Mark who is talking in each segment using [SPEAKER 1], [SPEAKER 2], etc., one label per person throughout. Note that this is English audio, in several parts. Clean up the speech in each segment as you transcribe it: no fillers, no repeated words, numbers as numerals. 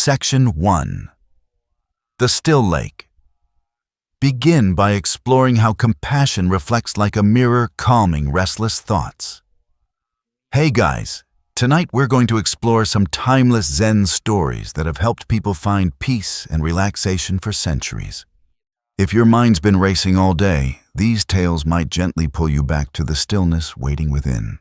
[SPEAKER 1] Section 1. The Still Lake. Begin by exploring how compassion reflects like a mirror, calming restless thoughts. Hey guys, tonight we're going to explore some timeless Zen stories that have helped people find peace and relaxation for centuries. If your mind's been racing all day, these tales might gently pull you back to the stillness waiting within.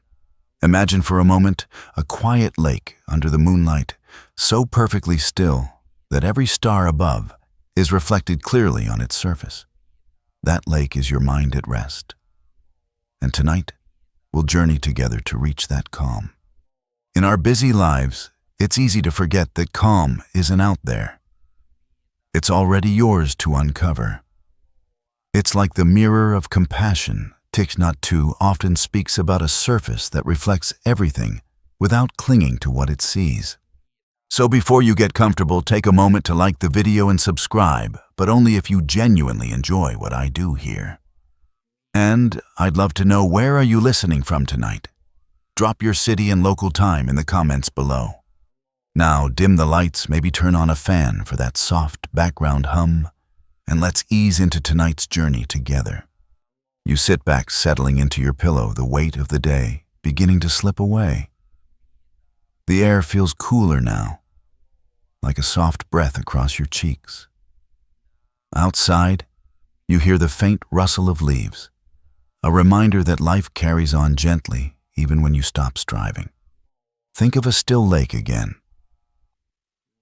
[SPEAKER 1] Imagine for a moment a quiet lake under the moonlight, so perfectly still that every star above is reflected clearly on its surface. That lake is your mind at rest. And tonight, we'll journey together to reach that calm. In our busy lives, it's easy to forget that calm isn't out there. It's already yours to uncover. It's like the mirror of compassion. Thich Nhat Hanh often speaks about a surface that reflects everything without clinging to what it sees. So before you get comfortable, take a moment to like the video and subscribe, but only if you genuinely enjoy what I do here. And I'd love to know, where are you listening from tonight? Drop your city and local time in the comments below. Now dim the lights, maybe turn on a fan for that soft background hum, and let's ease into tonight's journey together. You sit back, settling into your pillow, the weight of the day beginning to slip away. The air feels cooler now, like a soft breath across your cheeks. Outside, you hear the faint rustle of leaves, a reminder that life carries on gently even when you stop striving. Think of a still lake again.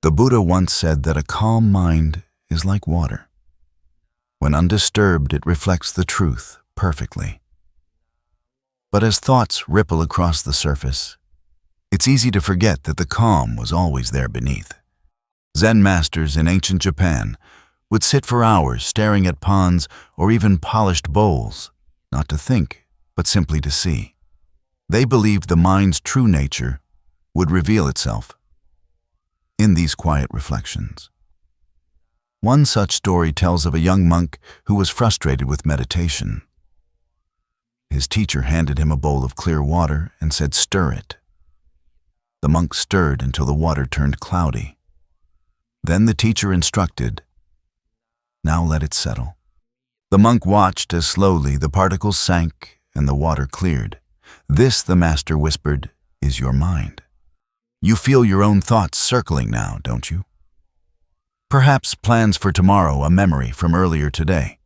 [SPEAKER 1] The Buddha once said that a calm mind is like water. When undisturbed, it reflects the truth perfectly. But as thoughts ripple across the surface, it's easy to forget that the calm was always there beneath. Zen masters in ancient Japan would sit for hours staring at ponds or even polished bowls, not to think, but simply to see. They believed the mind's true nature would reveal itself in these quiet reflections. One such story tells of a young monk who was frustrated with meditation. His teacher handed him a bowl of clear water and said, "Stir it." The monk stirred until the water turned cloudy. Then the teacher instructed, "Now let it settle." The monk watched as slowly the particles sank and the water cleared. "This," the master whispered, "is your mind. You feel your own thoughts circling now, don't you? Perhaps plans for tomorrow, a memory from earlier today.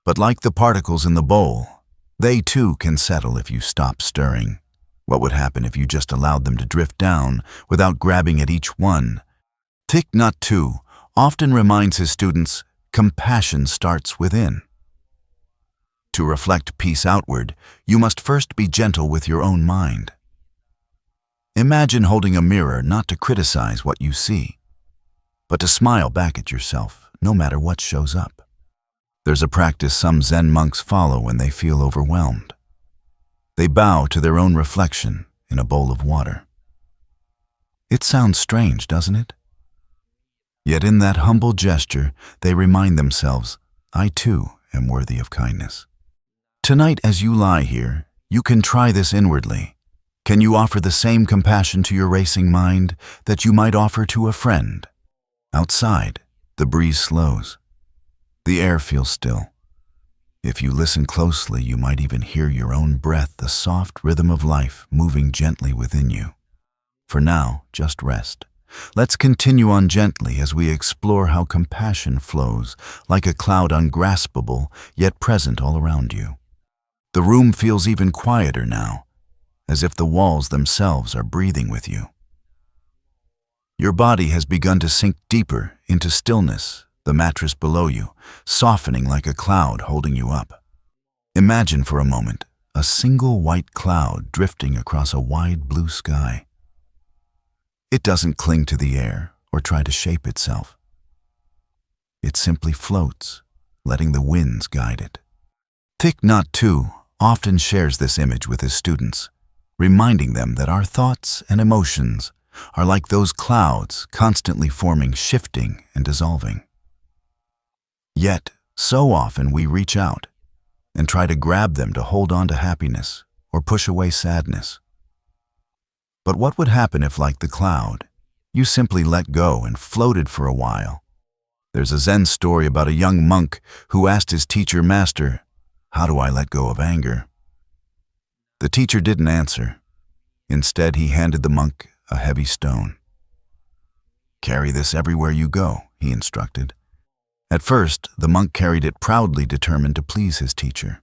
[SPEAKER 1] But like the particles in the bowl, they too can settle if you stop stirring. What would happen if you just allowed them to drift down without grabbing at each one? Thich Nhat Hanh often reminds his students, compassion starts within. To reflect peace outward, you must first be gentle with your own mind. Imagine holding a mirror not to criticize what you see, but to smile back at yourself, no matter what shows up. There's a practice some Zen monks follow when they feel overwhelmed. They bow to their own reflection in a bowl of water. It sounds strange, doesn't it? Yet in that humble gesture, they remind themselves, I too am worthy of kindness. Tonight, as you lie here, you can try this inwardly. Can you offer the same compassion to your racing mind that you might offer to a friend? Outside, the breeze slows. The air feels still. If you listen closely, you might even hear your own breath, the soft rhythm of life moving gently within you. For now, just rest. Let's continue on gently as we explore how compassion flows like a cloud, ungraspable yet present all around you. The room feels even quieter now, as if the walls themselves are breathing with you. Your body has begun to sink deeper into stillness, the mattress below you, softening like a cloud holding you up. Imagine for a moment a single white cloud drifting across a wide blue sky. It doesn't cling to the air or try to shape itself. It simply floats, letting the winds guide it. Thich Nhat Hanh often shares this image with his students, reminding them that our thoughts and emotions are like those clouds, constantly forming, shifting, and dissolving. Yet, so often we reach out and try to grab them to hold on to happiness or push away sadness. But what would happen if, like the cloud, You simply let go and floated for a while. There's a Zen story about a young monk who asked his teacher, "Master, how do I let go of anger?" The teacher didn't answer. Instead, he handed the monk a heavy stone. "Carry this everywhere you go," he instructed. At first, the monk carried it proudly, determined to please his teacher.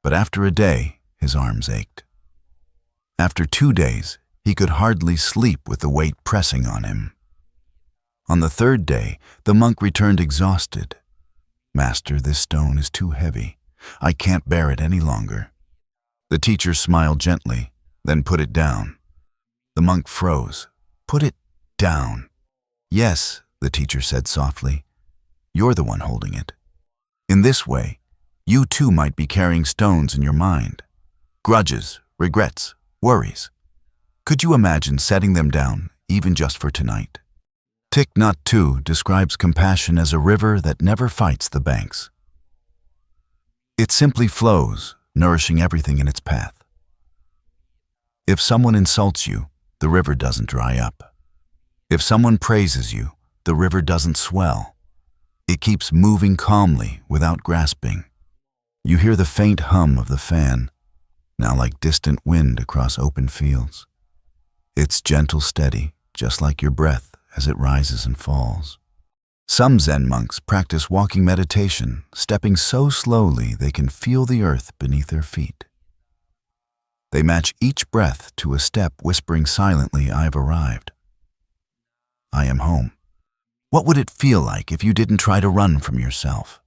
[SPEAKER 1] But after a day, his arms ached. After 2 days, he could hardly sleep with the weight pressing on him. On the 3rd day, the monk returned exhausted. "Master, this stone is too heavy. I can't bear it any longer." The teacher smiled gently, then put it down. The monk froze. "Put it down?" "Yes," the teacher said softly. "You're the one holding it. In this way, you too might be carrying stones in your mind. Grudges, regrets, worries. Could you imagine setting them down, even just for tonight?" Thich Nhat Hanh describes compassion as a river that never fights the banks. It simply flows, nourishing everything in its path. If someone insults you, the river doesn't dry up. If someone praises you, the river doesn't swell. It keeps moving calmly without grasping. You hear the faint hum of the fan, now like distant wind across open fields. It's gentle, steady, just like your breath as it rises and falls. Some Zen monks practice walking meditation, stepping so slowly they can feel the earth beneath their feet. They match each breath to a step, whispering silently, "I've arrived. I am home." What would it feel like if you didn't try to run from yourself?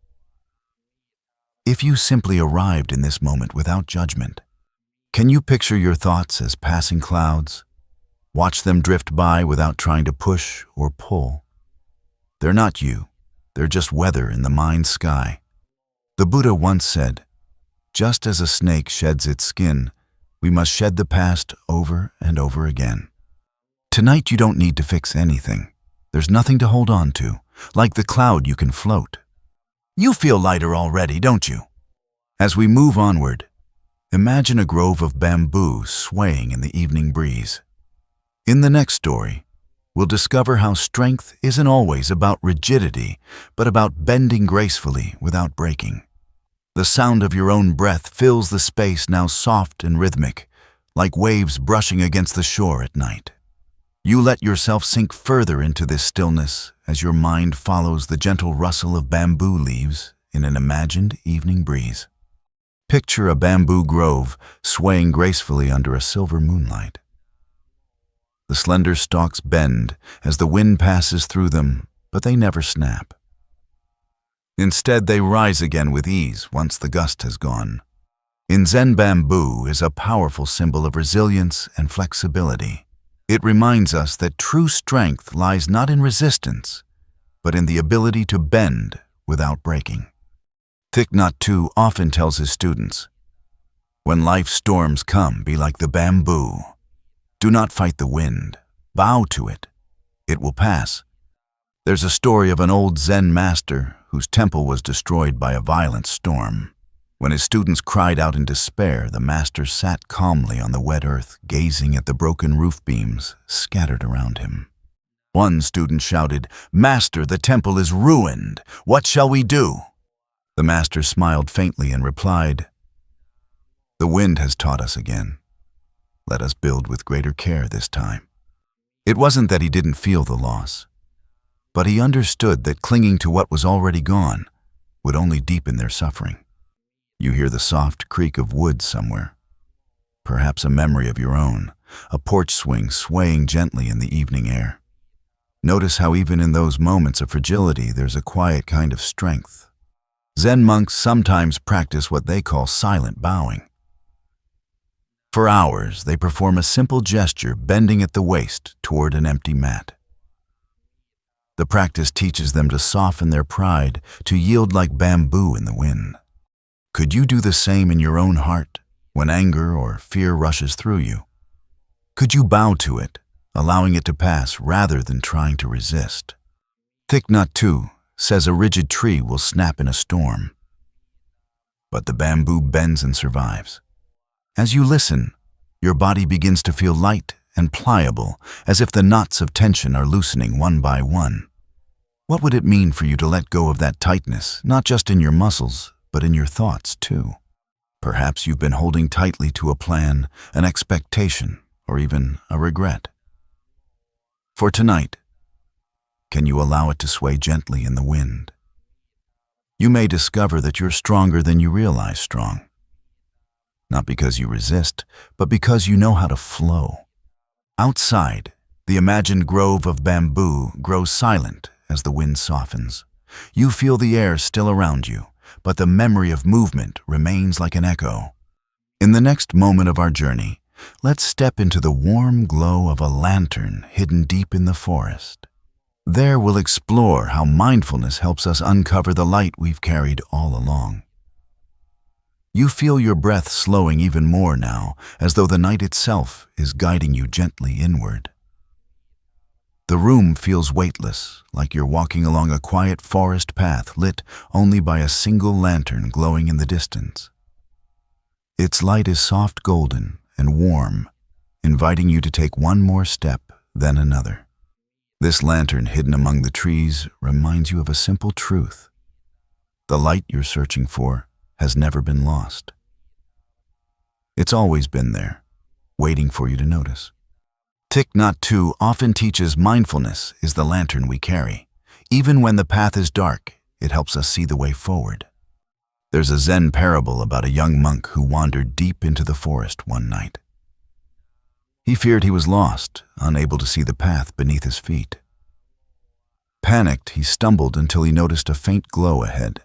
[SPEAKER 1] If you simply arrived in this moment without judgment? Can you picture your thoughts as passing clouds? Watch them drift by without trying to push or pull. They're not you. They're just weather in the mind's sky. The Buddha once said, "Just as a snake sheds its skin, we must shed the past over and over again." Tonight you don't need to fix anything. There's nothing to hold on to. Like the cloud, you can float. You feel lighter already, don't you? As we move onward, imagine a grove of bamboo swaying in the evening breeze. In the next story, we'll discover how strength isn't always about rigidity, but about bending gracefully without breaking. The sound of your own breath fills the space, now soft and rhythmic, like waves brushing against the shore at night. You let yourself sink further into this stillness as your mind follows the gentle rustle of bamboo leaves in an imagined evening breeze. Picture a bamboo grove swaying gracefully under a silver moonlight. The slender stalks bend as the wind passes through them, but they never snap. Instead, they rise again with ease once the gust has gone. In Zen, bamboo is a powerful symbol of resilience and flexibility. It reminds us that true strength lies not in resistance, but in the ability to bend without breaking. Thich Nhat Hanh often tells his students, "When life's storms come, be like the bamboo. Do not fight the wind. Bow to it. It will pass." There's a story of an old Zen master whose temple was destroyed by a violent storm. When his students cried out in despair, the master sat calmly on the wet earth, gazing at the broken roof beams scattered around him. One student shouted, "Master, the temple is ruined. What shall we do?" The master smiled faintly and replied, "The wind has taught us again. Let us build with greater care this time." It wasn't that he didn't feel the loss, but he understood that clinging to what was already gone would only deepen their suffering. You hear the soft creak of wood somewhere, perhaps a memory of your own, a porch swing swaying gently in the evening air. Notice how even in those moments of fragility, there's a quiet kind of strength. Zen monks sometimes practice what they call silent bowing. For hours, they perform a simple gesture, bending at the waist toward an empty mat. The practice teaches them to soften their pride, to yield like bamboo in the wind. Could you do the same in your own heart when anger or fear rushes through you? Could you bow to it, allowing it to pass rather than trying to resist? Thich Nhat Hanh says a rigid tree will snap in a storm, but the bamboo bends and survives. As you listen, your body begins to feel light and pliable, as if the knots of tension are loosening one by one. What would it mean for you to let go of that tightness, not just in your muscles, but in your thoughts too? Perhaps you've been holding tightly to a plan, an expectation, or even a regret. For tonight, can you allow it to sway gently in the wind? You may discover that you're stronger than you realize strong. Not because you resist, but because you know how to flow. Outside, the imagined grove of bamboo grows silent as the wind softens. You feel the air still around you, but the memory of movement remains like an echo. In the next moment of our journey, let's step into the warm glow of a lantern hidden deep in the forest. There we'll explore how mindfulness helps us uncover the light we've carried all along. You feel your breath slowing even more now, as though the night itself is guiding you gently inward. The room feels weightless, like you're walking along a quiet forest path lit only by a single lantern glowing in the distance. Its light is soft golden and warm, inviting you to take one more step, then another. This lantern hidden among the trees reminds you of a simple truth. The light you're searching for has never been lost. It's always been there, waiting for you to notice. Thich Nhat Hanh often teaches mindfulness is the lantern we carry. Even when the path is dark, it helps us see the way forward. There's a Zen parable about a young monk who wandered deep into the forest one night. He feared he was lost, unable to see the path beneath his feet. Panicked, he stumbled until he noticed a faint glow ahead.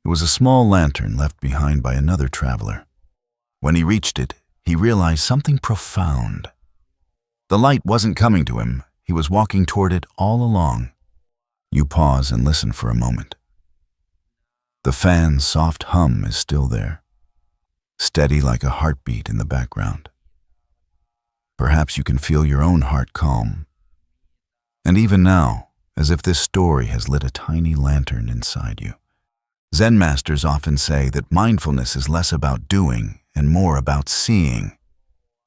[SPEAKER 1] It was a small lantern left behind by another traveler. When he reached it, he realized something profound. The light wasn't coming to him, he was walking toward it all along. You pause and listen for a moment. The fan's soft hum is still there, steady like a heartbeat in the background. Perhaps you can feel your own heart calm. And even now, as if this story has lit a tiny lantern inside you. Zen masters often say that mindfulness is less about doing and more about seeing.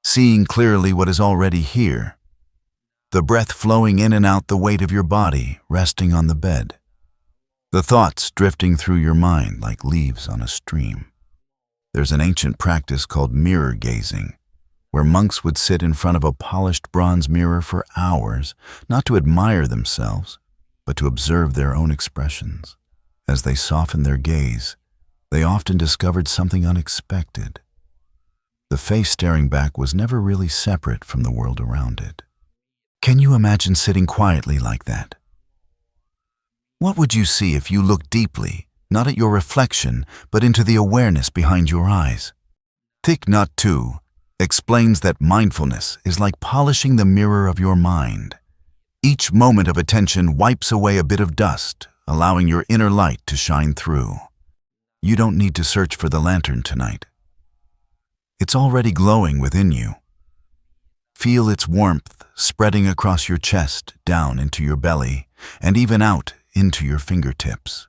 [SPEAKER 1] Seeing clearly what is already here. The breath flowing in and out, the weight of your body resting on the bed. The thoughts drifting through your mind like leaves on a stream. There's an ancient practice called mirror gazing, where monks would sit in front of a polished bronze mirror for hours, not to admire themselves, but to observe their own expressions. As they softened their gaze, they often discovered something unexpected. The face staring back was never really separate from the world around it. Can you imagine sitting quietly like that? What would you see if you looked deeply, not at your reflection, but into the awareness behind your eyes? Thich Nhat Hanh explains that mindfulness is like polishing the mirror of your mind. Each moment of attention wipes away a bit of dust, allowing your inner light to shine through. You don't need to search for the lantern tonight. It's already glowing within you. Feel its warmth spreading across your chest, down into your belly, and even out into your fingertips.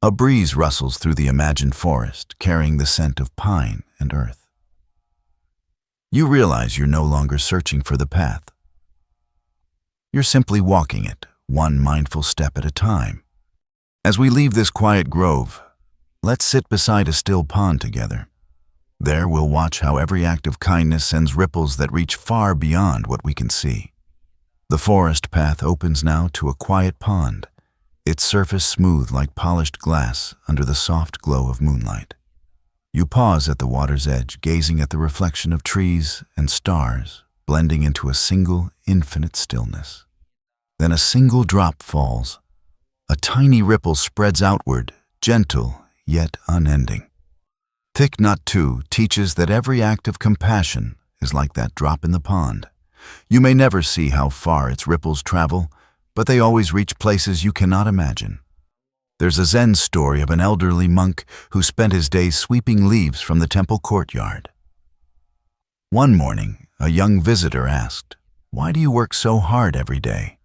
[SPEAKER 1] A breeze rustles through the imagined forest, carrying the scent of pine and earth. You realize you're no longer searching for the path. You're simply walking it, one mindful step at a time. As we leave this quiet grove, let's sit beside a still pond together. There we'll watch how every act of kindness sends ripples that reach far beyond what we can see. The forest path opens now to a quiet pond, its surface smooth like polished glass under the soft glow of moonlight. You pause at the water's edge, gazing at the reflection of trees and stars, blending into a single, infinite stillness. Then a single drop falls. A tiny ripple spreads outward, gentle yet unending. Thich Nhat Hanh teaches that every act of compassion is like that drop in the pond. You may never see how far its ripples travel, but they always reach places you cannot imagine. There's a Zen story of an elderly monk who spent his days sweeping leaves from the temple courtyard. One morning, a young visitor asked, "Why do you work so hard every day?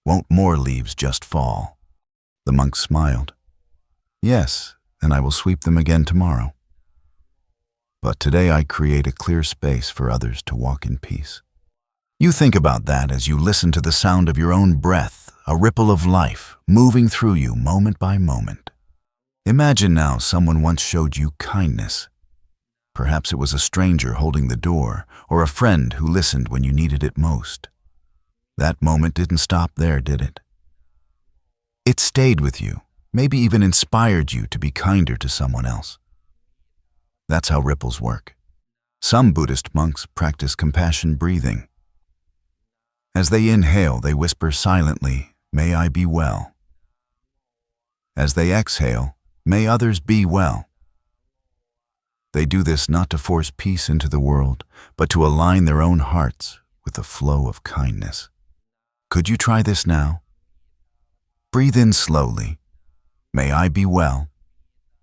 [SPEAKER 1] Won't more leaves just fall?" The monk smiled. "Yes, and I will sweep them again tomorrow." but today I create a clear space for others to walk in peace. You think about that as you listen to the sound of your own breath, a ripple of life moving through you moment by moment. Imagine now someone once showed you kindness. Perhaps it was a stranger holding the door, or a friend who listened when you needed it most. That moment didn't stop there, did it? It stayed with you, maybe even inspired you to be kinder to someone else. That's how ripples work. Some Buddhist monks practice compassion breathing. As they inhale, they whisper silently, "May I be well." As they exhale, "May others be well." They do this not to force peace into the world, but to align their own hearts with the flow of kindness. Could you try this now? Breathe in slowly, "May I be well."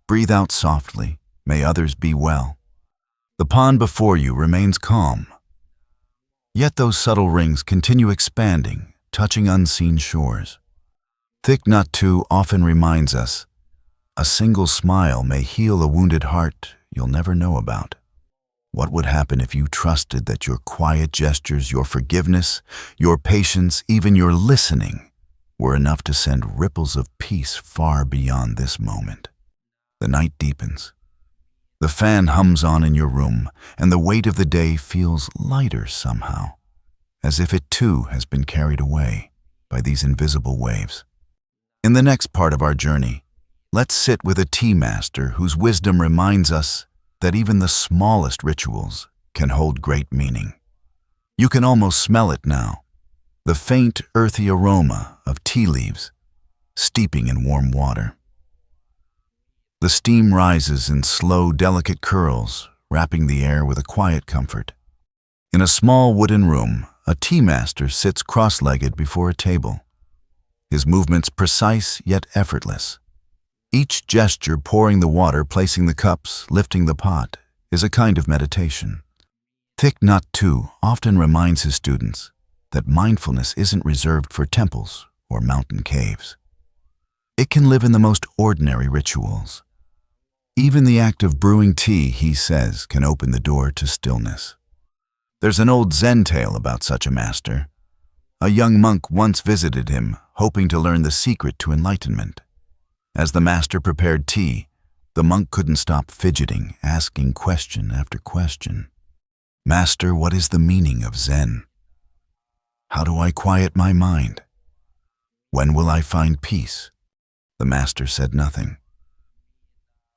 [SPEAKER 1] Breathe out softly, "May others be well." The pond before you remains calm. Yet those subtle rings continue expanding, touching unseen shores. Thich Nhat Hanh often reminds us, a single smile may heal a wounded heart you'll never know about. What would happen if you trusted that your quiet gestures, your forgiveness, your patience, even your listening, were enough to send ripples of peace far beyond this moment? The night deepens. The fan hums on in your room, and the weight of the day feels lighter somehow, as if it too has been carried away by these invisible waves. In the next part of our journey, let's sit with a tea master whose wisdom reminds us that even the smallest rituals can hold great meaning. You can almost smell it now, the faint, earthy aroma of tea leaves steeping in warm water. The steam rises in slow, delicate curls, wrapping the air with a quiet comfort. In a small wooden room, a tea master sits cross-legged before a table, his movements precise yet effortless. Each gesture, pouring the water, placing the cups, lifting the pot, is a kind of meditation. Thich Nhat Hanh often reminds his students that mindfulness isn't reserved for temples or mountain caves. It can live in the most ordinary rituals. Even the act of brewing tea, he says, can open the door to stillness. There's an old Zen tale about such a master. A young monk once visited him, hoping to learn the secret to enlightenment. As the master prepared tea, the monk couldn't stop fidgeting, asking question after question. "Master, what is the meaning of Zen? How do I quiet my mind? When will I find peace?" The master said nothing.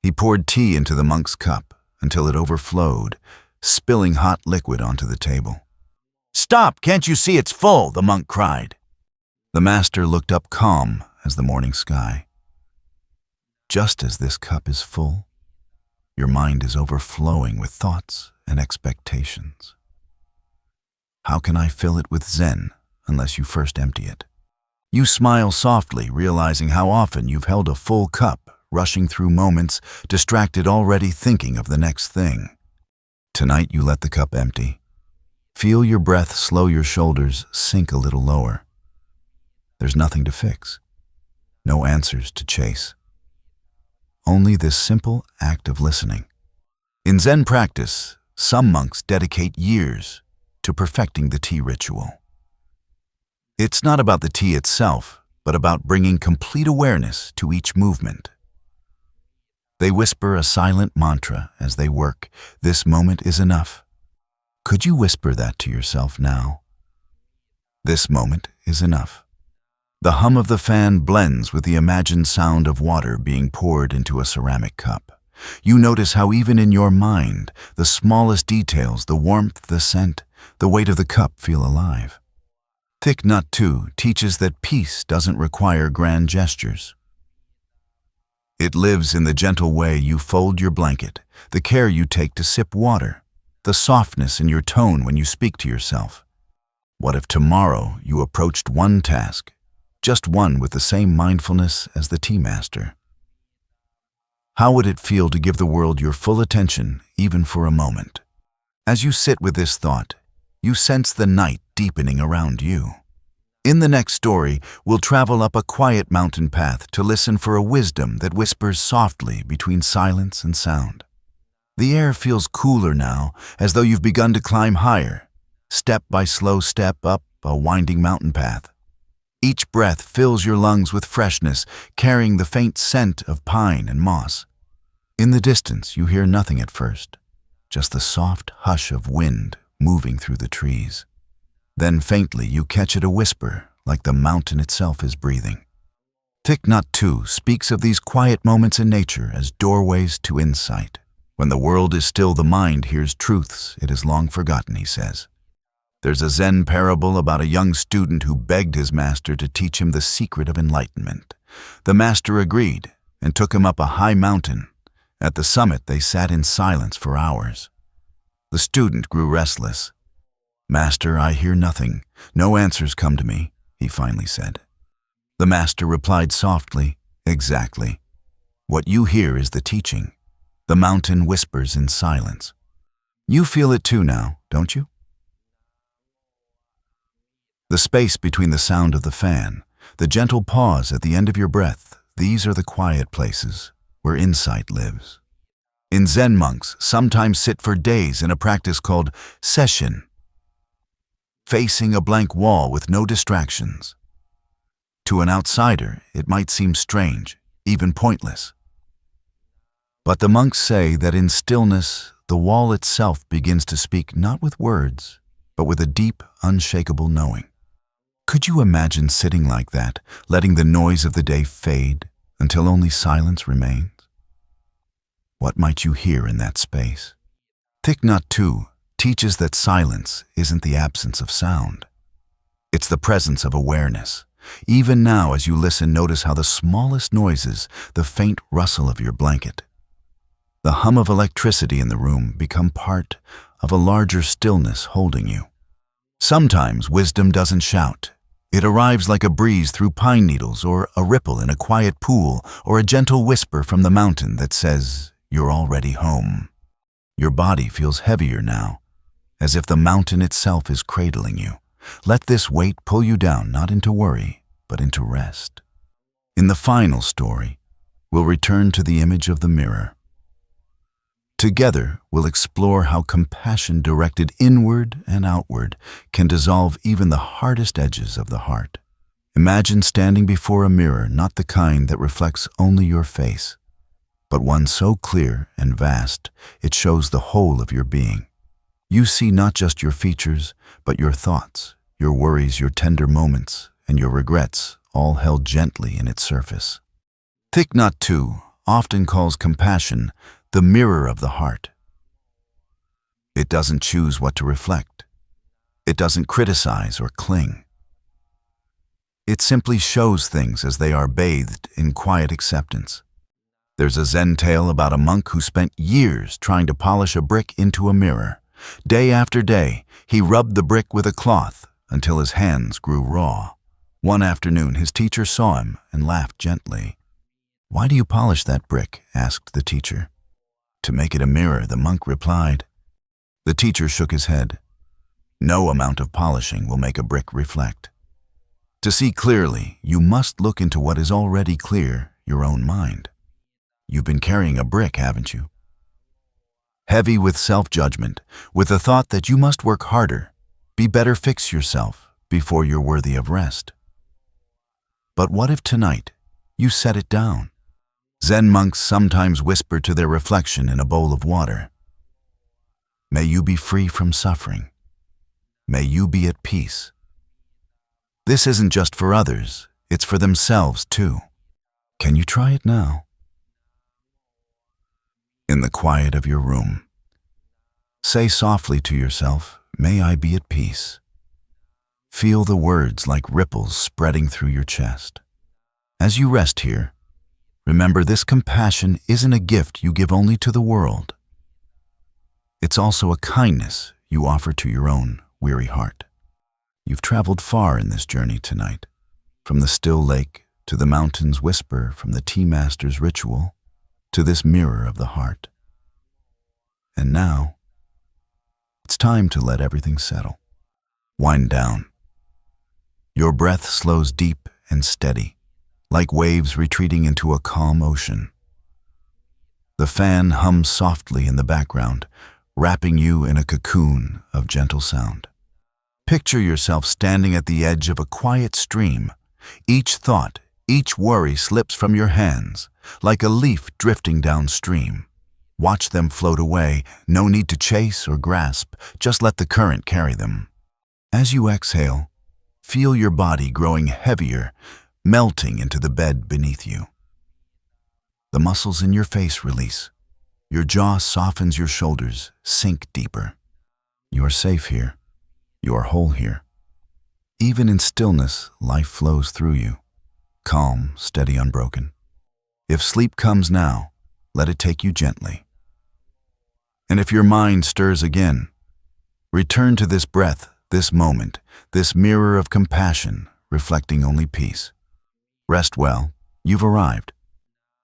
[SPEAKER 1] He poured tea into the monk's cup until it overflowed, spilling hot liquid onto the table. "Stop! Can't you see it's full?" the monk cried. The master looked up calm as the morning sky. "Just as this cup is full, your mind is overflowing with thoughts and expectations. How can I fill it with Zen unless you first empty it?" You smile softly, realizing how often you've held a full cup, rushing through moments, distracted, already thinking of the next thing. Tonight you let the cup empty. Feel your breath slow, your shoulders sink a little lower. There's nothing to fix, no answers to chase. Only this simple act of listening. In Zen practice, some monks dedicate years to perfecting the tea ritual. It's not about the tea itself, but about bringing complete awareness to each movement. They whisper a silent mantra as they work. "This moment is enough." Could you whisper that to yourself now? This moment is enough. The hum of the fan blends with the imagined sound of water being poured into a ceramic cup. You notice how even in your mind, the smallest details, the warmth, the scent, the weight of the cup feel alive. Thich Nhat Hanh teaches that peace doesn't require grand gestures. It lives in the gentle way you fold your blanket, the care you take to sip water, the softness in your tone when you speak to yourself. What if tomorrow you approached one task, just one, with the same mindfulness as the tea master? How would it feel to give the world your full attention, even for a moment? As you sit with this thought, you sense the night deepening around you. In the next story, we'll travel up a quiet mountain path to listen for a wisdom that whispers softly between silence and sound. The air feels cooler now, as though you've begun to climb higher, step by slow step up a winding mountain path. Each breath fills your lungs with freshness, carrying the faint scent of pine and moss. In the distance, you hear nothing at first, just the soft hush of wind moving through the trees. Then faintly you catch it a whisper, like the mountain itself is breathing. Thich Nhat Hanh speaks of these quiet moments in nature as doorways to insight. When the world is still, the mind hears truths it has long forgotten, he says. There's a Zen parable about a young student who begged his master to teach him the secret of enlightenment. The master agreed and took him up a high mountain. At the summit, they sat in silence for hours. The student grew restless. "Master, I hear nothing. No answers come to me," he finally said. The master replied softly, "Exactly. What you hear is the teaching. The mountain whispers in silence. You feel it too now, don't you?" The space between the sound of the fan, the gentle pause at the end of your breath, these are the quiet places where insight lives. In Zen, monks sometimes sit for days in a practice called sesshin, facing a blank wall with no distractions. To an outsider, it might seem strange, even pointless. But the monks say that in stillness, the wall itself begins to speak not with words, but with a deep, unshakable knowing. Could you imagine sitting like that, letting the noise of the day fade until only silence remains? What might you hear in that space? Thich Nhat Hanh teaches that silence isn't the absence of sound. It's the presence of awareness. Even now, as you listen, notice how the smallest noises, the faint rustle of your blanket, the hum of electricity in the room become part of a larger stillness holding you. Sometimes wisdom doesn't shout. It arrives like a breeze through pine needles, or a ripple in a quiet pool, or a gentle whisper from the mountain that says, "You're already home." Your body feels heavier now, as if the mountain itself is cradling you. Let this weight pull you down, not into worry, but into rest. In the final story, we'll return to the image of the mirror. Together, we'll explore how compassion directed inward and outward can dissolve even the hardest edges of the heart. Imagine standing before a mirror, not the kind that reflects only your face, but one so clear and vast it shows the whole of your being. You see not just your features, but your thoughts, your worries, your tender moments, and your regrets, all held gently in its surface. Thich Nhat Hanh often calls compassion the mirror of the heart. It doesn't choose what to reflect. It doesn't criticize or cling. It simply shows things as they are, bathed in quiet acceptance. There's a Zen tale about a monk who spent years trying to polish a brick into a mirror. Day after day, he rubbed the brick with a cloth until his hands grew raw. One afternoon, his teacher saw him and laughed gently. "Why do you polish that brick?" asked the teacher. "To make it a mirror," the monk replied. The teacher shook his head. "No amount of polishing will make a brick reflect. To see clearly, you must look into what is already clear, your own mind. You've been carrying a brick, haven't you? Heavy with self-judgment, with the thought that you must work harder, be better, fix yourself before you're worthy of rest. But what if tonight you set it down? Zen monks sometimes whisper to their reflection in a bowl of water, "May you be free from suffering. May you be at peace." This isn't just for others, it's for themselves too. Can you try it now? In the quiet of your room, say softly to yourself, "May I be at peace." Feel the words like ripples spreading through your chest. As you rest here, remember this compassion isn't a gift you give only to the world. It's also a kindness you offer to your own weary heart. You've traveled far in this journey tonight, from the still lake to the mountain's whisper, from the tea master's ritual to this mirror of the heart. And now, it's time to let everything settle. Wind down. Your breath slows deep and steady, like waves retreating into a calm ocean. The fan hums softly in the background, wrapping you in a cocoon of gentle sound. Picture yourself standing at the edge of a quiet stream. Each thought, each worry slips from your hands, like a leaf drifting downstream. Watch them float away, no need to chase or grasp, just let the current carry them. As you exhale, feel your body growing heavier, melting into the bed beneath you. The muscles in your face release. Your jaw softens, your shoulders sink deeper. You are safe here. You are whole here. Even in stillness, life flows through you. Calm, steady, unbroken. If sleep comes now, let it take you gently. And if your mind stirs again, return to this breath, this moment, this mirror of compassion, reflecting only peace. Rest well, you've arrived.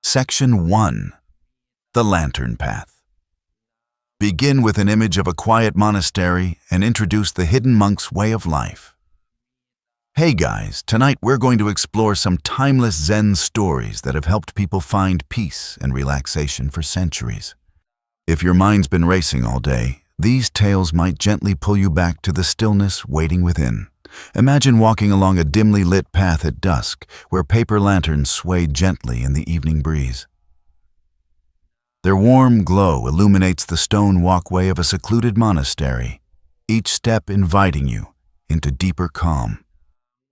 [SPEAKER 1] Section 1. The Lantern Path. Begin with an image of a quiet monastery and introduce the hidden monk's way of life. Hey guys, tonight we're going to explore some timeless Zen stories that have helped people find peace and relaxation for centuries. If your mind's been racing all day, these tales might gently pull you back to the stillness waiting within. Imagine walking along a dimly lit path at dusk, where paper lanterns sway gently in the evening breeze. Their warm glow illuminates the stone walkway of a secluded monastery, each step inviting you into deeper calm.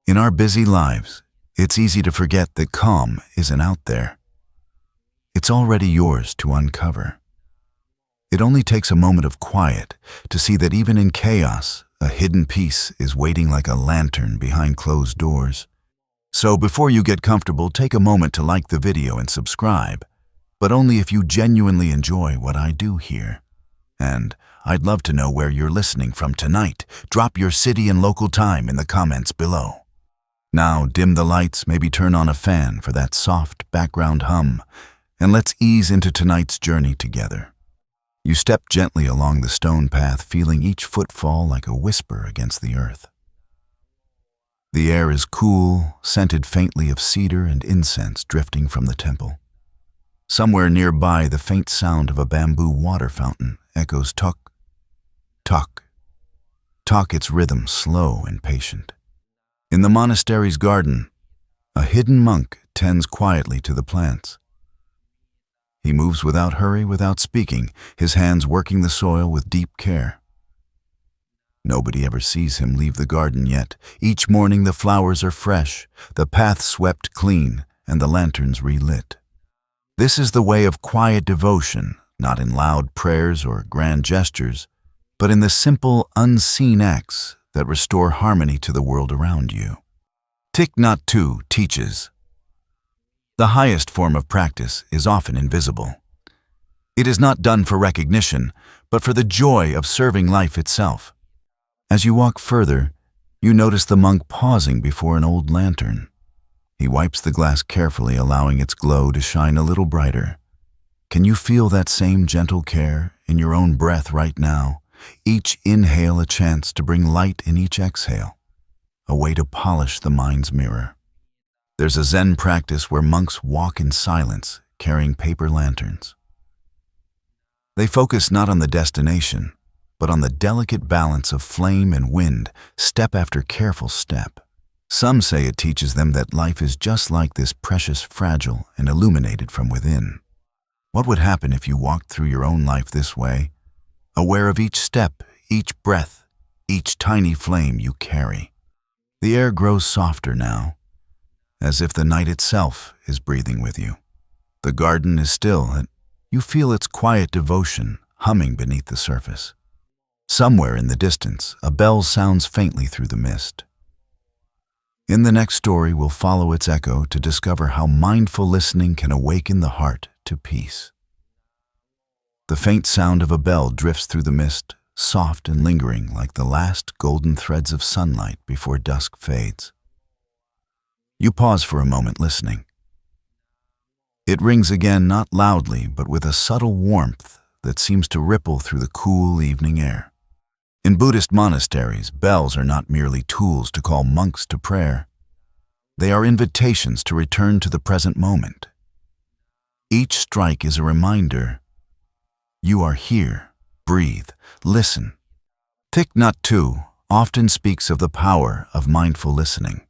[SPEAKER 1] In our busy lives, it's easy to forget that calm isn't out there. It's already yours to uncover. It only takes a moment of quiet to see that even in chaos, a hidden peace is waiting like a lantern behind closed doors. So before you get comfortable, take a moment to like the video and subscribe, but only if you genuinely enjoy what I do here. And I'd love to know where you're listening from tonight. Drop your city and local time in the comments below. Now dim the lights, maybe turn on a fan for that soft background hum, and let's ease into tonight's journey together. You step gently along the stone path, feeling each footfall like a whisper against the earth. The air is cool, scented faintly of cedar and incense drifting from the temple. Somewhere nearby, the faint sound of a bamboo water fountain echoes tuk, tuk, tuk, its rhythm slow and patient. In the monastery's garden, a hidden monk tends quietly to the plants. He moves without hurry, without speaking, his hands working the soil with deep care. Nobody ever sees him leave the garden yet. Each morning the flowers are fresh, the path swept clean, and the lanterns relit. This is the way of quiet devotion, not in loud prayers or grand gestures, but in the simple, unseen acts that restore harmony to the world around you. Thich Nhat Hanh teaches, the highest form of practice is often invisible. It is not done for recognition, but for the joy of serving life itself. As you walk further, you notice the monk pausing before an old lantern. He wipes the glass carefully, allowing its glow to shine a little brighter. Can you feel that same gentle care in your own breath right now? Each inhale a chance to bring light in each exhale, a way to polish the mind's mirror. There's a Zen practice where monks walk in silence, carrying paper lanterns. They focus not on the destination, but on the delicate balance of flame and wind, step after careful step. Some say it teaches them that life is just like this precious, fragile, and illuminated from within. What would happen if you walked through your own life this way, aware of each step, each breath, each tiny flame you carry? The air grows softer now, as if the night itself is breathing with you. The garden is still, and you feel its quiet devotion humming beneath the surface. Somewhere in the distance, a bell sounds faintly through the mist. In the next story, we'll follow its echo to discover how mindful listening can awaken the heart to peace. The faint sound of a bell drifts through the mist, soft and lingering like the last golden threads of sunlight before dusk fades. You pause for a moment listening. It rings again, not loudly, but with a subtle warmth that seems to ripple through the cool evening air. In Buddhist monasteries, bells are not merely tools to call monks to prayer. They are invitations to return to the present moment. Each strike is a reminder. You are here. Breathe. Listen. Thich Nhat Hanh often speaks of the power of mindful listening.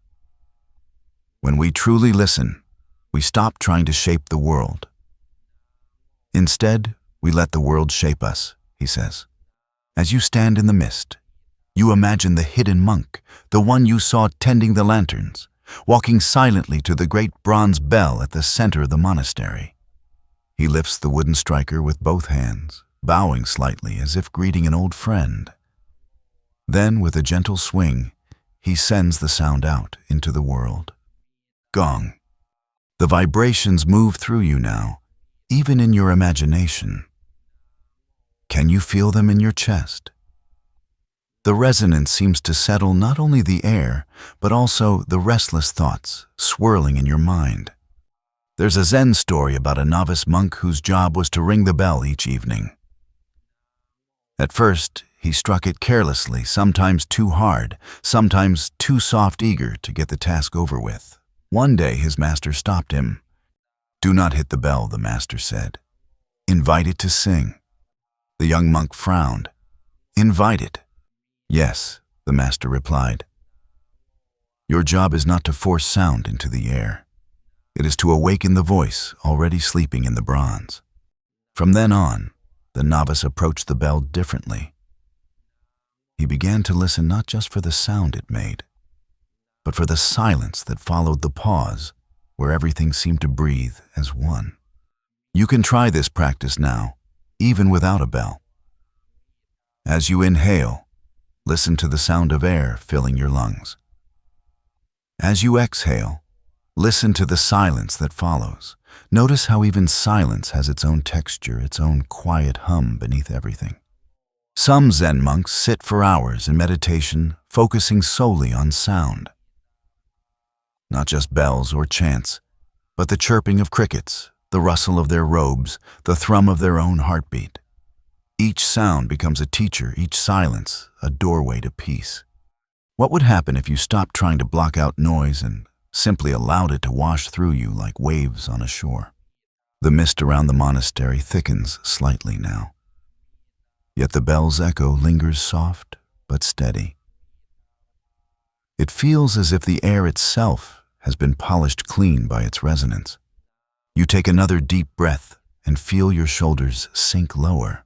[SPEAKER 1] When we truly listen, we stop trying to shape the world. Instead, we let the world shape us, he says. As you stand in the mist, you imagine the hidden monk, the one you saw tending the lanterns, walking silently to the great bronze bell at the center of the monastery. He lifts the wooden striker with both hands, bowing slightly as if greeting an old friend. Then, with a gentle swing, he sends the sound out into the world. Gong. The vibrations move through you now, even in your imagination. Can you feel them in your chest? The resonance seems to settle not only the air, but also the restless thoughts swirling in your mind. There's a Zen story about a novice monk whose job was to ring the bell each evening. At first, he struck it carelessly, sometimes too hard, sometimes too soft-eager to get the task over with. One day, his master stopped him. "Do not hit the bell," the master said. "Invite it to sing." The young monk frowned. "Invite it?" "Yes," the master replied. "Your job is not to force sound into the air. It is to awaken the voice already sleeping in the bronze." From then on, the novice approached the bell differently. He began to listen not just for the sound it made, but for the silence that followed the pause, where everything seemed to breathe as one. You can try this practice now, even without a bell. As you inhale, listen to the sound of air filling your lungs. As you exhale, listen to the silence that follows. Notice how even silence has its own texture, its own quiet hum beneath everything. Some Zen monks sit for hours in meditation, focusing solely on sound. Not just bells or chants, but the chirping of crickets, the rustle of their robes, the thrum of their own heartbeat. Each sound becomes a teacher, each silence a doorway to peace. What would happen if you stopped trying to block out noise and simply allowed it to wash through you like waves on a shore? The mist around the monastery thickens slightly now. Yet the bell's echo lingers soft but steady. It feels as if the air itself has been polished clean by its resonance. You take another deep breath and feel your shoulders sink lower.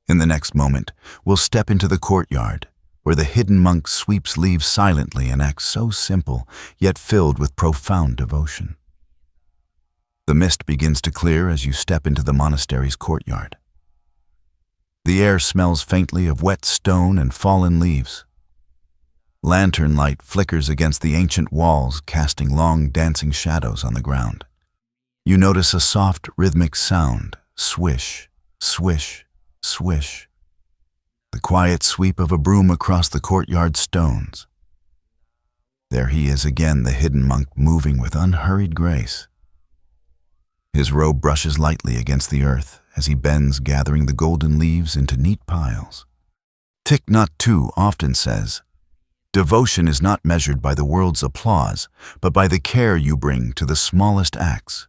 [SPEAKER 1] In the next moment, we'll step into the courtyard, where the hidden monk sweeps leaves silently and acts so simple, yet filled with profound devotion. The mist begins to clear as you step into the monastery's courtyard. The air smells faintly of wet stone and fallen leaves. Lantern light flickers against the ancient walls, casting long, dancing shadows on the ground. You notice a soft, rhythmic sound, swish, swish, swish. The quiet sweep of a broom across the courtyard stones. There he is again, the hidden monk, moving with unhurried grace. His robe brushes lightly against the earth as he bends, gathering the golden leaves into neat piles. Thich Nhat Hanh often says, "Devotion is not measured by the world's applause, but by the care you bring to the smallest acts."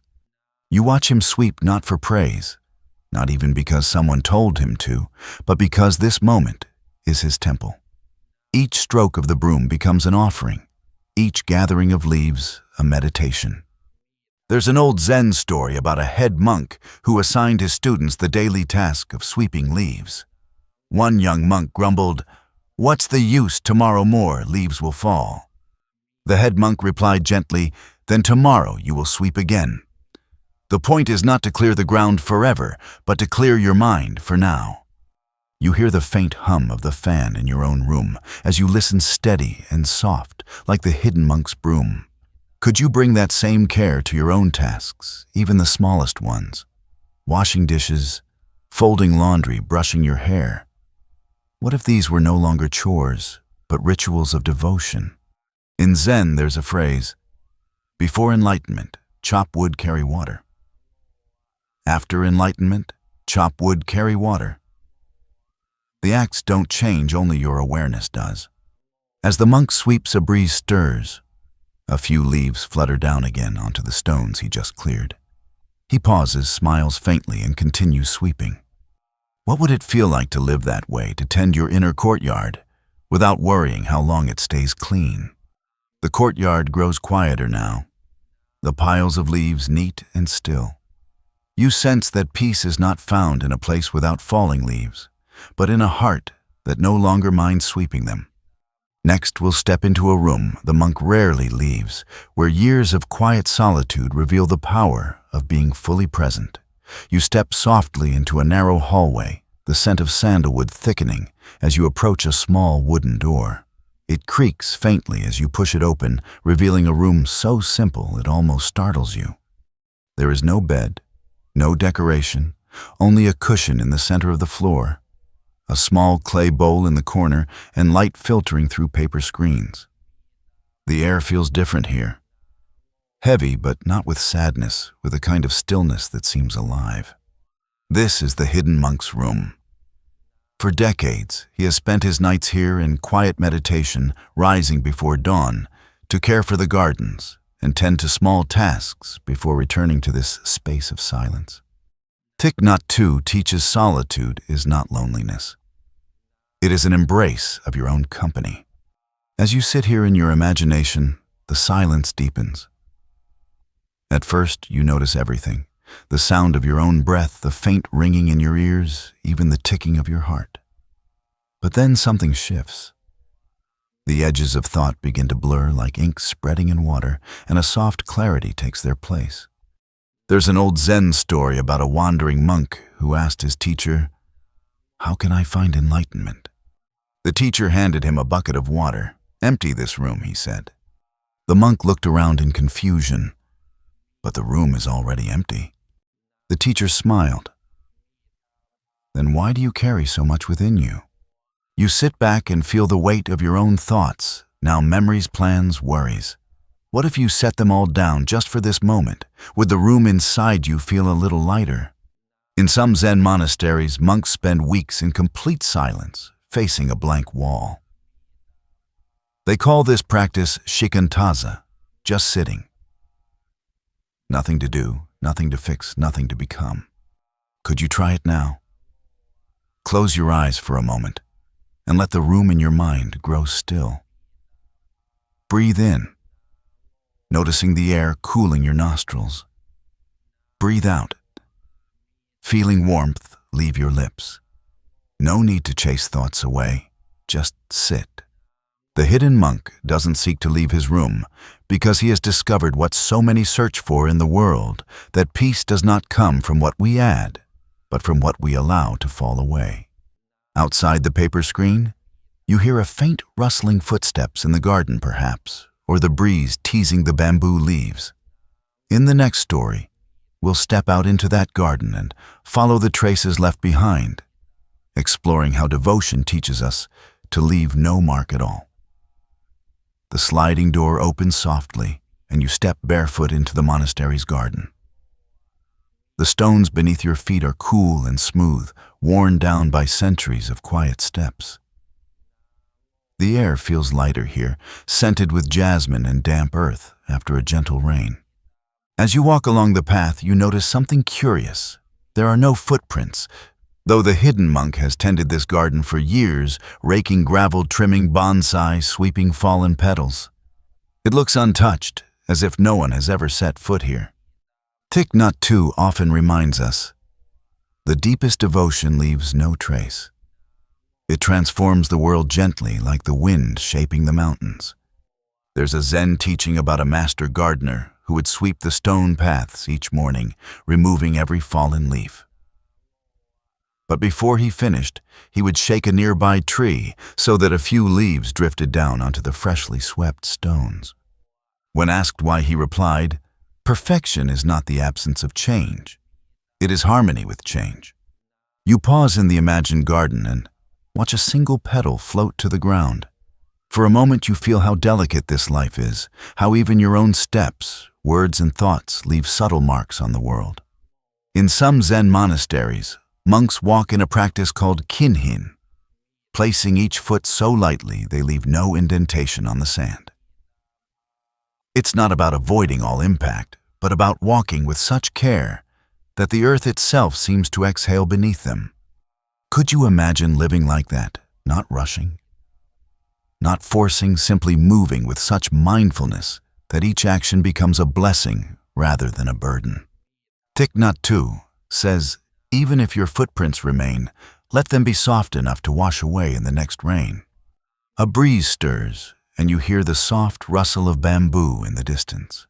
[SPEAKER 1] You watch him sweep not for praise, not even because someone told him to, but because this moment is his temple. Each stroke of the broom becomes an offering, each gathering of leaves a meditation. There's an old Zen story about a head monk who assigned his students the daily task of sweeping leaves. One young monk grumbled, "What's the use? Tomorrow more leaves will fall." The head monk replied gently, "Then tomorrow you will sweep again. The point is not to clear the ground forever, but to clear your mind for now." You hear the faint hum of the fan in your own room as you listen, steady and soft, like the hidden monk's broom. Could you bring that same care to your own tasks, even the smallest ones? Washing dishes, folding laundry, brushing your hair. What if these were no longer chores, but rituals of devotion? In Zen, there's a phrase, "Before enlightenment, chop wood, carry water. After enlightenment, chop wood, carry water." The acts don't change, only your awareness does. As the monk sweeps, a breeze stirs. A few leaves flutter down again onto the stones he just cleared. He pauses, smiles faintly, and continues sweeping. What would it feel like to live that way, to tend your inner courtyard, without worrying how long it stays clean? The courtyard grows quieter now, the piles of leaves neat and still. You sense that peace is not found in a place without falling leaves, but in a heart that no longer minds sweeping them. Next, we'll step into a room the monk rarely leaves, where years of quiet solitude reveal the power of being fully present. You step softly into a narrow hallway, the scent of sandalwood thickening as you approach a small wooden door. It creaks faintly as you push it open, revealing a room so simple it almost startles you. There is no bed, no decoration, only a cushion in the center of the floor, a small clay bowl in the corner, and light filtering through paper screens. The air feels different here. Heavy, but not with sadness, with a kind of stillness that seems alive. This is the hidden monk's room. For decades, he has spent his nights here in quiet meditation, rising before dawn, to care for the gardens and tend to small tasks before returning to this space of silence. Thich Nhat Hanh teaches solitude is not loneliness. It is an embrace of your own company. As you sit here in your imagination, the silence deepens. At first, you notice everything: the sound of your own breath, the faint ringing in your ears, even the ticking of your heart. But then something shifts. The edges of thought begin to blur like ink spreading in water, and a soft clarity takes their place. There's an old Zen story about a wandering monk who asked his teacher, "How can I find enlightenment?" The teacher handed him a bucket of water. "Empty this room," he said. The monk looked around in confusion, but the room is already empty. The teacher smiled. "Then why do you carry so much within you?" You sit back and feel the weight of your own thoughts, now memories, plans, worries. What if you set them all down just for this moment? Would the room inside you feel a little lighter? In some Zen monasteries, monks spend weeks in complete silence, facing a blank wall. They call this practice shikantaza, just sitting. Nothing to do, nothing to fix, nothing to become. Could you try it now? Close your eyes for a moment and let the room in your mind grow still. Breathe in, noticing the air cooling your nostrils. Breathe out, feeling warmth leave your lips. No need to chase thoughts away, just sit. The hidden monk doesn't seek to leave his room because he has discovered what so many search for in the world, that peace does not come from what we add, but from what we allow to fall away. Outside the paper screen, you hear a faint rustling footsteps in the garden perhaps, or the breeze teasing the bamboo leaves. In the next story, we'll step out into that garden and follow the traces left behind, exploring how devotion teaches us to leave no mark at all. The sliding door opens softly, and you step barefoot into the monastery's garden. The stones beneath your feet are cool and smooth, worn down by centuries of quiet steps. The air feels lighter here, scented with jasmine and damp earth after a gentle rain. As you walk along the path, you notice something curious. There are no footprints, though the hidden monk has tended this garden for years, raking gravel, trimming bonsai, sweeping fallen petals. It looks untouched, as if no one has ever set foot here. Thich Nhat Hanh often reminds us, the deepest devotion leaves no trace. It transforms the world gently, like the wind shaping the mountains. There's a Zen teaching about a master gardener who would sweep the stone paths each morning, removing every fallen leaf. But before he finished, he would shake a nearby tree so that a few leaves drifted down onto the freshly swept stones. When asked why, he replied, "Perfection is not the absence of change. It is harmony with change." You pause in the imagined garden and watch a single petal float to the ground. For a moment you feel how delicate this life is, how even your own steps, words and thoughts leave subtle marks on the world. In some Zen monasteries, monks walk in a practice called kinhin, placing each foot so lightly they leave no indentation on the sand. It's not about avoiding all impact, but about walking with such care that the earth itself seems to exhale beneath them. Could you imagine living like that, not rushing? Not forcing, simply moving with such mindfulness that each action becomes a blessing rather than a burden. Thich Nhat Hanh says, even if your footprints remain, let them be soft enough to wash away in the next rain. A breeze stirs, and you hear the soft rustle of bamboo in the distance.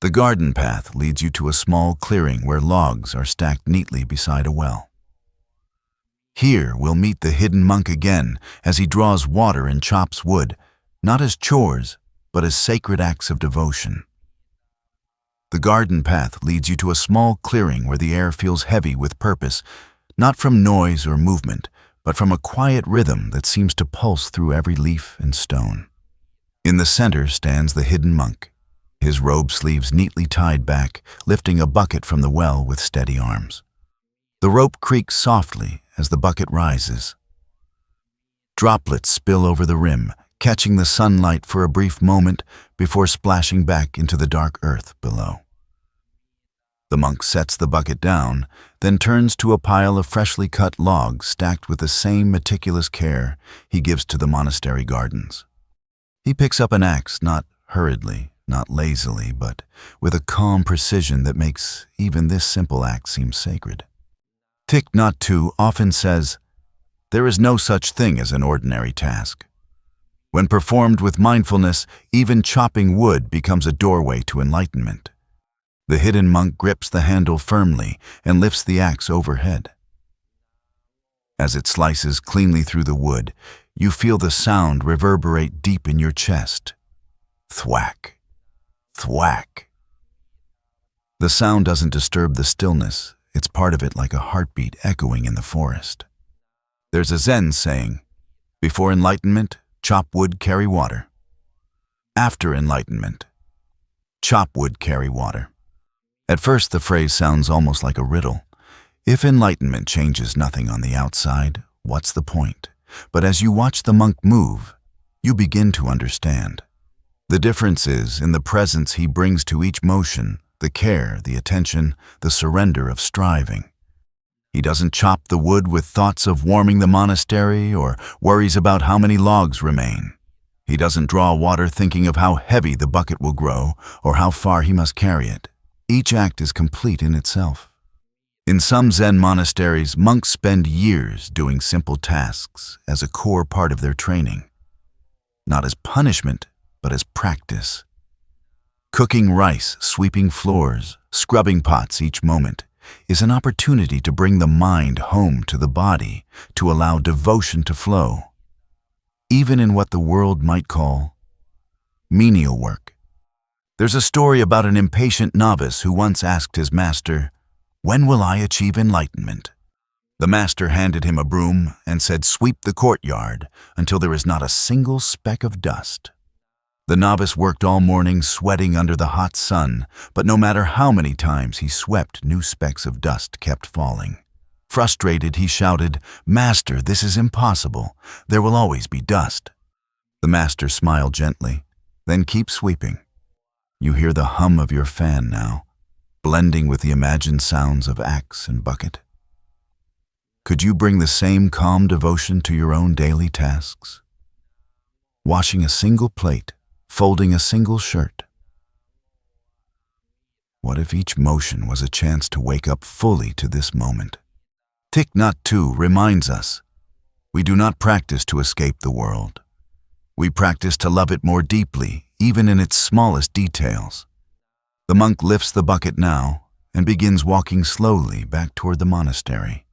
[SPEAKER 1] The garden path leads you to a small clearing where logs are stacked neatly beside a well. Here we'll meet the hidden monk again as he draws water and chops wood, not as chores, but as sacred acts of devotion. The garden path leads you to a small clearing where the air feels heavy with purpose, not from noise or movement, but from a quiet rhythm that seems to pulse through every leaf and stone. In the center stands the hidden monk, his robe sleeves neatly tied back, lifting a bucket from the well with steady arms. The rope creaks softly as the bucket rises. Droplets spill over the rim, catching the sunlight for a brief moment before splashing back into the dark earth below. The monk sets the bucket down, then turns to a pile of freshly cut logs stacked with the same meticulous care he gives to the monastery gardens. He picks up an axe, not hurriedly, not lazily, but with a calm precision that makes even this simple act seem sacred. Thich Nhat Hanh often says, there is no such thing as an ordinary task. When performed with mindfulness, even chopping wood becomes a doorway to enlightenment. The hidden monk grips the handle firmly and lifts the axe overhead. As it slices cleanly through the wood, you feel the sound reverberate deep in your chest. Thwack, thwack. The sound doesn't disturb the stillness. It's part of it, like a heartbeat echoing in the forest. There's a Zen saying, before enlightenment, chop wood, carry water. After enlightenment, chop wood, carry water. At first, the phrase sounds almost like a riddle. If enlightenment changes nothing on the outside, what's the point? But as you watch the monk move, you begin to understand. The difference is in the presence he brings to each motion, the care, the attention, the surrender of striving. He doesn't chop the wood with thoughts of warming the monastery or worries about how many logs remain. He doesn't draw water thinking of how heavy the bucket will grow or how far he must carry it. Each act is complete in itself. In some Zen monasteries, monks spend years doing simple tasks as a core part of their training, not as punishment, but as practice. Cooking rice, sweeping floors, scrubbing pots each moment is an opportunity to bring the mind home to the body, to allow devotion to flow, even in what the world might call menial work. There's a story about an impatient novice who once asked his master, "When will I achieve enlightenment?" The master handed him a broom and said, "Sweep the courtyard until there is not a single speck of dust." The novice worked all morning, sweating under the hot sun, but no matter how many times he swept, new specks of dust kept falling. Frustrated, he shouted, "Master, this is impossible. There will always be dust." The master smiled gently. "Then keep sweeping. You hear the hum of your fan now, blending with the imagined sounds of axe and bucket. Could you bring the same calm devotion to your own daily tasks? Washing a single plate, folding a single shirt. What if each motion was a chance to wake up fully to this moment? Thich Nhat Hanh reminds us, we do not practice to escape the world. We practice to love it more deeply, even in its smallest details. The monk lifts the bucket now and begins walking slowly back toward the monastery.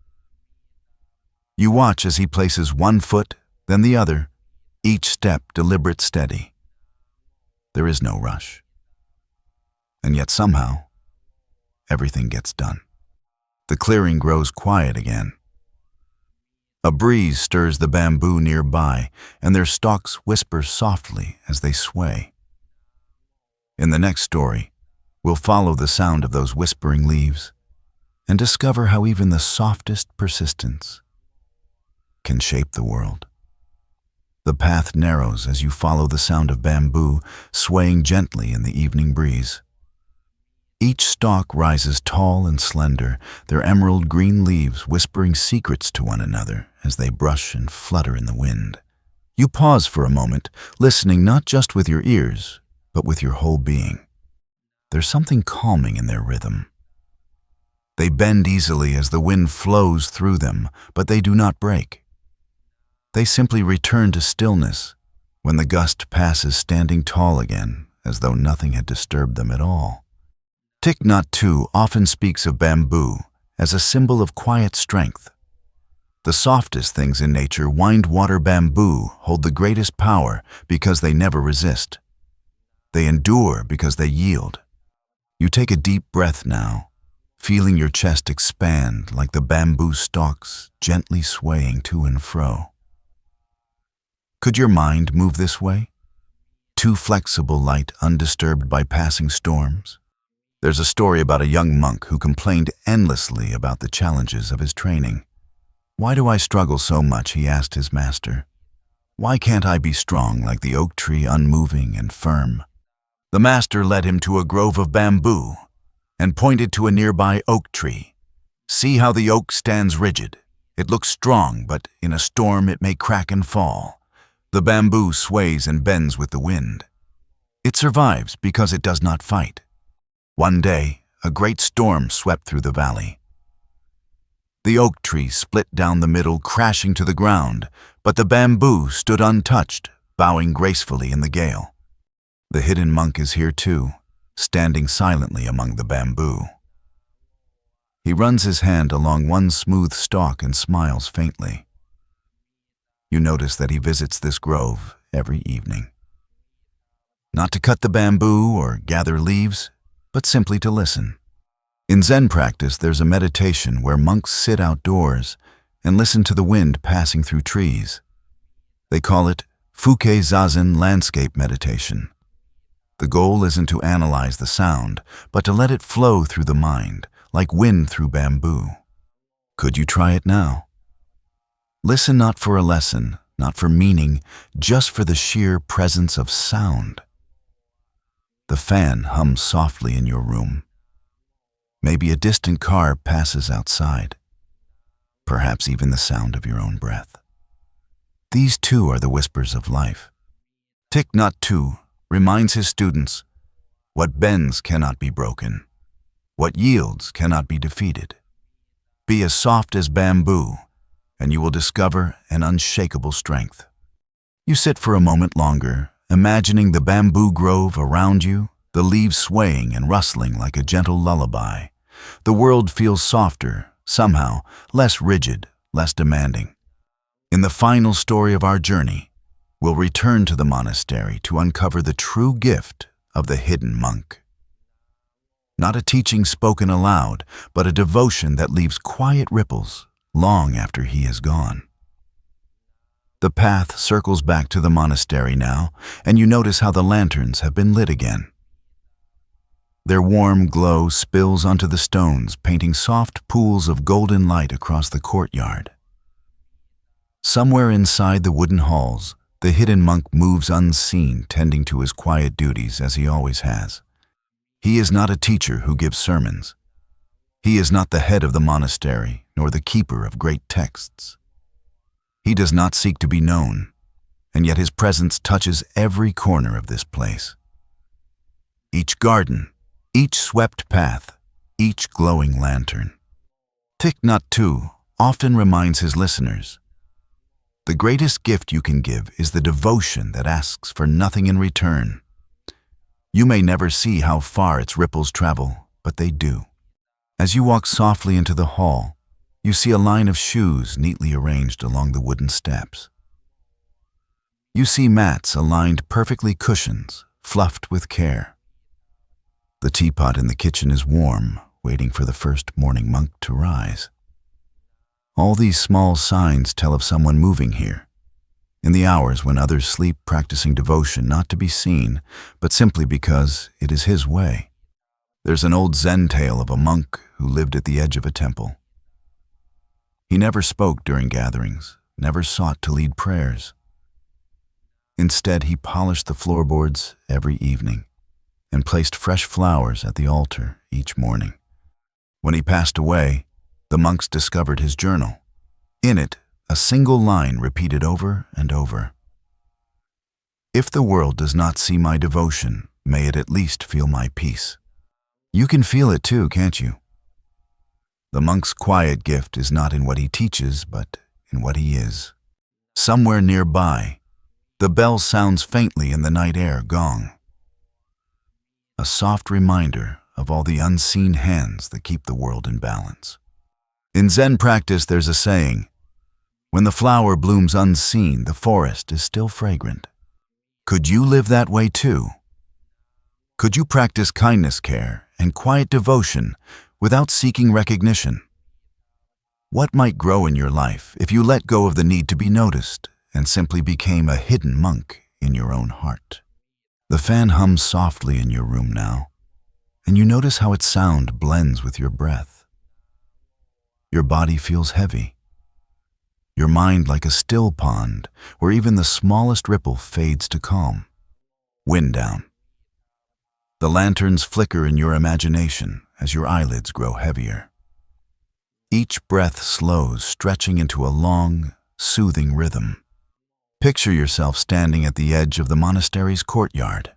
[SPEAKER 1] You watch as he places one foot, then the other, each step deliberate, steady. There is no rush. And yet somehow, everything gets done. The clearing grows quiet again. A breeze stirs the bamboo nearby, and their stalks whisper softly as they sway. In the next story, we'll follow the sound of those whispering leaves and discover how even the softest persistence can shape the world. The path narrows as you follow the sound of bamboo swaying gently in the evening breeze. Each stalk rises tall and slender, their emerald green leaves whispering secrets to one another as they brush and flutter in the wind. You pause for a moment, listening not just with your ears, but with your whole being. There's something calming in their rhythm. They bend easily as the wind flows through them, but they do not break. They simply return to stillness when the gust passes, standing tall again, as though nothing had disturbed them at all. Thich Nhat Hanh often speaks of bamboo as a symbol of quiet strength. The softest things in nature, wind-water bamboo, hold the greatest power because they never resist. They endure because they yield. You take a deep breath now, feeling your chest expand like the bamboo stalks gently swaying to and fro. Could your mind move this way? Too flexible, light, undisturbed by passing storms? There's a story about a young monk who complained endlessly about the challenges of his training. "Why do I struggle so much?" he asked his master. "Why can't I be strong like the oak tree, unmoving and firm?" The master led him to a grove of bamboo and pointed to a nearby oak tree. "See how the oak stands rigid. It looks strong, but in a storm it may crack and fall. The bamboo sways and bends with the wind. It survives because it does not fight." One day, a great storm swept through the valley. The oak tree split down the middle, crashing to the ground, but the bamboo stood untouched, bowing gracefully in the gale. The hidden monk is here too, standing silently among the bamboo. He runs his hand along one smooth stalk and smiles faintly. You notice that he visits this grove every evening. Not to cut the bamboo or gather leaves, but simply to listen. In Zen practice, there's a meditation where monks sit outdoors and listen to the wind passing through trees. They call it Fuke Zazen landscape meditation. The goal isn't to analyze the sound, but to let it flow through the mind, like wind through bamboo. Could you try it now? Listen not for a lesson, not for meaning, just for the sheer presence of sound. The fan hums softly in your room. Maybe a distant car passes outside. Perhaps even the sound of your own breath. These too are the whispers of life. Thich Nhat Hanh reminds his students, what bends cannot be broken. What yields cannot be defeated. Be as soft as bamboo, and you will discover an unshakable strength. You sit for a moment longer, imagining the bamboo grove around you, the leaves swaying and rustling like a gentle lullaby. The world feels softer, somehow, less rigid, less demanding. In the final story of our journey, we'll return to the monastery to uncover the true gift of the hidden monk. Not a teaching spoken aloud, but a devotion that leaves quiet ripples long after he is gone. The path circles back to the monastery now, and you notice how the lanterns have been lit again. Their warm glow spills onto the stones, painting soft pools of golden light across the courtyard. Somewhere inside the wooden halls, the hidden monk moves unseen, tending to his quiet duties as he always has. He is not a teacher who gives sermons. He is not the head of the monastery, nor the keeper of great texts. He does not seek to be known, and yet his presence touches every corner of this place. Each garden, each swept path, each glowing lantern. Thich Nhat Hanh often reminds his listeners, the greatest gift you can give is the devotion that asks for nothing in return. You may never see how far its ripples travel, but they do. As you walk softly into the hall, you see a line of shoes neatly arranged along the wooden steps. You see mats aligned perfectly, cushions, fluffed with care. The teapot in the kitchen is warm, waiting for the first morning monk to rise. All these small signs tell of someone moving here, in the hours when others sleep, practicing devotion not to be seen, but simply because it is his way. There's an old Zen tale of a monk who lived at the edge of a temple. He never spoke during gatherings, never sought to lead prayers. Instead, he polished the floorboards every evening, and placed fresh flowers at the altar each morning. When he passed away, the monks discovered his journal. In it, a single line repeated over and over. "If the world does not see my devotion, may it at least feel my peace." You can feel it too, can't you? The monk's quiet gift is not in what he teaches, but in what he is. Somewhere nearby, the bell sounds faintly in the night air gong. A soft reminder of all the unseen hands that keep the world in balance. In Zen practice, there's a saying, "When the flower blooms unseen, the forest is still fragrant." Could you live that way too? Could you practice kindness care and quiet devotion without seeking recognition? What might grow in your life if you let go of the need to be noticed and simply became a hidden monk in your own heart? The fan hums softly in your room now, and you notice how its sound blends with your breath. Your body feels heavy. Your mind like a still pond where even the smallest ripple fades to calm. Wind down. The lanterns flicker in your imagination as your eyelids grow heavier. Each breath slows, stretching into a long, soothing rhythm. Picture yourself standing at the edge of the monastery's courtyard.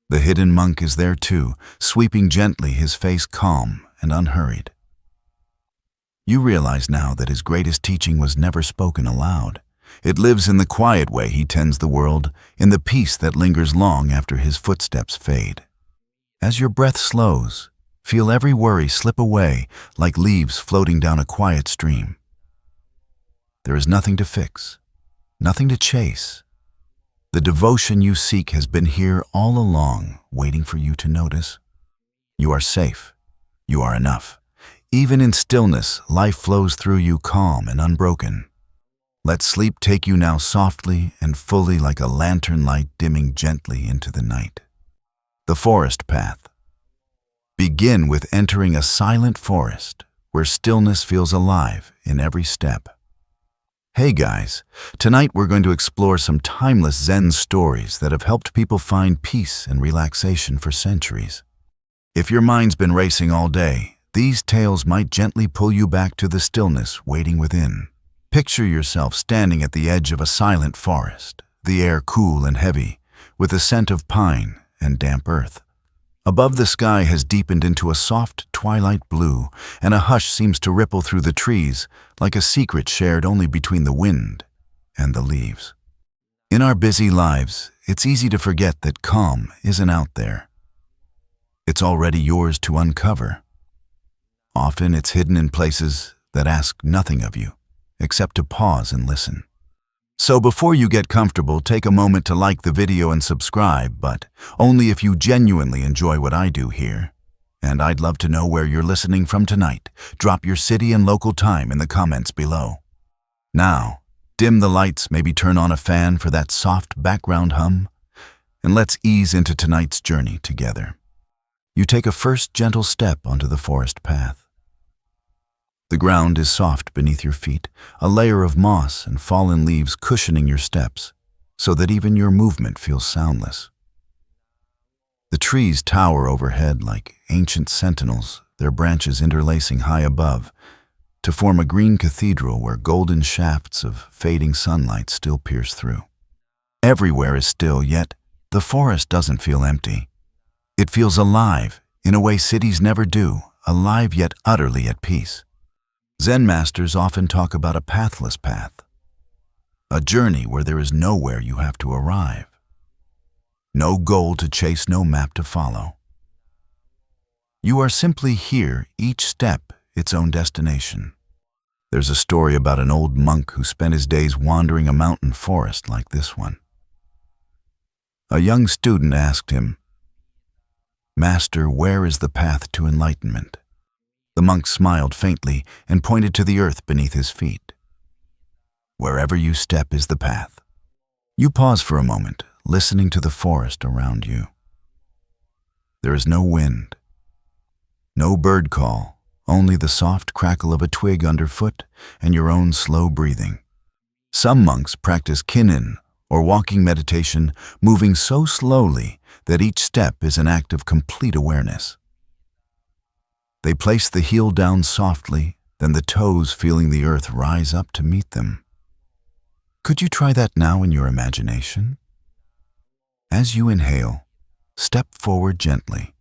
[SPEAKER 1] The hidden monk is there too, sweeping gently, his face calm and unhurried. You realize now that his greatest teaching was never spoken aloud. It lives in the quiet way he tends the world, in the peace that lingers long after his footsteps fade. As your breath slows, feel every worry slip away like leaves floating down a quiet stream. There is nothing to fix, nothing to chase. The devotion you seek has been here all along, waiting for you to notice. You are safe. You are enough. Even in stillness, life flows through you calm and unbroken. Let sleep take you now softly and fully like a lantern light dimming gently into the night. The forest path. Begin with entering a silent forest where stillness feels alive in every step. Hey guys, tonight we're going to explore some timeless Zen stories that have helped people find peace and relaxation for centuries. If your mind's been racing all day, these tales might gently pull you back to the stillness waiting within. Picture yourself standing at the edge of a silent forest, the air cool and heavy, with a scent of pine and damp earth. Above, the sky has deepened into a soft twilight blue, and a hush seems to ripple through the trees like a secret shared only between the wind and the leaves. In our busy lives, it's easy to forget that calm isn't out there. It's already yours to uncover. Often it's hidden in places that ask nothing of you, except to pause and listen. So before you get comfortable, take a moment to like the video and subscribe, but only if you genuinely enjoy what I do here. And I'd love to know where you're listening from tonight. Drop your city and local time in the comments below. Now, dim the lights, maybe turn on a fan for that soft background hum, and let's ease into tonight's journey together. You take a first gentle step onto the forest path. The ground is soft beneath your feet, a layer of moss and fallen leaves cushioning your steps, so that even your movement feels soundless. The trees tower overhead like ancient sentinels, their branches interlacing high above, to form a green cathedral where golden shafts of fading sunlight still pierce through. Everywhere is still, yet the forest doesn't feel empty. It feels alive, in a way cities never do, alive yet utterly at peace. Zen masters often talk about a pathless path, a journey where there is nowhere you have to arrive. No goal to chase, no map to follow. You are simply here, each step its own destination. There's a story about an old monk who spent his days wandering a mountain forest like this one. A young student asked him, "Master, where is the path to enlightenment?" The monk smiled faintly and pointed to the earth beneath his feet. "Wherever you step is the path." You pause for a moment, listening to the forest around you. There is no wind, no bird call, only the soft crackle of a twig underfoot and your own slow breathing. Some monks practice kinnin, or walking meditation, moving so slowly that each step is an act of complete awareness. They place the heel down softly, then the toes feeling the earth rise up to meet them. Could you try that now in your imagination? As you inhale, step forward gently.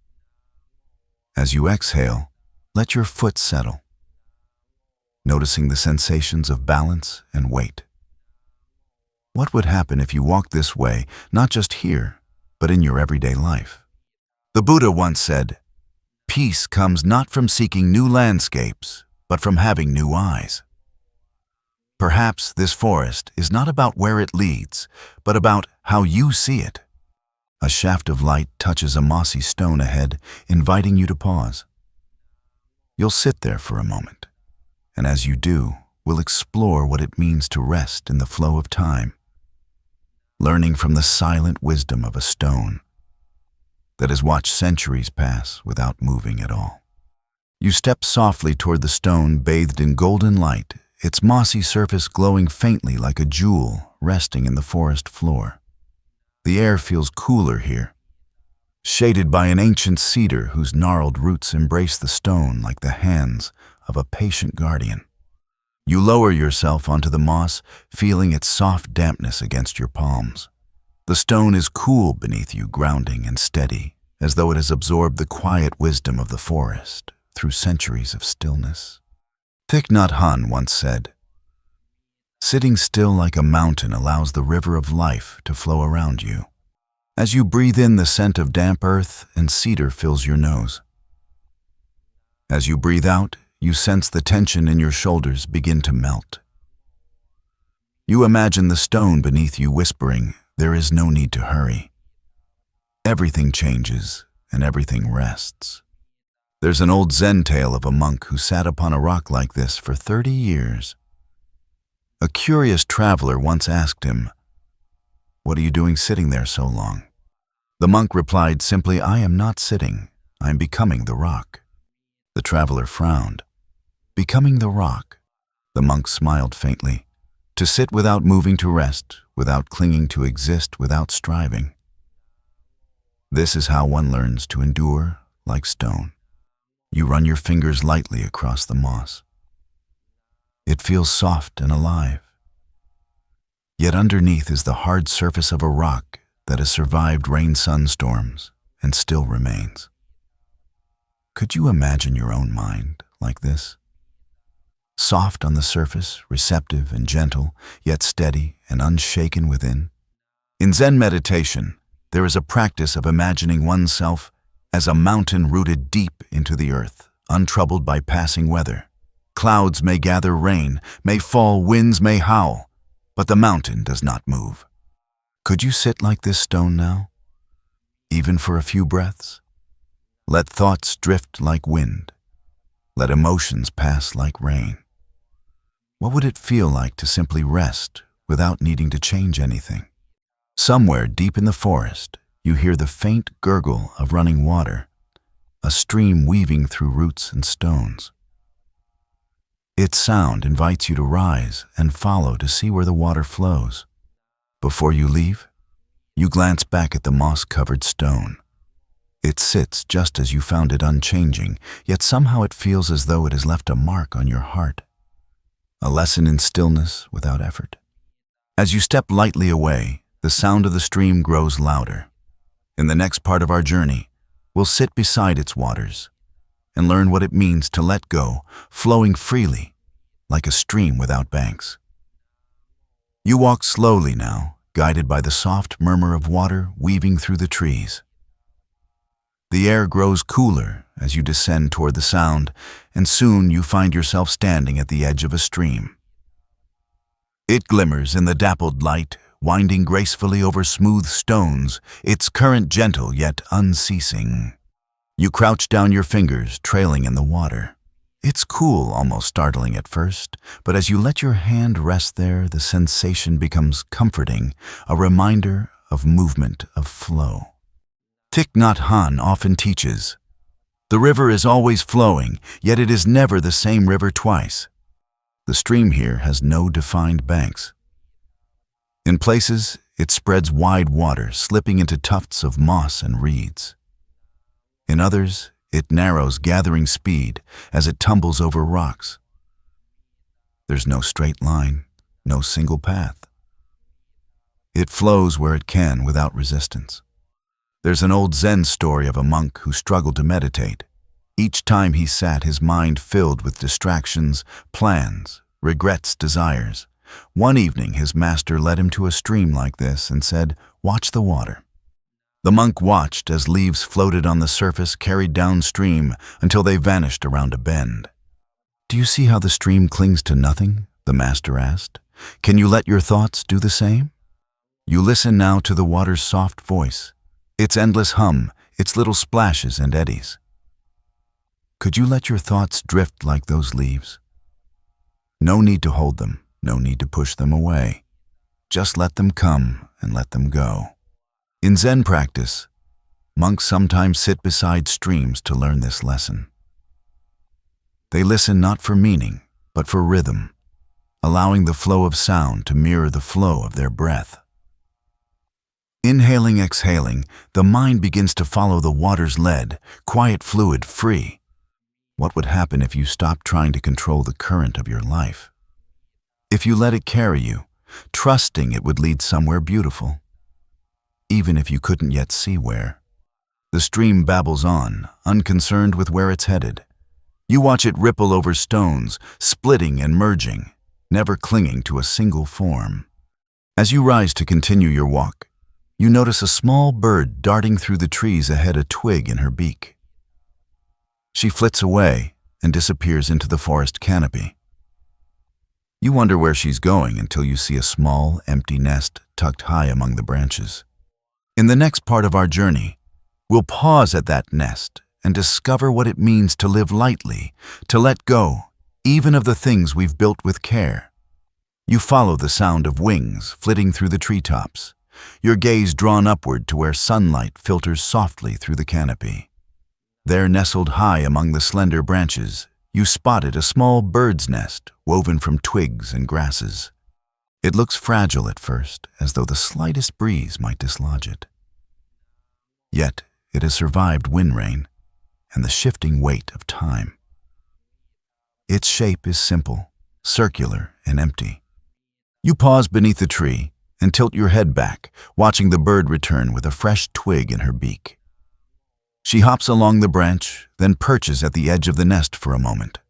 [SPEAKER 1] As you exhale, let your foot settle, noticing the sensations of balance and weight. What would happen if you walked this way, not just here, but in your everyday life? The Buddha once said, "Peace comes not from seeking new landscapes, but from having new eyes." Perhaps this forest is not about where it leads, but about how you see it. A shaft of light touches a mossy stone ahead, inviting you to pause. You'll sit there for a moment, and as you do, we'll explore what it means to rest in the flow of time, learning from the silent wisdom of a stone that has watched centuries pass without moving at all. You step softly toward the stone bathed in golden light, its mossy surface glowing faintly like a jewel resting in the forest floor. The air feels cooler here, shaded by an ancient cedar whose gnarled roots embrace the stone like the hands of a patient guardian. You lower yourself onto the moss, feeling its soft dampness against your palms. The stone is cool beneath you, grounding and steady, as though it has absorbed the quiet wisdom of the forest through centuries of stillness. Thich Nhat Hanh once said, "Sitting still like a mountain allows the river of life to flow around you." As you breathe in the scent of damp earth and cedar fills your nose. As you breathe out, you sense the tension in your shoulders begin to melt. You imagine the stone beneath you whispering, "There is no need to hurry." Everything changes and everything rests. There's an old Zen tale of a monk who sat upon a rock like this for 30 years. A curious traveler once asked him, "What are you doing sitting there so long?" The monk replied simply, "I am not sitting, I am becoming the rock." The traveler frowned. "Becoming the rock?" The monk smiled faintly. "To sit without moving to rest, without clinging to exist, without striving. This is how one learns to endure like stone." You run your fingers lightly across the moss. It feels soft and alive. Yet underneath is the hard surface of a rock that has survived rain-sun storms and still remains. Could you imagine your own mind like this? Soft on the surface, receptive and gentle, yet steady and unshaken within. In Zen meditation, there is a practice of imagining oneself as a mountain rooted deep into the earth, untroubled by passing weather. Clouds may gather rain, may fall, winds may howl, but the mountain does not move. Could you sit like this stone now, even for a few breaths? Let thoughts drift like wind. Let emotions pass like rain. What would it feel like to simply rest without needing to change anything? Somewhere deep in the forest, you hear the faint gurgle of running water, a stream weaving through roots and stones. Its sound invites you to rise and follow to see where the water flows. Before you leave, you glance back at the moss-covered stone. It sits just as you found it, unchanging, yet somehow it feels as though it has left a mark on your heart. A lesson in stillness without effort. As you step lightly away, the sound of the stream grows louder. In the next part of our journey, we'll sit beside its waters and learn what it means to let go, flowing freely, like a stream without banks. You walk slowly now, guided by the soft murmur of water weaving through the trees. The air grows cooler as you descend toward the sound, and soon you find yourself standing at the edge of a stream. It glimmers in the dappled light, winding gracefully over smooth stones, its current gentle yet unceasing. You crouch down, your fingers trailing in the water. It's cool, almost startling at first, but as you let your hand rest there, the sensation becomes comforting, a reminder of movement, of flow. Thich Nhat Hanh often teaches, "The river is always flowing, yet it is never the same river twice." The stream here has no defined banks. In places, it spreads wide water, slipping into tufts of moss and reeds. In others, it narrows, gathering speed as it tumbles over rocks. There's no straight line, no single path. It flows where it can without resistance. There's an old Zen story of a monk who struggled to meditate. Each time he sat, his mind filled with distractions, plans, regrets, desires. One evening, his master led him to a stream like this and said, "Watch the water." The monk watched as leaves floated on the surface, carried downstream until they vanished around a bend. "Do you see how the stream clings to nothing?" the master asked. "Can you let your thoughts do the same? You listen now to the water's soft voice, its endless hum, its little splashes and eddies. Could you let your thoughts drift like those leaves? No need to hold them, no need to push them away. Just let them come and let them go." In Zen practice, monks sometimes sit beside streams to learn this lesson. They listen not for meaning, but for rhythm, allowing the flow of sound to mirror the flow of their breath. Inhaling, exhaling, the mind begins to follow the water's lead, quiet, fluid, free. What would happen if you stopped trying to control the current of your life? If you let it carry you, trusting it would lead somewhere beautiful, even if you couldn't yet see where. The stream babbles on, unconcerned with where it's headed. You watch it ripple over stones, splitting and merging, never clinging to a single form. As you rise to continue your walk, you notice a small bird darting through the trees ahead, a twig in her beak. She flits away and disappears into the forest canopy. You wonder where she's going until you see a small, empty nest tucked high among the branches. In the next part of our journey, we'll pause at that nest and discover what it means to live lightly, to let go, even of the things we've built with care. You follow the sound of wings flitting through the treetops, your gaze drawn upward to where sunlight filters softly through the canopy. There, nestled high among the slender branches, you spotted a small bird's nest woven from twigs and grasses. It looks fragile at first, as though the slightest breeze might dislodge it. Yet, it has survived wind rain and the shifting weight of time. Its shape is simple, circular, and empty. You pause beneath the tree and tilt your head back, watching the bird return with a fresh twig in her beak. She hops along the branch, then perches at the edge of the nest for a moment.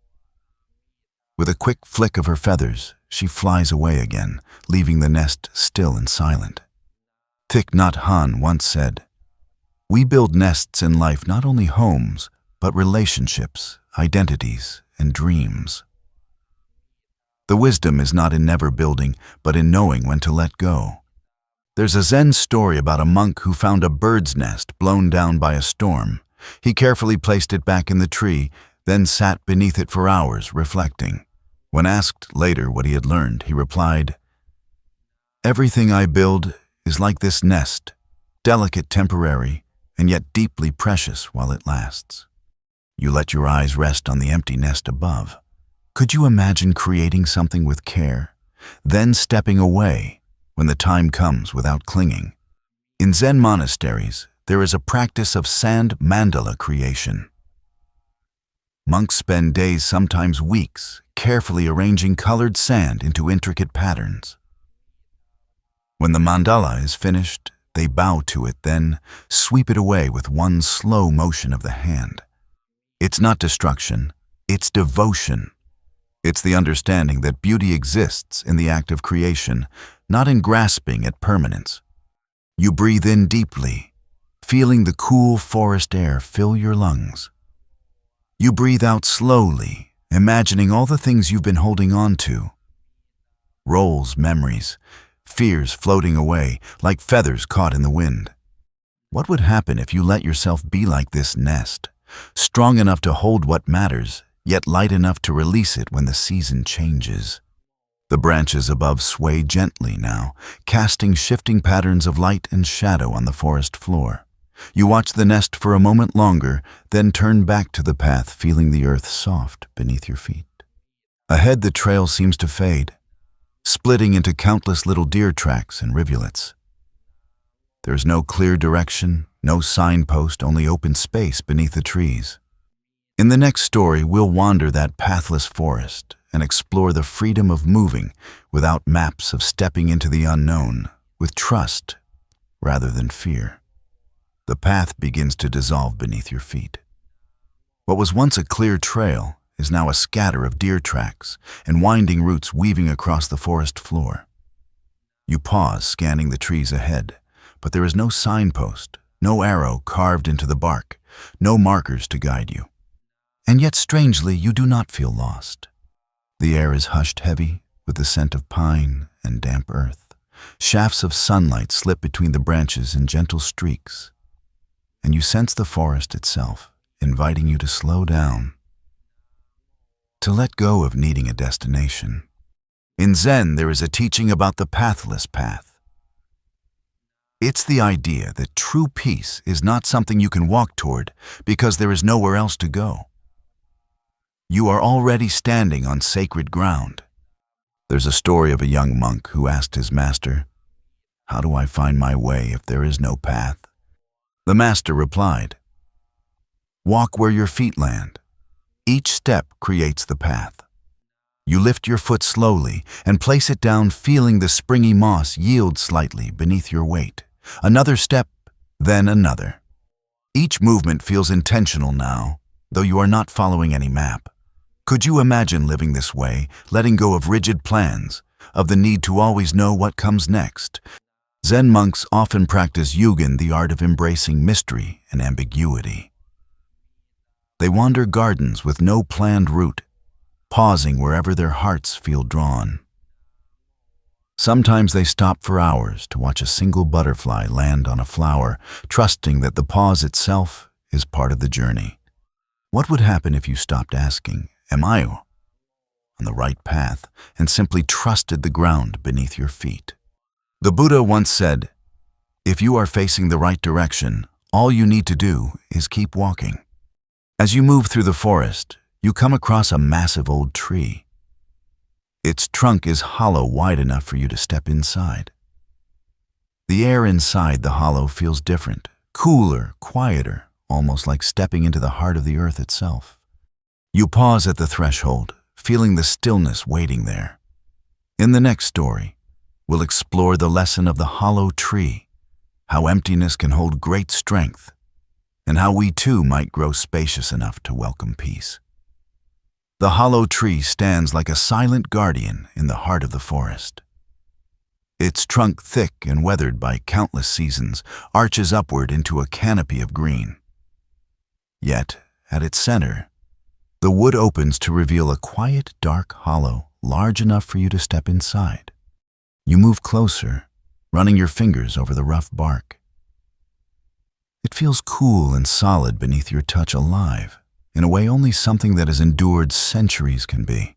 [SPEAKER 1] With a quick flick of her feathers, she flies away again, leaving the nest still and silent. Thich Nhat Hanh once said, "We build nests in life, not only homes, but relationships, identities, and dreams." The wisdom is not in never building, but in knowing when to let go. There's a Zen story about a monk who found a bird's nest blown down by a storm. He carefully placed it back in the tree, then sat beneath it for hours, reflecting. When asked later what he had learned, he replied, "Everything I build is like this nest, delicate, temporary, and yet deeply precious while it lasts." You let your eyes rest on the empty nest above. Could you imagine creating something with care, then stepping away when the time comes without clinging? In Zen monasteries, there is a practice of sand mandala creation. Monks spend days, sometimes weeks, carefully arranging colored sand into intricate patterns. When the mandala is finished, they bow to it, then sweep it away with one slow motion of the hand. It's not destruction, it's devotion. It's the understanding that beauty exists in the act of creation, not in grasping at permanence. You breathe in deeply, feeling the cool forest air fill your lungs. You breathe out slowly, imagining all the things you've been holding on to. Roles, memories, fears floating away like feathers caught in the wind. What would happen if you let yourself be like this nest, strong enough to hold what matters, yet light enough to release it when the season changes? The branches above sway gently now, casting shifting patterns of light and shadow on the forest floor. You watch the nest for a moment longer, then turn back to the path, feeling the earth soft beneath your feet. Ahead, the trail seems to fade. splitting into countless little deer tracks and rivulets. There's no clear direction, no signpost, only open space beneath the trees. In the next story, we'll wander that pathless forest and explore the freedom of moving without maps, of stepping into the unknown with trust rather than fear. The path begins to dissolve beneath your feet. What was once a clear trail is now a scatter of deer tracks and winding roots weaving across the forest floor. You pause, scanning the trees ahead, but there is no signpost, no arrow carved into the bark, no markers to guide you. And yet, strangely, you do not feel lost. The air is hushed heavy with the scent of pine and damp earth. Shafts of sunlight slip between the branches in gentle streaks, and you sense the forest itself, inviting you to slow down, to let go of needing a destination. In Zen, there is a teaching about the pathless path. It's the idea that true peace is not something you can walk toward because there is nowhere else to go. You are already standing on sacred ground. There's a story of a young monk who asked his master, "How do I find my way if there is no path?" The master replied, "Walk where your feet land. Each step creates the path. You lift your foot slowly and place it down, feeling the springy moss yield slightly beneath your weight. Another step, then another. Each movement feels intentional now, though you are not following any map. Could you imagine living this way, letting go of rigid plans, of the need to always know what comes next?" Zen monks often practice yugen, the art of embracing mystery and ambiguity. They wander gardens with no planned route, pausing wherever their hearts feel drawn. Sometimes they stop for hours to watch a single butterfly land on a flower, trusting that the pause itself is part of the journey. What would happen if you stopped asking, "Am I on the right path?" and simply trusted the ground beneath your feet? The Buddha once said, "If you are facing the right direction, all you need to do is keep walking." As you move through the forest, you come across a massive old tree. Its trunk is hollow, wide enough for you to step inside. The air inside the hollow feels different, cooler, quieter, almost like stepping into the heart of the earth itself. You pause at the threshold, feeling the stillness waiting there. In the next story, we'll explore the lesson of the hollow tree, how emptiness can hold great strength, and how we too might grow spacious enough to welcome peace. The hollow tree stands like a silent guardian in the heart of the forest. Its trunk, thick and weathered by countless seasons, arches upward into a canopy of green. Yet, at its center, the wood opens to reveal a quiet, dark hollow, large enough for you to step inside. You move closer, running your fingers over the rough bark. It feels cool and solid beneath your touch, alive, in a way only something that has endured centuries can be.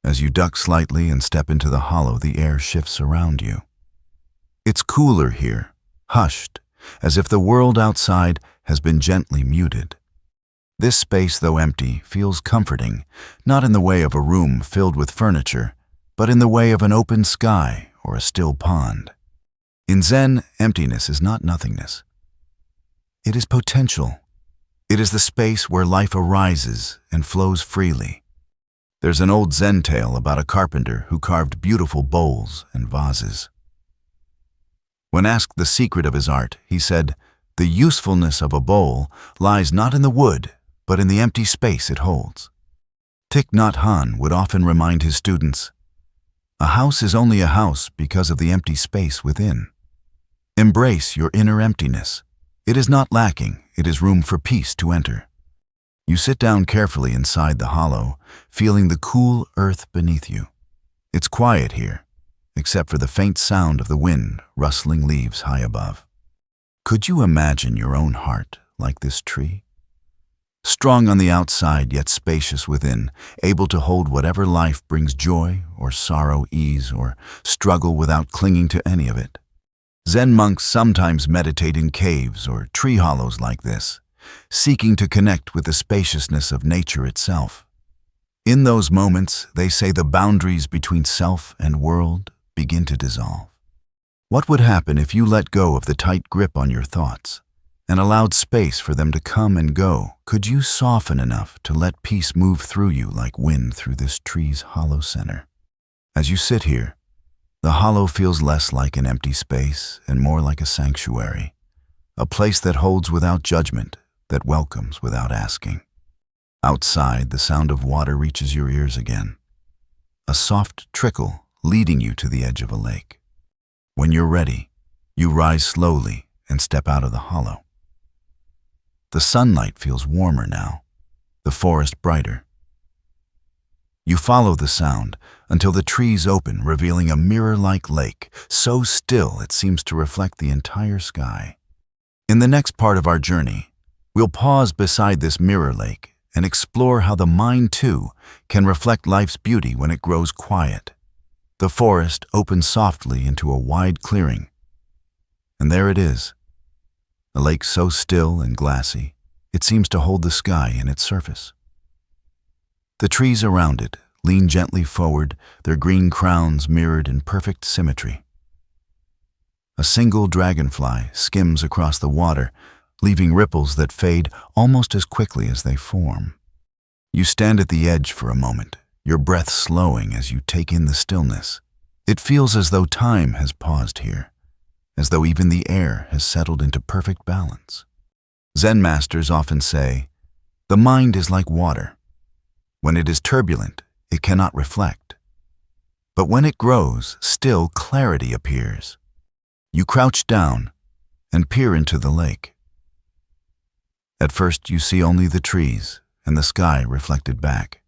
[SPEAKER 1] As you duck slightly and step into the hollow, the air shifts around you. It's cooler here, hushed, as if the world outside has been gently muted. This space, though empty, feels comforting, not in the way of a room filled with furniture, but in the way of an open sky or a still pond. In Zen, emptiness is not nothingness. It is potential. It is the space where life arises and flows freely. There's an old Zen tale about a carpenter who carved beautiful bowls and vases. When asked the secret of his art, he said, "The usefulness of a bowl lies not in the wood, but in the empty space it holds." Thich Nhat Hanh would often remind his students, "A house is only a house because of the empty space within." Embrace your inner emptiness. It is not lacking, it is room for peace to enter. You sit down carefully inside the hollow, feeling the cool earth beneath you. It's quiet here, except for the faint sound of the wind rustling leaves high above. Could you imagine your own heart like this tree? Strong on the outside, yet spacious within, able to hold whatever life brings, joy or sorrow, ease or struggle, without clinging to any of it. Zen monks sometimes meditate in caves or tree hollows like this, seeking to connect with the spaciousness of nature itself. In those moments, they say the boundaries between self and world begin to dissolve. What would happen if you let go of the tight grip on your thoughts and allowed space for them to come and go? Could you soften enough to let peace move through you like wind through this tree's hollow center? As you sit here, the hollow feels less like an empty space and more like a sanctuary, a place that holds without judgment, that welcomes without asking. Outside, the sound of water reaches your ears again, a soft trickle leading you to the edge of a lake. When you're ready, you rise slowly and step out of the hollow. The sunlight feels warmer now, the forest brighter. You follow the sound until the trees open, revealing a mirror-like lake, so still it seems to reflect the entire sky. In the next part of our journey, we'll pause beside this mirror lake and explore how the mind, too, can reflect life's beauty when it grows quiet. The forest opens softly into a wide clearing, and there it is, a lake so still and glassy, it seems to hold the sky in its surface. The trees around it lean gently forward, their green crowns mirrored in perfect symmetry. A single dragonfly skims across the water, leaving ripples that fade almost as quickly as they form. You stand at the edge for a moment, your breath slowing as you take in the stillness. It feels as though time has paused here, as though even the air has settled into perfect balance. Zen masters often say, "The mind is like water. When it is turbulent, it cannot reflect. But when it grows, still clarity appears." You crouch down and peer into the lake. At first, you see only the trees and the sky reflected back.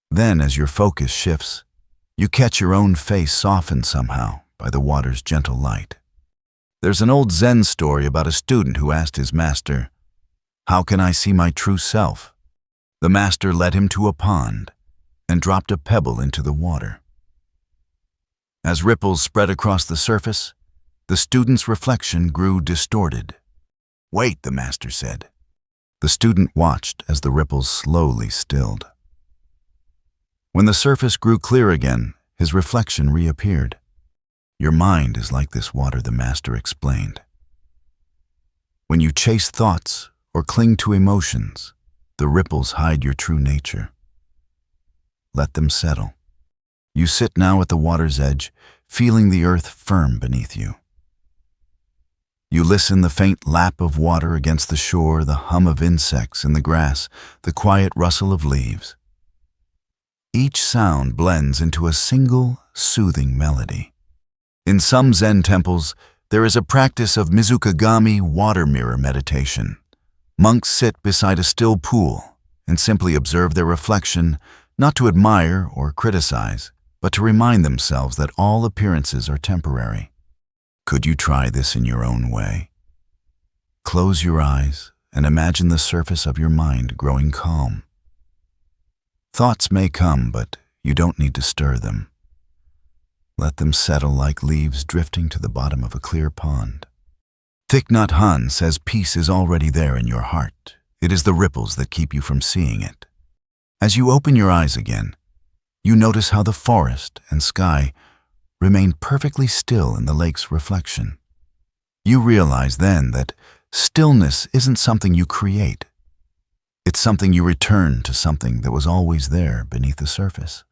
[SPEAKER 1] Then, as your focus shifts, you catch your own face softened somehow by the water's gentle light. There's an old Zen story about a student who asked his master, "How can I see my true self?" The master led him to a pond and dropped a pebble into the water. As ripples spread across the surface, the student's reflection grew distorted. "Wait," the master said. The student watched as the ripples slowly stilled. When the surface grew clear again, his reflection reappeared. "Your mind is like this water," the master explained. When you chase thoughts or cling to emotions, the ripples hide your true nature. Let them settle. You sit now at the water's edge, feeling the earth firm beneath you. You listen the faint lap of water against the shore, the hum of insects in the grass, the quiet rustle of leaves. Each sound blends into a single, soothing melody. In some Zen temples, there is a practice of Mizukagami water mirror meditation. Monks sit beside a still pool and simply observe their reflection, not to admire or criticize, but to remind themselves that all appearances are temporary. Could you try this in your own way? Close your eyes and imagine the surface of your mind growing calm. Thoughts may come, but you don't need to stir them. Let them settle like leaves drifting to the bottom of a clear pond. Thich Nhat Hanh says peace is already there in your heart. It is the ripples that keep you from seeing it. As you open your eyes again, you notice how the forest and sky remain perfectly still in the lake's reflection. You realize then that stillness isn't something you create. It's something you return to, something that was always there beneath the surface.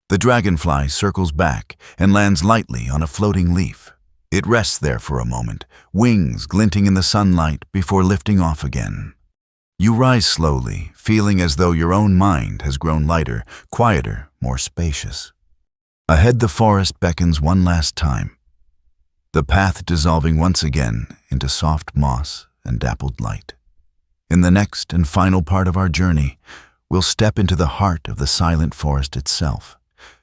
[SPEAKER 1] The dragonfly circles back and lands lightly on a floating leaf. It rests there for a moment, wings glinting in the sunlight before lifting off again. You rise slowly, feeling as though your own mind has grown lighter, quieter, more spacious. Ahead, the forest beckons one last time, the path dissolving once again into soft moss and dappled light. In the next and final part of our journey, we'll step into the heart of the silent forest itself,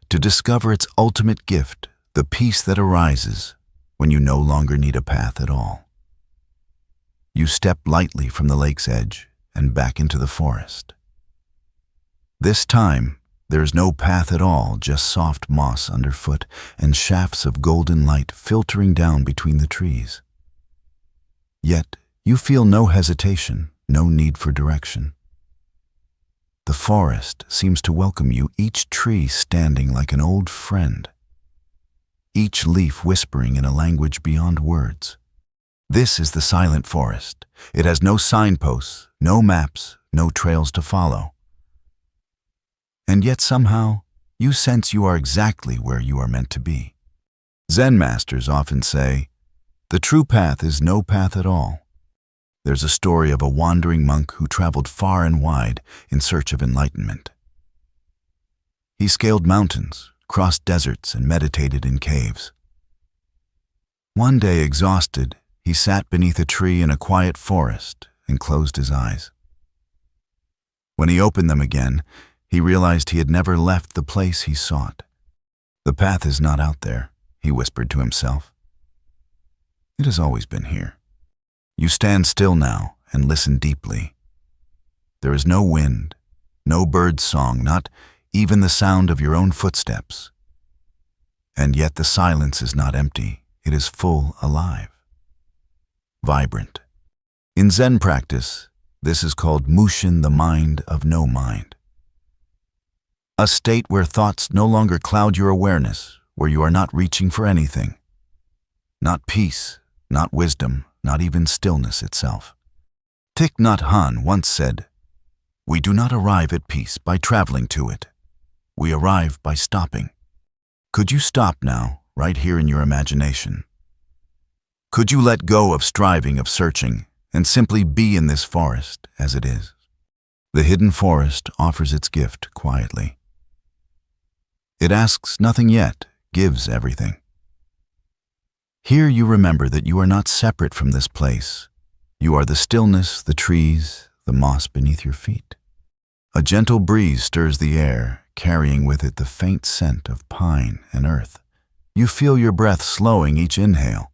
[SPEAKER 1] to discover its ultimate gift, the peace that arises when you no longer need a path at all. You step lightly from the lake's edge and back into the forest. This time, there is no path at all, just soft moss underfoot and shafts of golden light filtering down between the trees. Yet, you feel no hesitation, no need for direction. The forest seems to welcome you, each tree standing like an old friend, each leaf whispering in a language beyond words. This is the silent forest. It has no signposts, no maps, no trails to follow. And yet somehow, you sense you are exactly where you are meant to be. Zen masters often say, the true path is no path at all. There's a story of a wandering monk who traveled far and wide in search of enlightenment. He scaled mountains, crossed deserts, and meditated in caves. One day, exhausted, he sat beneath a tree in a quiet forest and closed his eyes. When he opened them again, he realized he had never left the place he sought. The path is not out there, he whispered to himself. It has always been here. You stand still now and listen deeply. There is no wind, no bird's song, not even the sound of your own footsteps. And yet the silence is not empty, it is full, alive, vibrant. In Zen practice, this is called Mushin, the mind of no mind. A state where thoughts no longer cloud your awareness, where you are not reaching for anything. Not peace, not wisdom, not even stillness itself. Thich Nhat Hanh once said, "We do not arrive at peace by traveling to it. We arrive by stopping." Could you stop now, right here in your imagination? Could you let go of striving, of searching, and simply be in this forest as it is? The hidden forest offers its gift quietly. It asks nothing yet, gives everything. Here you remember that you are not separate from this place. You are the stillness, the trees, the moss beneath your feet. A gentle breeze stirs the air, carrying with it the faint scent of pine and earth. You feel your breath slowing each inhale,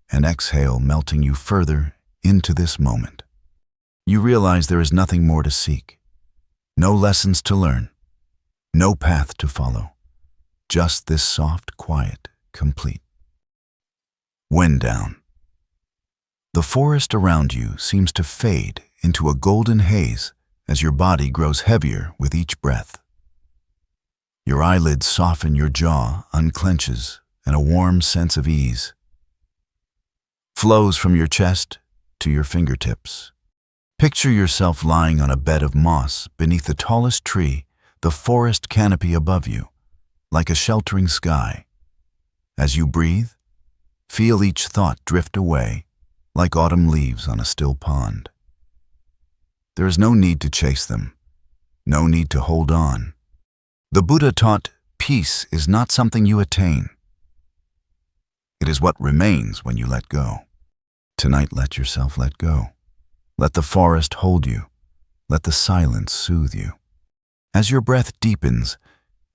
[SPEAKER 1] and exhale melting you further into this moment. You realize there is nothing more to seek, no lessons to learn, no path to follow, just this soft, quiet, complete. Wind down. The forest around you seems to fade into a golden haze as your body grows heavier with each breath. Your eyelids soften, your jaw unclenches, and a warm sense of ease flows from your chest to your fingertips. Picture yourself lying on a bed of moss beneath the tallest tree, the forest canopy above you, like a sheltering sky. As you breathe, feel each thought drift away, like autumn leaves on a still pond. There is no need to chase them, no need to hold on. The Buddha taught peace is not something you attain. It is what remains when you let go. Tonight, let yourself let go. Let the forest hold you. Let the silence soothe you. As your breath deepens,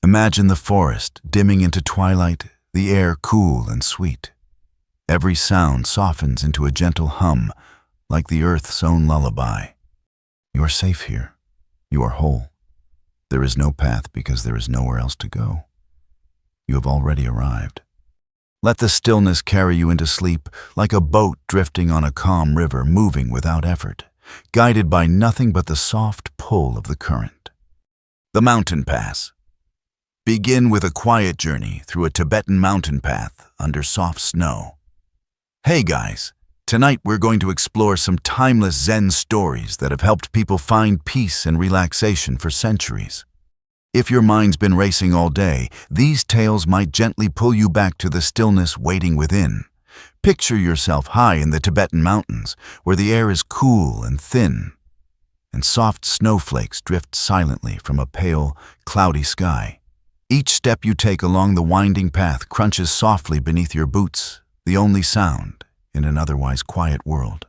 [SPEAKER 1] imagine the forest dimming into twilight, the air cool and sweet. Every sound softens into a gentle hum, like the earth's own lullaby. You are safe here. You are whole. There is no path because there is nowhere else to go. You have already arrived. Let the stillness carry you into sleep, like a boat drifting on a calm river, moving without effort, guided by nothing but the soft pull of the current. The mountain pass. Begin with a quiet journey through a Tibetan mountain path under soft snow. Hey guys, tonight we're going to explore some timeless Zen stories that have helped people find peace and relaxation for centuries. If your mind's been racing all day, these tales might gently pull you back to the stillness waiting within. Picture yourself high in the Tibetan mountains, where the air is cool and thin, and soft snowflakes drift silently from a pale, cloudy sky. Each step you take along the winding path crunches softly beneath your boots, the only sound in an otherwise quiet world.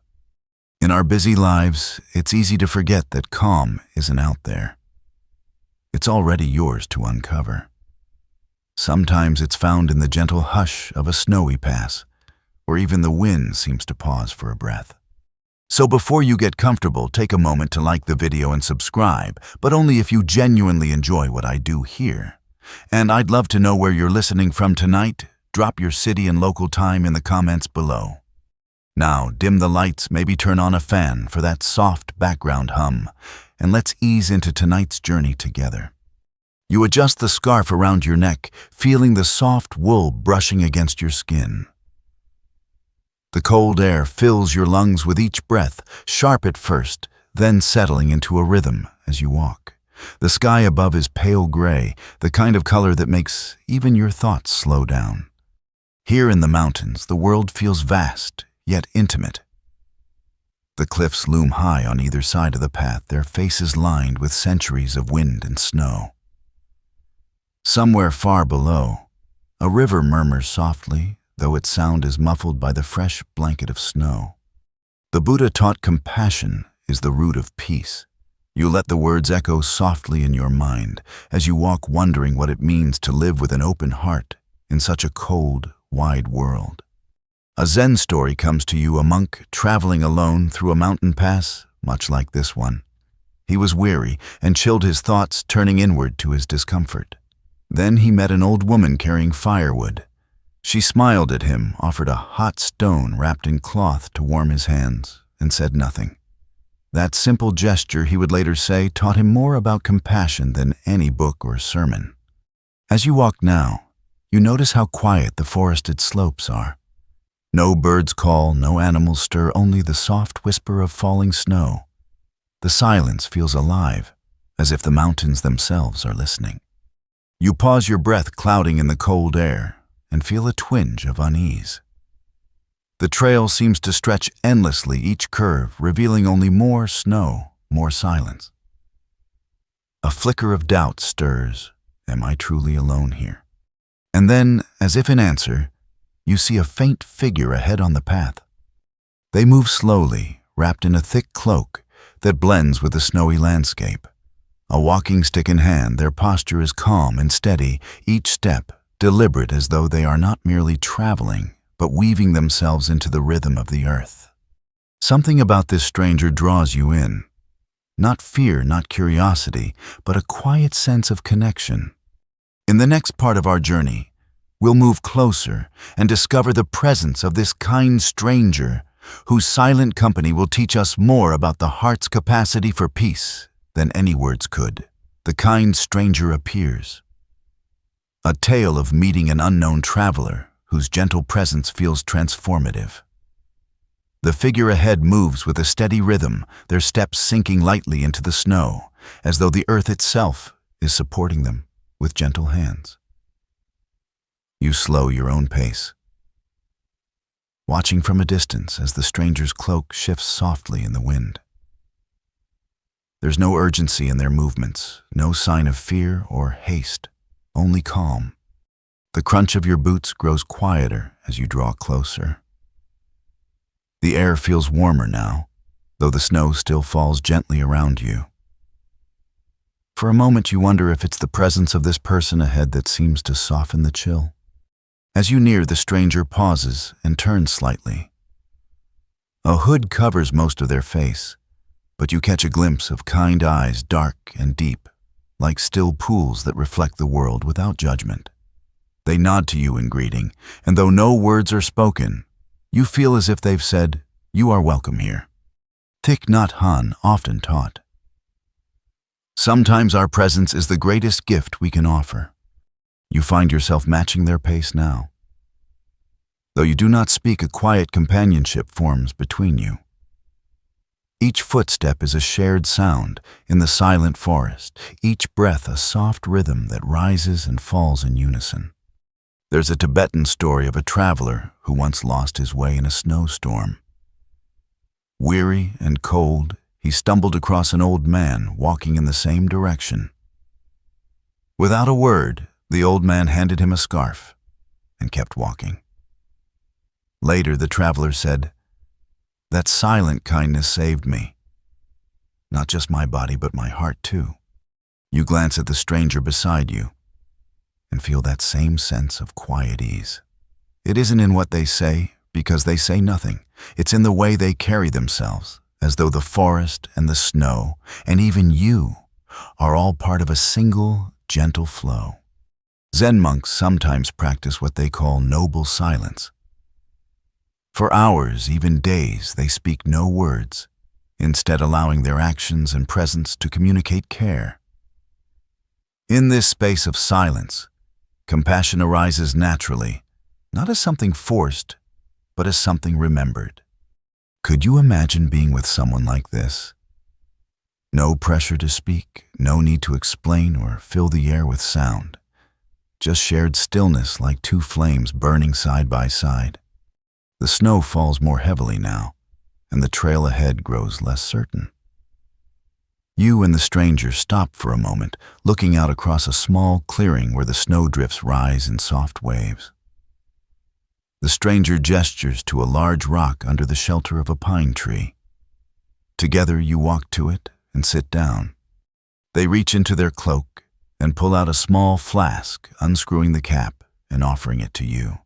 [SPEAKER 1] In our busy lives, it's easy to forget that calm isn't out there. It's already yours to uncover. Sometimes it's found in the gentle hush of a snowy pass, where even the wind seems to pause for a breath. So before you get comfortable, take a moment to like the video and subscribe, but only if you genuinely enjoy what I do here. And I'd love to know where you're listening from tonight. Drop your city and local time in the comments below. Now, dim the lights, maybe turn on a fan for that soft background hum, and let's ease into tonight's journey together. You adjust the scarf around your neck, feeling the soft wool brushing against your skin. The cold air fills your lungs with each breath, sharp at first, then settling into a rhythm as you walk. The sky above is pale gray, the kind of color that makes even your thoughts slow down. Here in the mountains, the world feels vast, yet intimate. The cliffs loom high on either side of the path, their faces lined with centuries of wind and snow. Somewhere far below, a river murmurs softly, though its sound is muffled by the fresh blanket of snow. The Buddha taught compassion is the root of peace. You let the words echo softly in your mind as you walk, wondering what it means to live with an open heart in such a cold, wide world. A Zen story comes to you, a monk traveling alone through a mountain pass, much like this one. He was weary and chilled his thoughts, turning inward to his discomfort. Then he met an old woman carrying firewood. She smiled at him, offered a hot stone wrapped in cloth to warm his hands, and said nothing. That simple gesture, he would later say, taught him more about compassion than any book or sermon. As you walk now, you notice how quiet the forested slopes are. No birds call, no animals stir, only the soft whisper of falling snow. The silence feels alive, as if the mountains themselves are listening. You pause, your breath clouding in the cold air, and feel a twinge of unease. The trail seems to stretch endlessly, each curve revealing only more snow, more silence. A flicker of doubt stirs. Am I truly alone here? And then, as if in answer, you see a faint figure ahead on the path. They move slowly, wrapped in a thick cloak that blends with the snowy landscape. A walking stick in hand, their posture is calm and steady, each step deliberate, as though they are not merely traveling, but weaving themselves into the rhythm of the earth. Something about this stranger draws you in. Not fear, not curiosity, but a quiet sense of connection. In the next part of our journey, we'll move closer and discover the presence of this kind stranger whose silent company will teach us more about the heart's capacity for peace than any words could. The kind stranger appears. A tale of meeting an unknown traveler whose gentle presence feels transformative. The figure ahead moves with a steady rhythm, their steps sinking lightly into the snow, as though the earth itself is supporting them with gentle hands. You slow your own pace, watching from a distance as the stranger's cloak shifts softly in the wind. There's no urgency in their movements, no sign of fear or haste, only calm. The crunch of your boots grows quieter as you draw closer. The air feels warmer now, though the snow still falls gently around you. For a moment you wonder if it's the presence of this person ahead that seems to soften the chill. As you near, the stranger pauses and turns slightly. A hood covers most of their face, but you catch a glimpse of kind eyes, dark and deep, like still pools that reflect the world without judgment. They nod to you in greeting, and though no words are spoken, you feel as if they've said, "You are welcome here." Thich Nhat Hanh often taught, "Sometimes our presence is the greatest gift we can offer." You find yourself matching their pace now. Though you do not speak, a quiet companionship forms between you. Each footstep is a shared sound in the silent forest, each breath a soft rhythm that rises and falls in unison. There's a Tibetan story of a traveler who once lost his way in a snowstorm. Weary and cold, he stumbled across an old man walking in the same direction. Without a word, the old man handed him a scarf and kept walking. Later, the traveler said, "That silent kindness saved me. Not just my body, but my heart too." You glance at the stranger beside you and feel that same sense of quiet ease. It isn't in what they say, because they say nothing. It's in the way they carry themselves, as though the forest and the snow, and even you, are all part of a single, gentle flow. Zen monks sometimes practice what they call noble silence. For hours, even days, they speak no words. instead allowing their actions and presence to communicate care. In this space of silence, compassion arises naturally, not as something forced, but as something remembered. Could you imagine being with someone like this? No pressure to speak, no need to explain or fill the air with sound. Just shared stillness like two flames burning side by side. The snow falls more heavily now, and the trail ahead grows less certain. You and the stranger stop for a moment, looking out across a small clearing where the snowdrifts rise in soft waves. The stranger gestures to a large rock under the shelter of a pine tree. Together you walk to it and sit down. They reach into their cloak and pull out a small flask, unscrewing the cap and offering it to you.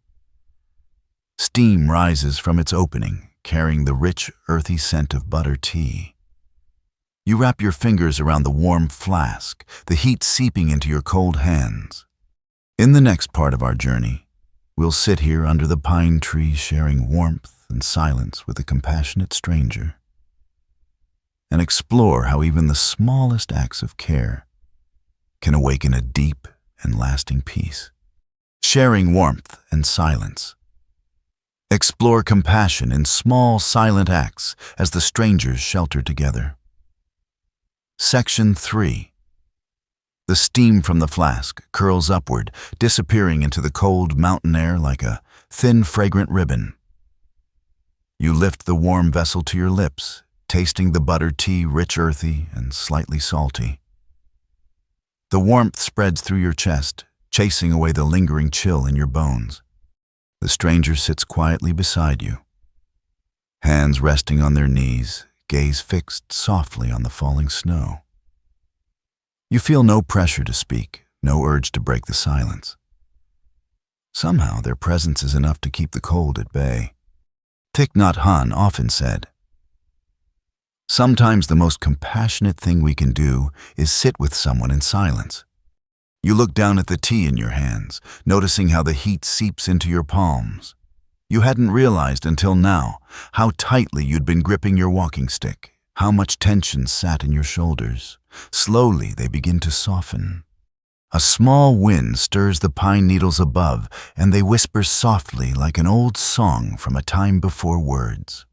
[SPEAKER 1] Steam rises from its opening, carrying the rich, earthy scent of butter tea. You wrap your fingers around the warm flask, the heat seeping into your cold hands. In the next part of our journey, we'll sit here under the pine tree sharing warmth and silence with a compassionate stranger, and explore how even the smallest acts of care can awaken a deep and lasting peace. Sharing warmth and silence. Explore compassion in small, silent acts as the strangers shelter together. Section 3. The steam from the flask curls upward, disappearing into the cold mountain air like a thin, fragrant ribbon. You lift the warm vessel to your lips, tasting the butter tea, rich, earthy, and slightly salty. The warmth spreads through your chest, chasing away the lingering chill in your bones. The stranger sits quietly beside you, hands resting on their knees, gaze fixed softly on the falling snow. You feel no pressure to speak, no urge to break the silence. Somehow their presence is enough to keep the cold at bay. Thich Nhat Hanh often said, "Sometimes the most compassionate thing we can do is sit with someone in silence." You look down at the tea in your hands, noticing how the heat seeps into your palms. You hadn't realized until now how tightly you'd been gripping your walking stick, how much tension sat in your shoulders. Slowly they begin to soften. A small wind stirs the pine needles above, and they whisper softly like an old song from a time before words.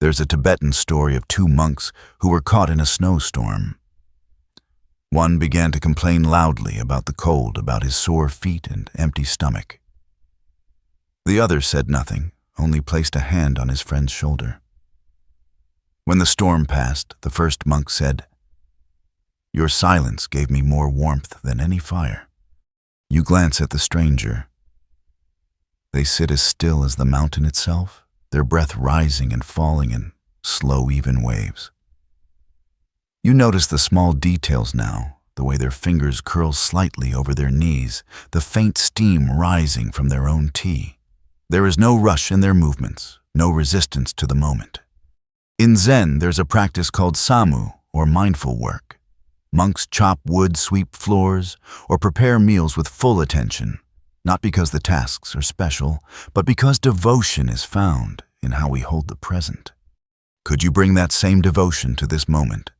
[SPEAKER 1] There's a Tibetan story of two monks who were caught in a snowstorm. One began to complain loudly about the cold, about his sore feet and empty stomach. The other said nothing, only placed a hand on his friend's shoulder. When the storm passed, the first monk said, "Your silence gave me more warmth than any fire." You glance at the stranger. They sit as still as the mountain itself, their breath rising and falling in slow, even waves. You notice the small details now, the way their fingers curl slightly over their knees, the faint steam rising from their own tea. There is no rush in their movements, no resistance to the moment. In Zen, there's a practice called samu, or mindful work. Monks chop wood, sweep floors, or prepare meals with full attention, not because the tasks are special, but because devotion is found in how we hold the present. Could you bring that same devotion to this moment?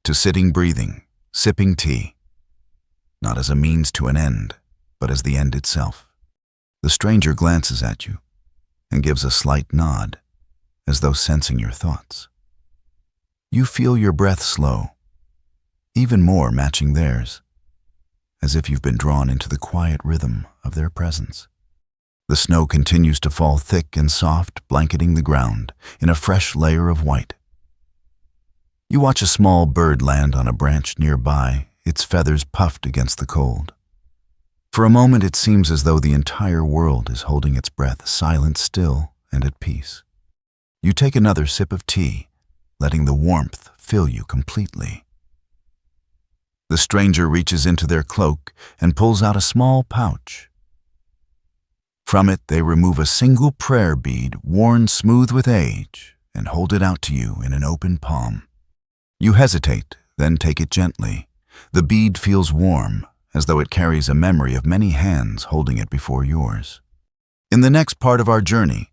[SPEAKER 1] To sitting, breathing, sipping tea, not as a means to an end, but as the end itself. The stranger glances at you and gives a slight nod, as though sensing your thoughts. You feel your breath slow, even more matching theirs, as if you've been drawn into the quiet rhythm of their presence. The snow continues to fall thick and soft, blanketing the ground in a fresh layer of white. You watch a small bird land on a branch nearby, its feathers puffed against the cold. For a moment it seems as though the entire world is holding its breath, silent, still, and at peace. You take another sip of tea, letting the warmth fill you completely. The stranger reaches into their cloak and pulls out a small pouch. From it they remove a single prayer bead worn smooth with age and hold it out to you in an open palm. You hesitate, then take it gently. The bead feels warm, as though it carries a memory of many hands holding it before yours. In the next part of our journey,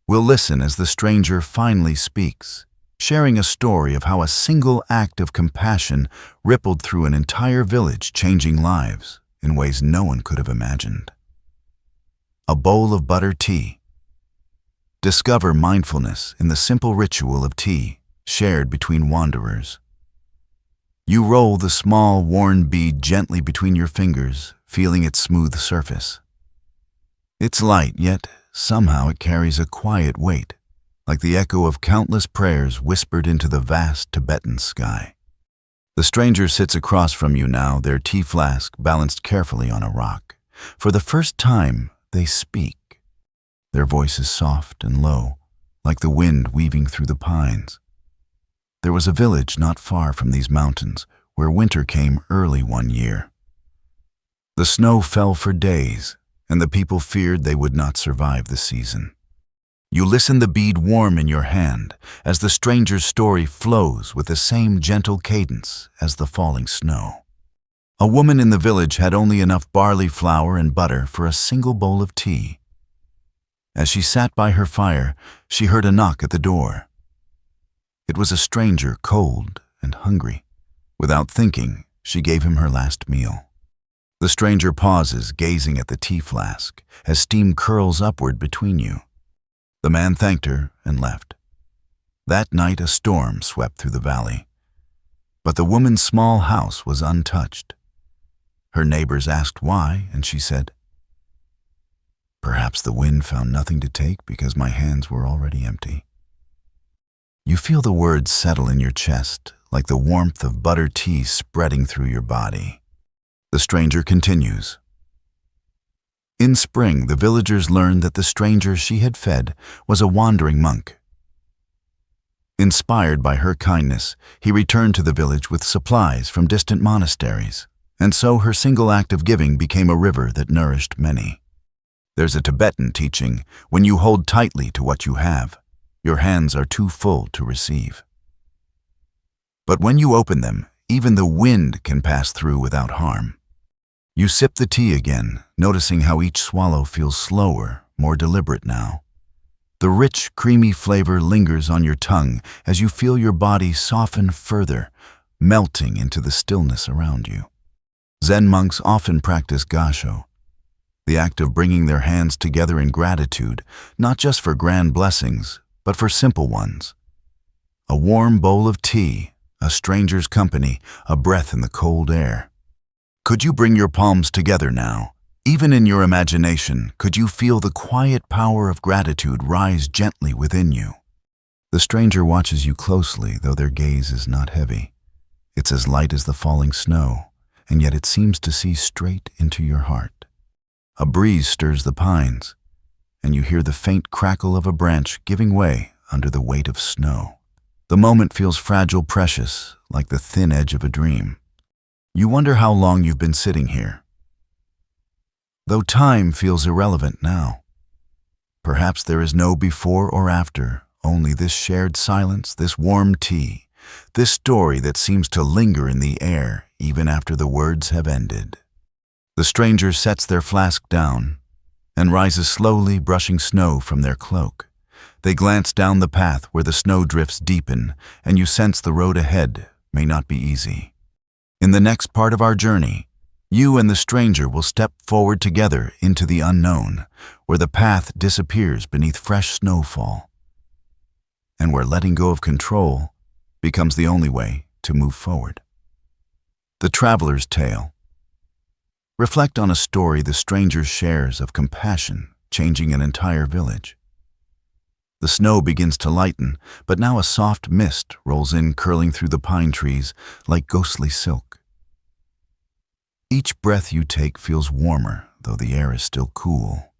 [SPEAKER 1] we'll listen as the stranger finally speaks, sharing a story of how a single act of compassion rippled through an entire village, changing lives in ways no one could have imagined. A bowl of butter tea. Discover mindfulness in the simple ritual of tea shared between wanderers. You roll the small, worn bead gently between your fingers, feeling its smooth surface. It's light, yet somehow it carries a quiet weight, like the echo of countless prayers whispered into the vast Tibetan sky. The stranger sits across from you now, their tea flask balanced carefully on a rock. For the first time, they speak. Their voice is soft and low, like the wind weaving through the pines. There was a village not far from these mountains where winter came early one year. The snow fell for days, and the people feared they would not survive the season. You listen, the bead warm in your hand, as the stranger's story flows with the same gentle cadence as the falling snow. A woman in the village had only enough barley flour and butter for a single bowl of tea. As she sat by her fire, she heard a knock at the door. It was a stranger, cold and hungry. Without thinking, she gave him her last meal. The stranger pauses, gazing at the tea flask, as steam curls upward between you. The man thanked her and left. That night a storm swept through the valley. But the woman's small house was untouched. Her neighbors asked why, and she said, "Perhaps the wind found nothing to take because my hands were already empty." You feel the words settle in your chest, like the warmth of butter tea spreading through your body. The stranger continues. In spring, the villagers learned that the stranger she had fed was a wandering monk. Inspired by her kindness, he returned to the village with supplies from distant monasteries, and so her single act of giving became a river that nourished many. There's a Tibetan teaching, when you hold tightly to what you have, your hands are too full to receive. But when you open them, even the wind can pass through without harm. You sip the tea again, noticing how each swallow feels slower, more deliberate now. The rich, creamy flavor lingers on your tongue as you feel your body soften further, melting into the stillness around you. Zen monks often practice gasho, the act of bringing their hands together in gratitude, not just for grand blessings, but for simple ones. A warm bowl of tea, a stranger's company, a breath in the cold air. Could you bring your palms together now? Even in your imagination, could you feel the quiet power of gratitude rise gently within you? The stranger watches you closely, though their gaze is not heavy. It's as light as the falling snow, and yet it seems to see straight into your heart. A breeze stirs the pines, and you hear the faint crackle of a branch giving way under the weight of snow. The moment feels fragile, precious, like the thin edge of a dream. You wonder how long you've been sitting here. Though time feels irrelevant now. Perhaps there is no before or after, only this shared silence, this warm tea, this story that seems to linger in the air even after the words have ended. The stranger sets their flask down and rises slowly, brushing snow from their cloak. They glance down the path where the snow drifts deepen, and you sense the road ahead may not be easy. In the next part of our journey, you and the stranger will step forward together into the unknown, where the path disappears beneath fresh snowfall, and where letting go of control becomes the only way to move forward. The Traveler's Tale. Reflect on a story the stranger shares of compassion changing an entire village. The snow begins to lighten, but now a soft mist rolls in, curling through the pine trees like ghostly silk. Each breath you take feels warmer, though the air is still cool.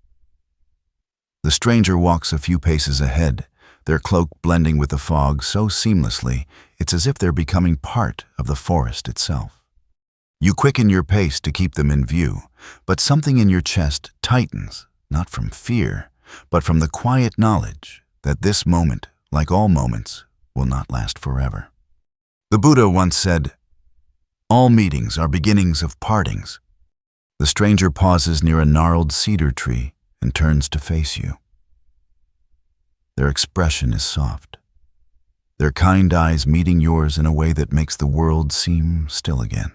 [SPEAKER 1] The stranger walks a few paces ahead, their cloak blending with the fog so seamlessly it's as if they're becoming part of the forest itself. You quicken your pace to keep them in view, but something in your chest tightens, not from fear, but from the quiet knowledge that this moment, like all moments, will not last forever. The Buddha once said, "All meetings are beginnings of partings." The stranger pauses near a gnarled cedar tree and turns to face you. Their expression is soft. their kind eyes meeting yours in a way that makes the world seem still again.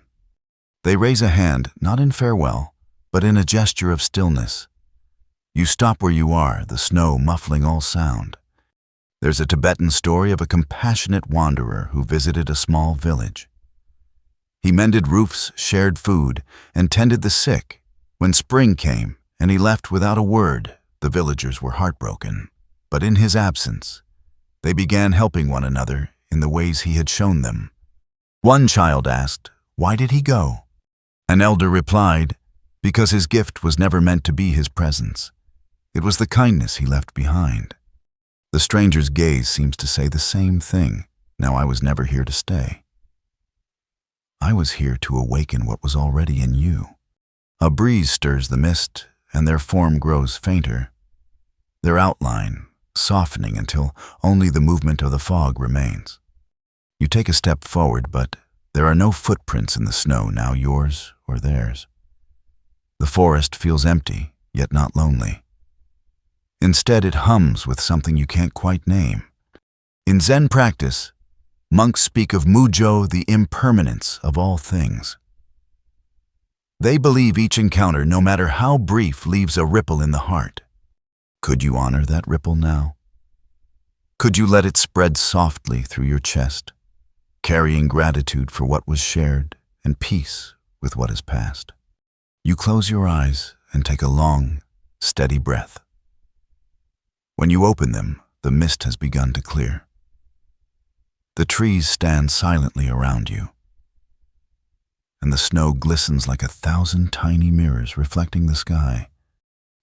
[SPEAKER 1] They raise a hand, not in farewell, but in a gesture of stillness. You stop where you are, the snow muffling all sound. There's a Tibetan story of a compassionate wanderer who visited a small village. He mended roofs, shared food, and tended the sick. When spring came and he left without a word, the villagers were heartbroken. But in his absence, they began helping one another in the ways he had shown them. One child asked, "Why did he go?" An elder replied, "Because his gift was never meant to be his presence. It was the kindness he left behind." The stranger's gaze seems to say the same thing. Now I was never here to stay. I was here to awaken what was already in you. A breeze stirs the mist, and their form grows fainter, their outline softening until only the movement of the fog remains. You take a step forward, but there are no footprints in the snow, now yours or theirs. The forest feels empty, yet not lonely. Instead, it hums with something you can't quite name. In Zen practice, monks speak of mujo, the impermanence of all things. They believe each encounter, no matter how brief, leaves a ripple in the heart. Could you honor that ripple now? Could you let it spread softly through your chest, carrying gratitude for what was shared and peace with what is past? You close your eyes and take a long, steady breath. When you open them, the mist has begun to clear. The trees stand silently around you, and the snow glistens like 1,000 tiny mirrors reflecting the sky.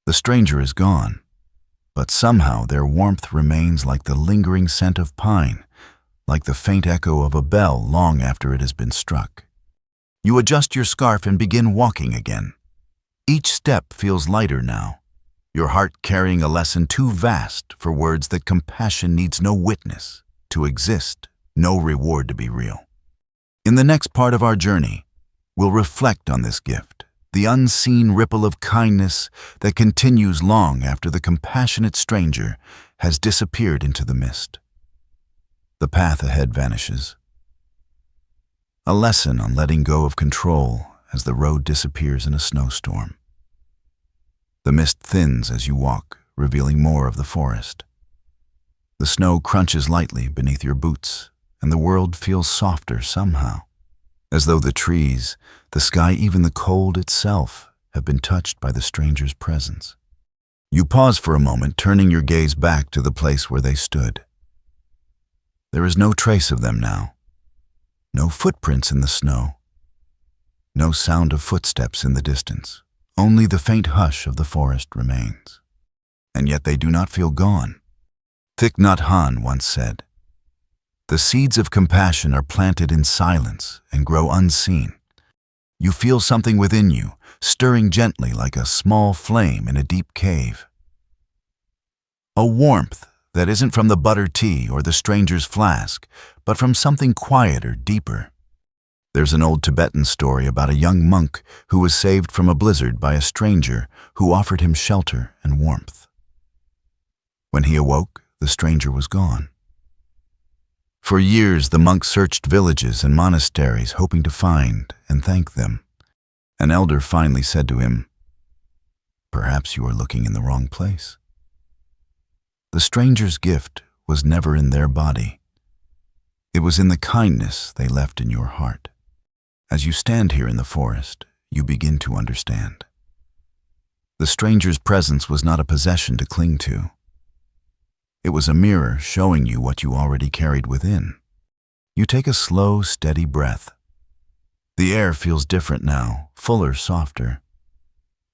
[SPEAKER 1] The stranger is gone, but somehow their warmth remains, like the lingering scent of pine, like the faint echo of a bell long after it has been struck. You adjust your scarf and begin walking again. Each step feels lighter now, your heart carrying a lesson too vast for words that compassion needs no witness to exist, no reward to be real. In the next part of our journey, we'll reflect on this gift, the unseen ripple of kindness that continues long after the compassionate stranger has disappeared into the mist. The path ahead vanishes. A lesson on letting go of control as the road disappears in a snowstorm. The mist thins as you walk, revealing more of the forest. The snow crunches lightly beneath your boots, and the world feels softer somehow, as though the trees, the sky, even the cold itself have been touched by the stranger's presence. You pause for a moment, turning your gaze back to the place where they stood. There is no trace of them now, no footprints in the snow, no sound of footsteps in the distance. Only the faint hush of the forest remains. And yet they do not feel gone. Thich Nhat Hanh once said, "The seeds of compassion are planted in silence and grow unseen. You feel something within you, stirring gently like a small flame in a deep cave. A warmth that isn't from the butter tea or the stranger's flask, but from something quieter, deeper." There's an old Tibetan story about a young monk who was saved from a blizzard by a stranger who offered him shelter and warmth. When he awoke, the stranger was gone. For years, the monk searched villages and monasteries, hoping to find and thank them. An elder finally said to him, "Perhaps you are looking in the wrong place." The stranger's gift was never in their body. It was in the kindness they left in your heart. As you stand here in the forest, you begin to understand. The stranger's presence was not a possession to cling to. It was a mirror showing you what you already carried within. You take a slow, steady breath. The air feels different now, fuller, softer.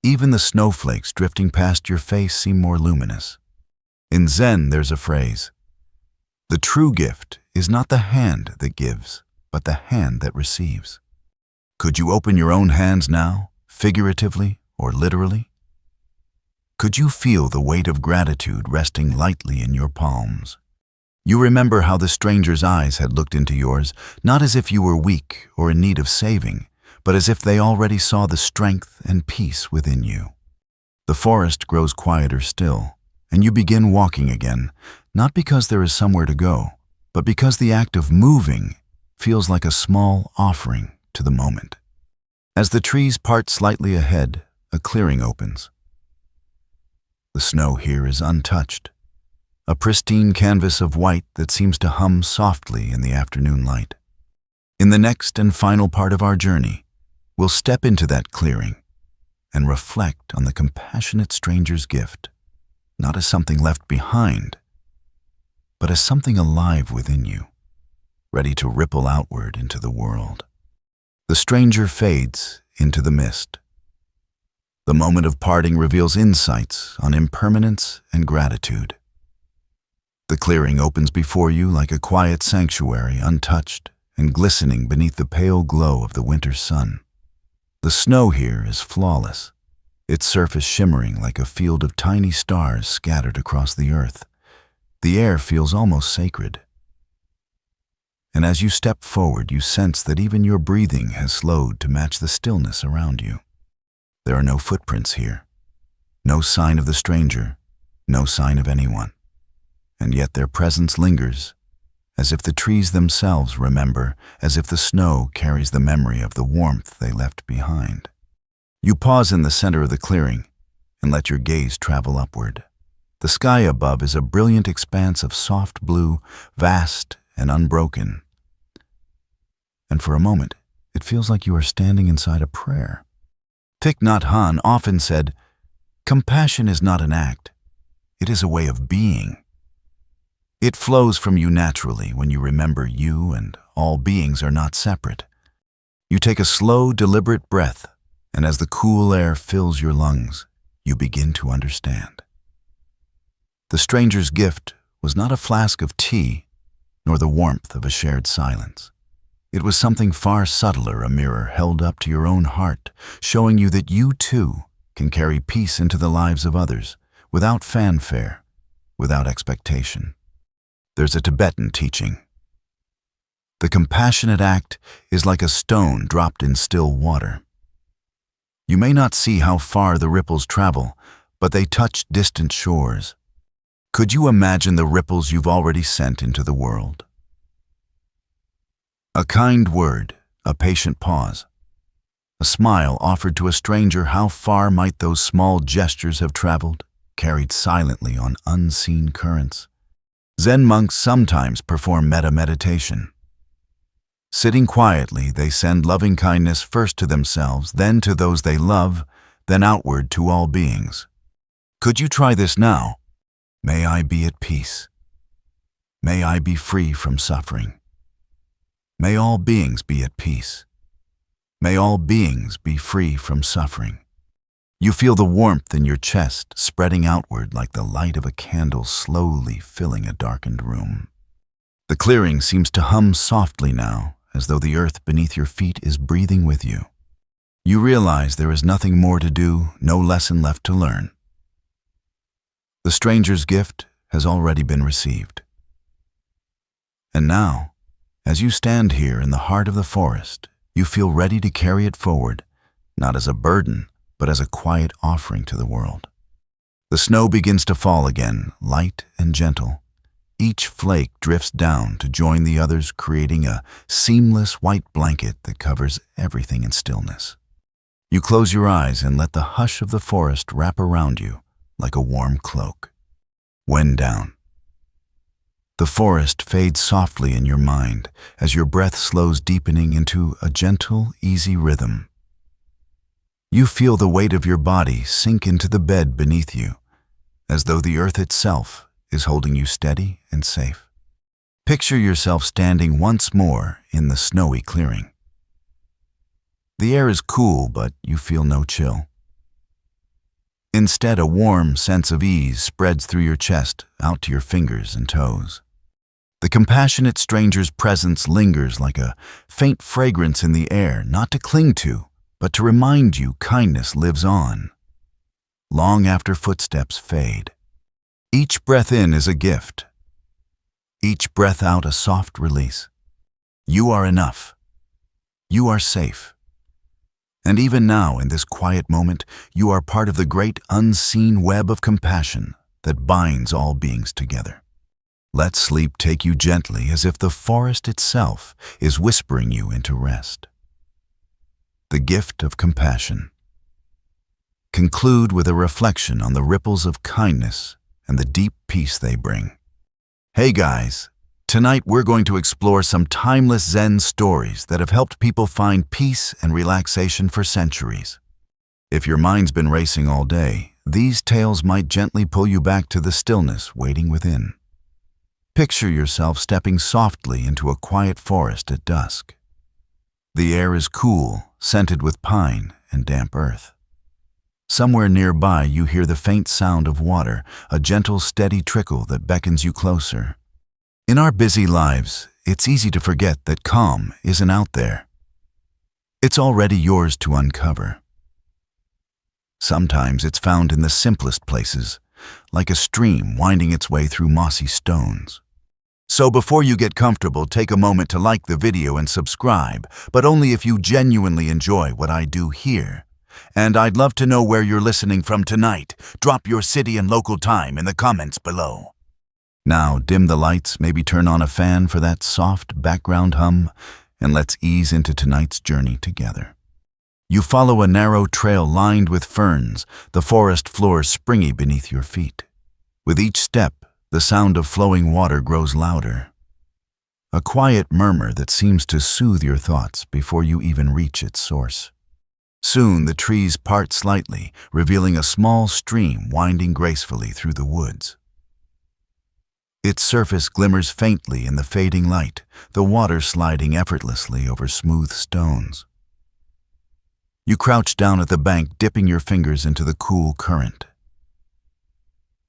[SPEAKER 1] Even the snowflakes drifting past your face seem more luminous. In Zen, there's a phrase, "The true gift is not the hand that gives, but the hand that receives." Could you open your own hands now, figuratively or literally? Could you feel the weight of gratitude resting lightly in your palms? You remember how the stranger's eyes had looked into yours, not as if you were weak or in need of saving, but as if they already saw the strength and peace within you. The forest grows quieter still, and you begin walking again, not because there is somewhere to go, but because the act of moving feels like a small offering to the moment. As the trees part slightly ahead, a clearing opens. The snow here is untouched, a pristine canvas of white that seems to hum softly in the afternoon light. In the next and final part of our journey, we'll step into that clearing and reflect on the compassionate stranger's gift, not as something left behind, but as something alive within you, ready to ripple outward into the world. The stranger fades into the mist. The moment of parting reveals insights on impermanence and gratitude. The clearing opens before you like a quiet sanctuary, untouched and glistening beneath the pale glow of the winter sun. The snow here is flawless, its surface shimmering like a field of tiny stars scattered across the earth. The air feels almost sacred. And as you step forward, you sense that even your breathing has slowed to match the stillness around you. There are no footprints here, no sign of the stranger, no sign of anyone. And yet their presence lingers, as if the trees themselves remember, as if the snow carries the memory of the warmth they left behind. You pause in the center of the clearing and let your gaze travel upward. The sky above is a brilliant expanse of soft blue, vast and unbroken. And for a moment, it feels like you are standing inside a prayer. Thich Nhat Hanh often said, "Compassion is not an act, it is a way of being." It flows from you naturally when you remember you and all beings are not separate. You take a slow, deliberate breath, and as the cool air fills your lungs, you begin to understand. The stranger's gift was not a flask of tea, nor the warmth of a shared silence. It was something far subtler, a mirror held up to your own heart, showing you that you too can carry peace into the lives of others, without fanfare, without expectation. There's a Tibetan teaching. The compassionate act is like a stone dropped in still water. You may not see how far the ripples travel, but they touch distant shores. Could you imagine the ripples you've already sent into the world? A kind word, a patient pause, a smile offered to a stranger, how far might those small gestures have traveled, carried silently on unseen currents? Zen monks sometimes perform metta meditation. Sitting quietly, they send loving kindness first to themselves, then to those they love, then outward to all beings. Could you try this now? May I be at peace. May I be free from suffering. May all beings be at peace. May all beings be free from suffering. You feel the warmth in your chest spreading outward like the light of a candle slowly filling a darkened room. The clearing seems to hum softly now, as though the earth beneath your feet is breathing with you. You realize there is nothing more to do, no lesson left to learn. The stranger's gift has already been received. And now, as you stand here in the heart of the forest, you feel ready to carry it forward, not as a burden, but as a quiet offering to the world. The snow begins to fall again, light and gentle. Each flake drifts down to join the others, creating a seamless white blanket that covers everything in stillness. You close your eyes and let the hush of the forest wrap around you like a warm cloak. Wind down. The forest fades softly in your mind as your breath slows, deepening into a gentle, easy rhythm. You feel the weight of your body sink into the bed beneath you, as though the earth itself is holding you steady and safe. Picture yourself standing once more in the snowy clearing. The air is cool, but you feel no chill. Instead, a warm sense of ease spreads through your chest, out to your fingers and toes. The compassionate stranger's presence lingers like a faint fragrance in the air, not to cling to, but to remind you kindness lives on, long after footsteps fade. Each breath in is a gift. Each breath out a soft release. You are enough. You are safe. And even now, in this quiet moment, you are part of the great unseen web of compassion that binds all beings together. Let sleep take you gently as if the forest itself is whispering you into rest. The gift of compassion. Conclude with a reflection on the ripples of kindness and the deep peace they bring. Hey guys, tonight we're going to explore some timeless Zen stories that have helped people find peace and relaxation for centuries. If your mind's been racing all day, these tales might gently pull you back to the stillness waiting within. Picture yourself stepping softly into a quiet forest at dusk. The air is cool, scented with pine and damp earth. Somewhere nearby you hear the faint sound of water, a gentle, steady trickle that beckons you closer. In our busy lives, it's easy to forget that calm isn't out there. It's already yours to uncover. Sometimes it's found in the simplest places, like a stream winding its way through mossy stones. So before you get comfortable, take a moment to like the video and subscribe, but only if you genuinely enjoy what I do here. And I'd love to know where you're listening from tonight. Drop your city and local time in the comments below. Now, dim the lights, maybe turn on a fan for that soft background hum, and let's ease into tonight's journey together. You follow a narrow trail lined with ferns, the forest floor springy beneath your feet. With each step, the sound of flowing water grows louder. A quiet murmur that seems to soothe your thoughts before you even reach its source. Soon the trees part slightly, revealing a small stream winding gracefully through the woods. Its surface glimmers faintly in the fading light, the water sliding effortlessly over smooth stones. You crouch down at the bank, dipping your fingers into the cool current.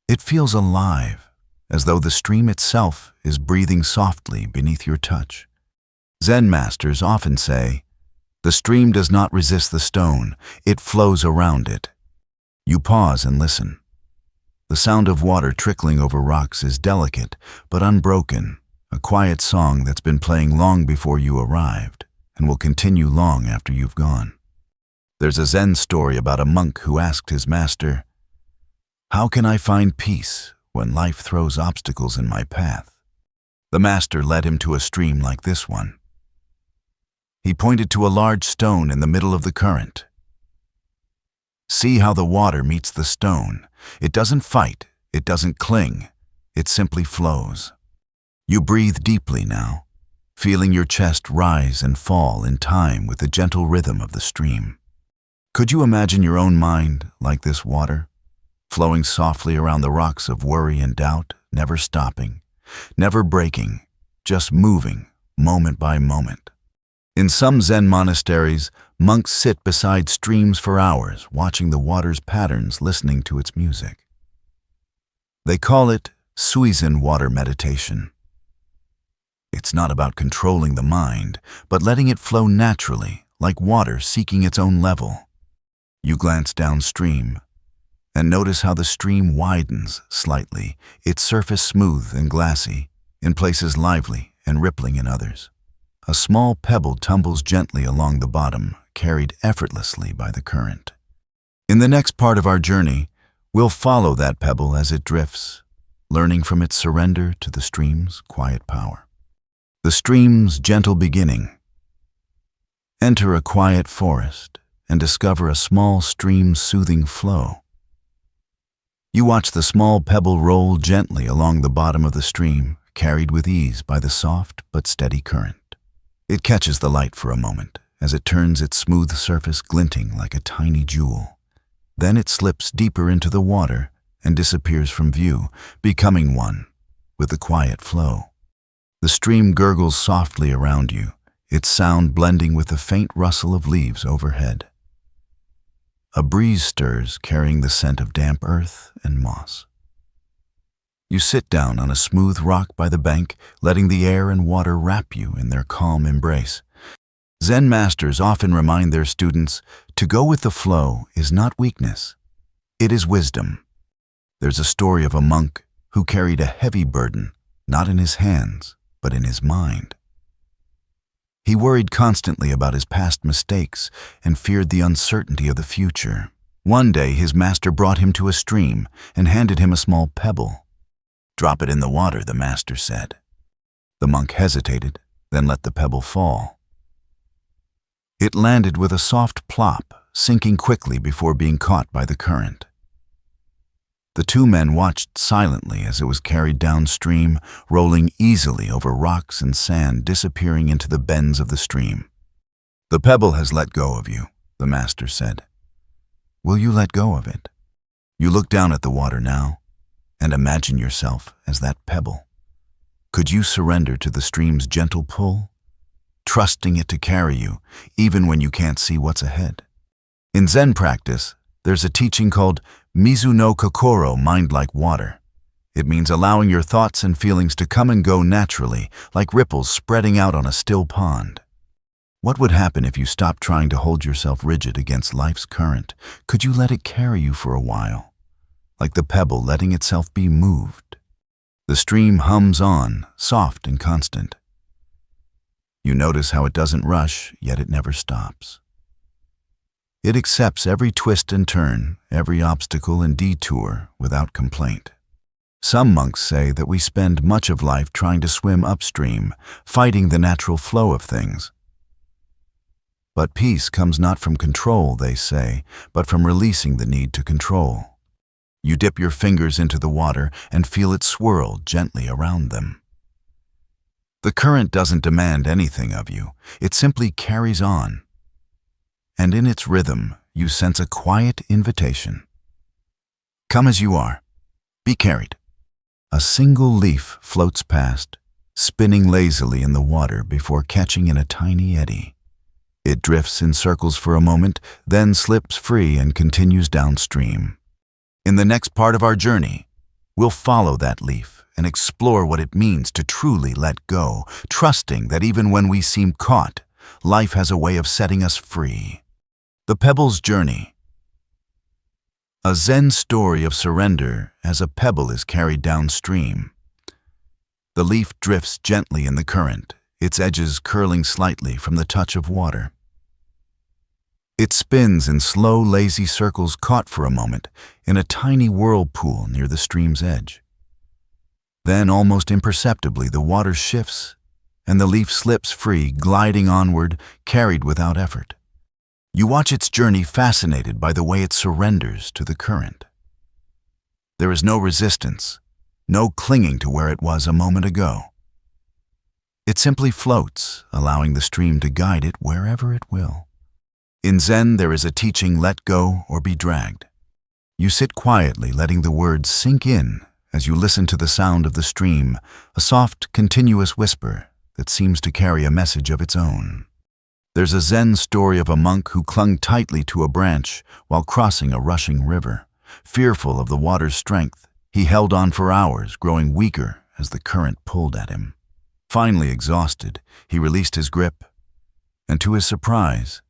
[SPEAKER 1] It feels alive, as though the stream itself is breathing softly beneath your touch. Zen masters often say, "The stream does not resist the stone, it flows around it." You pause and listen. The sound of water trickling over rocks is delicate but unbroken, a quiet song that's been playing long before you arrived and will continue long after you've gone. There's a Zen story about a monk who asked his master, "How can I find peace when life throws obstacles in my path?" The master led him to a stream like this one. He pointed to a large stone in the middle of the current. See how the water meets the stone. It doesn't fight, it doesn't cling, it simply flows. You breathe deeply now, feeling your chest rise and fall in time with the gentle rhythm of the stream. Could you imagine your own mind like this water, flowing softly around the rocks of worry and doubt, never stopping, never breaking, just moving moment by moment? In some Zen monasteries, monks sit beside streams for hours, watching the water's patterns, listening to its music. They call it suizen water meditation. It's not about controlling the mind, but letting it flow naturally, like water seeking its own level. You glance downstream and notice how the stream widens slightly, its surface smooth and glassy, in places lively and rippling in others. A small pebble tumbles gently along the bottom, carried effortlessly by the current. In the next part of our journey, we'll follow that pebble as it drifts, learning from its surrender to the stream's quiet power. The stream's gentle beginning. Enter a quiet forest and discover a small stream's soothing flow. You watch the small pebble roll gently along the bottom of the stream, carried with ease by the soft but steady current. It catches the light for a moment as it turns its smooth surface glinting like a tiny jewel. Then it slips deeper into the water and disappears from view, becoming one with the quiet flow. The stream gurgles softly around you, its sound blending with the faint rustle of leaves overhead. A breeze stirs, carrying the scent of damp earth and moss. You sit down on a smooth rock by the bank, letting the air and water wrap you in their calm embrace. Zen masters often remind their students to go with the flow is not weakness, it is wisdom. There's a story of a monk who carried a heavy burden, not in his hands, but in his mind. He worried constantly about his past mistakes and feared the uncertainty of the future. One day, his master brought him to a stream and handed him a small pebble. Drop it in the water, the master said. The monk hesitated, then let the pebble fall. It landed with a soft plop, sinking quickly before being caught by the current. The two men watched silently as it was carried downstream, rolling easily over rocks and sand, disappearing into the bends of the stream. The pebble has let go of you, the master said. Will you let go of it? You look down at the water now, and imagine yourself as that pebble. Could you surrender to the stream's gentle pull, trusting it to carry you, even when you can't see what's ahead? In Zen practice, there's a teaching called Mizu no Kokoro, mind like water. It means allowing your thoughts and feelings to come and go naturally, like ripples spreading out on a still pond. What would happen if you stopped trying to hold yourself rigid against life's current? Could you let it carry you for a while, like the pebble letting itself be moved? The stream hums on, soft and constant. You notice how it doesn't rush, yet it never stops. It accepts every twist and turn, every obstacle and detour without complaint. Some monks say that we spend much of life trying to swim upstream, fighting the natural flow of things. But peace comes not from control, they say, but from releasing the need to control. You dip your fingers into the water and feel it swirl gently around them. The current doesn't demand anything of you, it simply carries on. And in its rhythm, you sense a quiet invitation. Come as you are. Be carried. A single leaf floats past, spinning lazily in the water before catching in a tiny eddy. It drifts in circles for a moment, then slips free and continues downstream. In the next part of our journey, we'll follow that leaf and explore what it means to truly let go, trusting that even when we seem caught, life has a way of setting us free. The Pebble's Journey. A Zen story of surrender as a pebble is carried downstream. The leaf drifts gently in the current, its edges curling slightly from the touch of water. It spins in slow, lazy circles, caught for a moment in a tiny whirlpool near the stream's edge. Then, almost imperceptibly, the water shifts, and the leaf slips free, gliding onward, carried without effort. You watch its journey, fascinated by the way it surrenders to the current. There is no resistance, no clinging to where it was a moment ago. It simply floats, allowing the stream to guide it wherever it will. In Zen, there is a teaching, let go or be dragged. You sit quietly, letting the words sink in as you listen to the sound of the stream, a soft, continuous whisper that seems to carry a message of its own. There's a Zen story of a monk who clung tightly to a branch while crossing a rushing river. Fearful of the water's strength, he held on for hours, growing weaker as the current pulled at him. Finally exhausted, he released his grip, and to his surprise,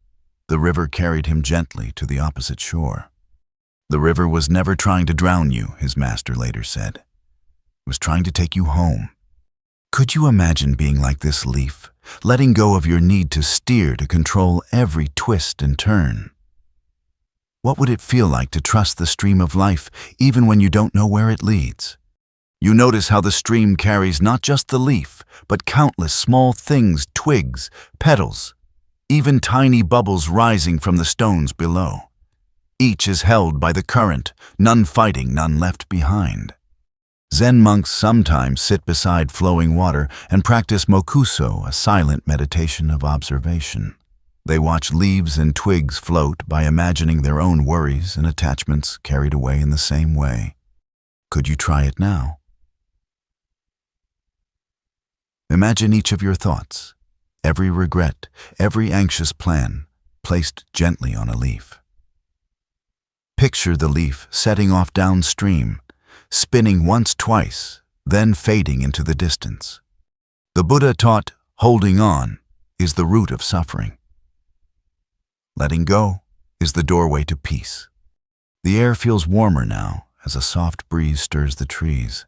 [SPEAKER 1] the river carried him gently to the opposite shore. The river was never trying to drown you, his master later said. It was trying to take you home. Could you imagine being like this leaf, letting go of your need to steer, to control every twist and turn? What would it feel like to trust the stream of life, even when you don't know where it leads? You notice how the stream carries not just the leaf, but countless small things, twigs, petals, even tiny bubbles rising from the stones below. Each is held by the current, none fighting, none left behind. Zen monks sometimes sit beside flowing water and practice mokuso, a silent meditation of observation. They watch leaves and twigs float by imagining their own worries and attachments carried away in the same way. Could you try it now? Imagine each of your thoughts, every regret, every anxious plan, placed gently on a leaf. Picture the leaf setting off downstream, spinning once, twice, then fading into the distance. The Buddha taught holding on is the root of suffering. Letting go is the doorway to peace. The air feels warmer now as a soft breeze stirs the trees.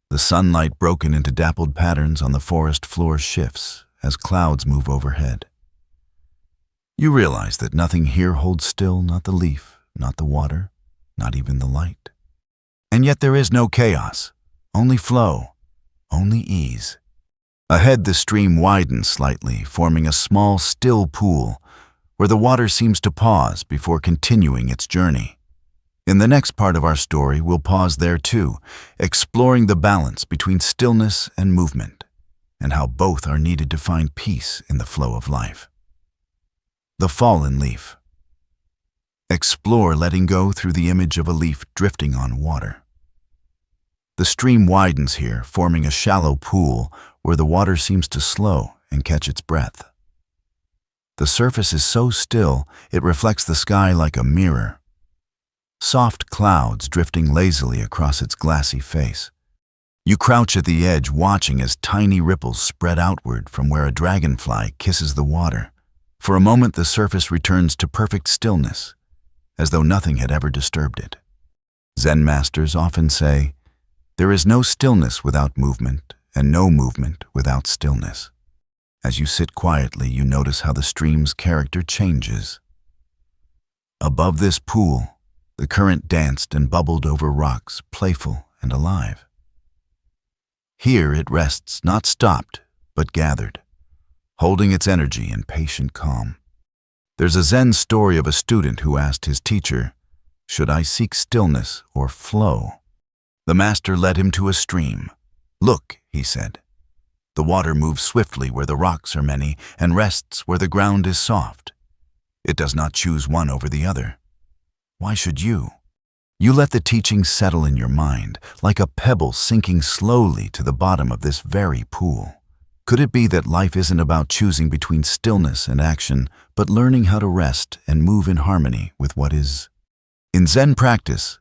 [SPEAKER 1] The sunlight, broken into dappled patterns on the forest floor, shifts as clouds move overhead. You realize that nothing here holds still, not the leaf, not the water, not even the light. And yet there is no chaos, only flow, only ease. Ahead, the stream widens slightly, forming a small, still pool where the water seems to pause before continuing its journey. In the next part of our story, we'll pause there too, exploring the balance between stillness and movement, and how both are needed to find peace in the flow of life. The fallen leaf. Explore letting go through the image of a leaf drifting on water. The stream widens here, forming a shallow pool where the water seems to slow and catch its breath. The surface is so still, it reflects the sky like a mirror. Soft clouds drifting lazily across its glassy face. You crouch at the edge, watching as tiny ripples spread outward from where a dragonfly kisses the water. For a moment, the surface returns to perfect stillness, as though nothing had ever disturbed it. Zen masters often say, "There is no stillness without movement, and no movement without stillness." As you sit quietly, you notice how the stream's character changes. Above this pool, the current danced and bubbled over rocks, playful and alive. Here it rests, not stopped, but gathered, holding its energy in patient calm. There's a Zen story of a student who asked his teacher, "Should I seek stillness or flow?" The master led him to a stream. "Look," he said. "The water moves swiftly where the rocks are many and rests where the ground is soft. It does not choose one over the other. Why should you? You let the teaching settle in your mind, like a pebble sinking slowly to the bottom of this very pool. Could it be that life isn't about choosing between stillness and action, but learning how to rest and move in harmony with what is?" In Zen practice,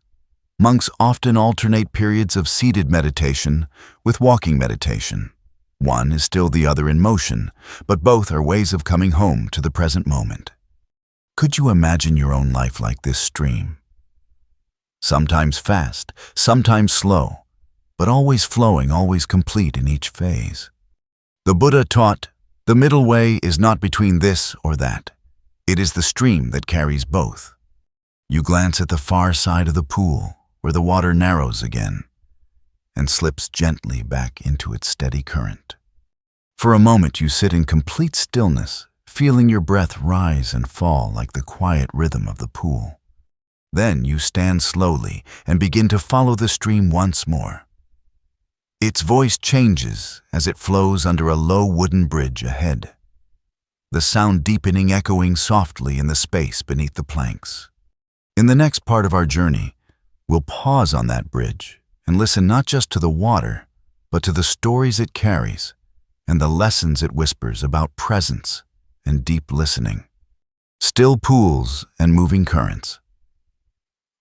[SPEAKER 1] monks often alternate periods of seated meditation with walking meditation. One is still the other in motion, but both are ways of coming home to the present moment. Could you imagine your own life like this stream? Sometimes fast, sometimes slow, but always flowing, always complete in each phase. The Buddha taught, the middle way is not between this or that. It is the stream that carries both. You glance at the far side of the pool, where the water narrows again and slips gently back into its steady current. For a moment you sit in complete stillness, feeling your breath rise and fall like the quiet rhythm of the pool. Then you stand slowly and begin to follow the stream once more. Its voice changes as it flows under a low wooden bridge ahead, the sound deepening, echoing softly in the space beneath the planks. In the next part of our journey, we'll pause on that bridge and listen not just to the water, but to the stories it carries and the lessons it whispers about presence and deep listening. Still pools and moving currents.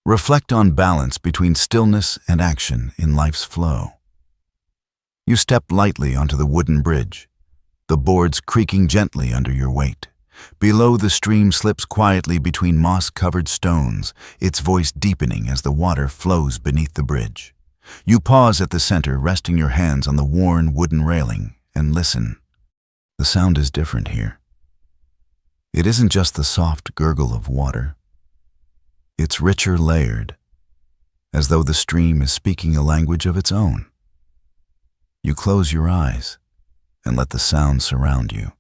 [SPEAKER 1] Reflect on balance between stillness and action in life's flow. You step lightly onto the wooden bridge, the boards creaking gently under your weight. Below, the stream slips quietly between moss-covered stones, its voice deepening as the water flows beneath the bridge. You pause at the center, resting your hands on the worn wooden railing, and listen. The sound is different here. It isn't just the soft gurgle of water. It's richer, layered, as though the stream is speaking a language of its own. You close your eyes and let the sound surround you,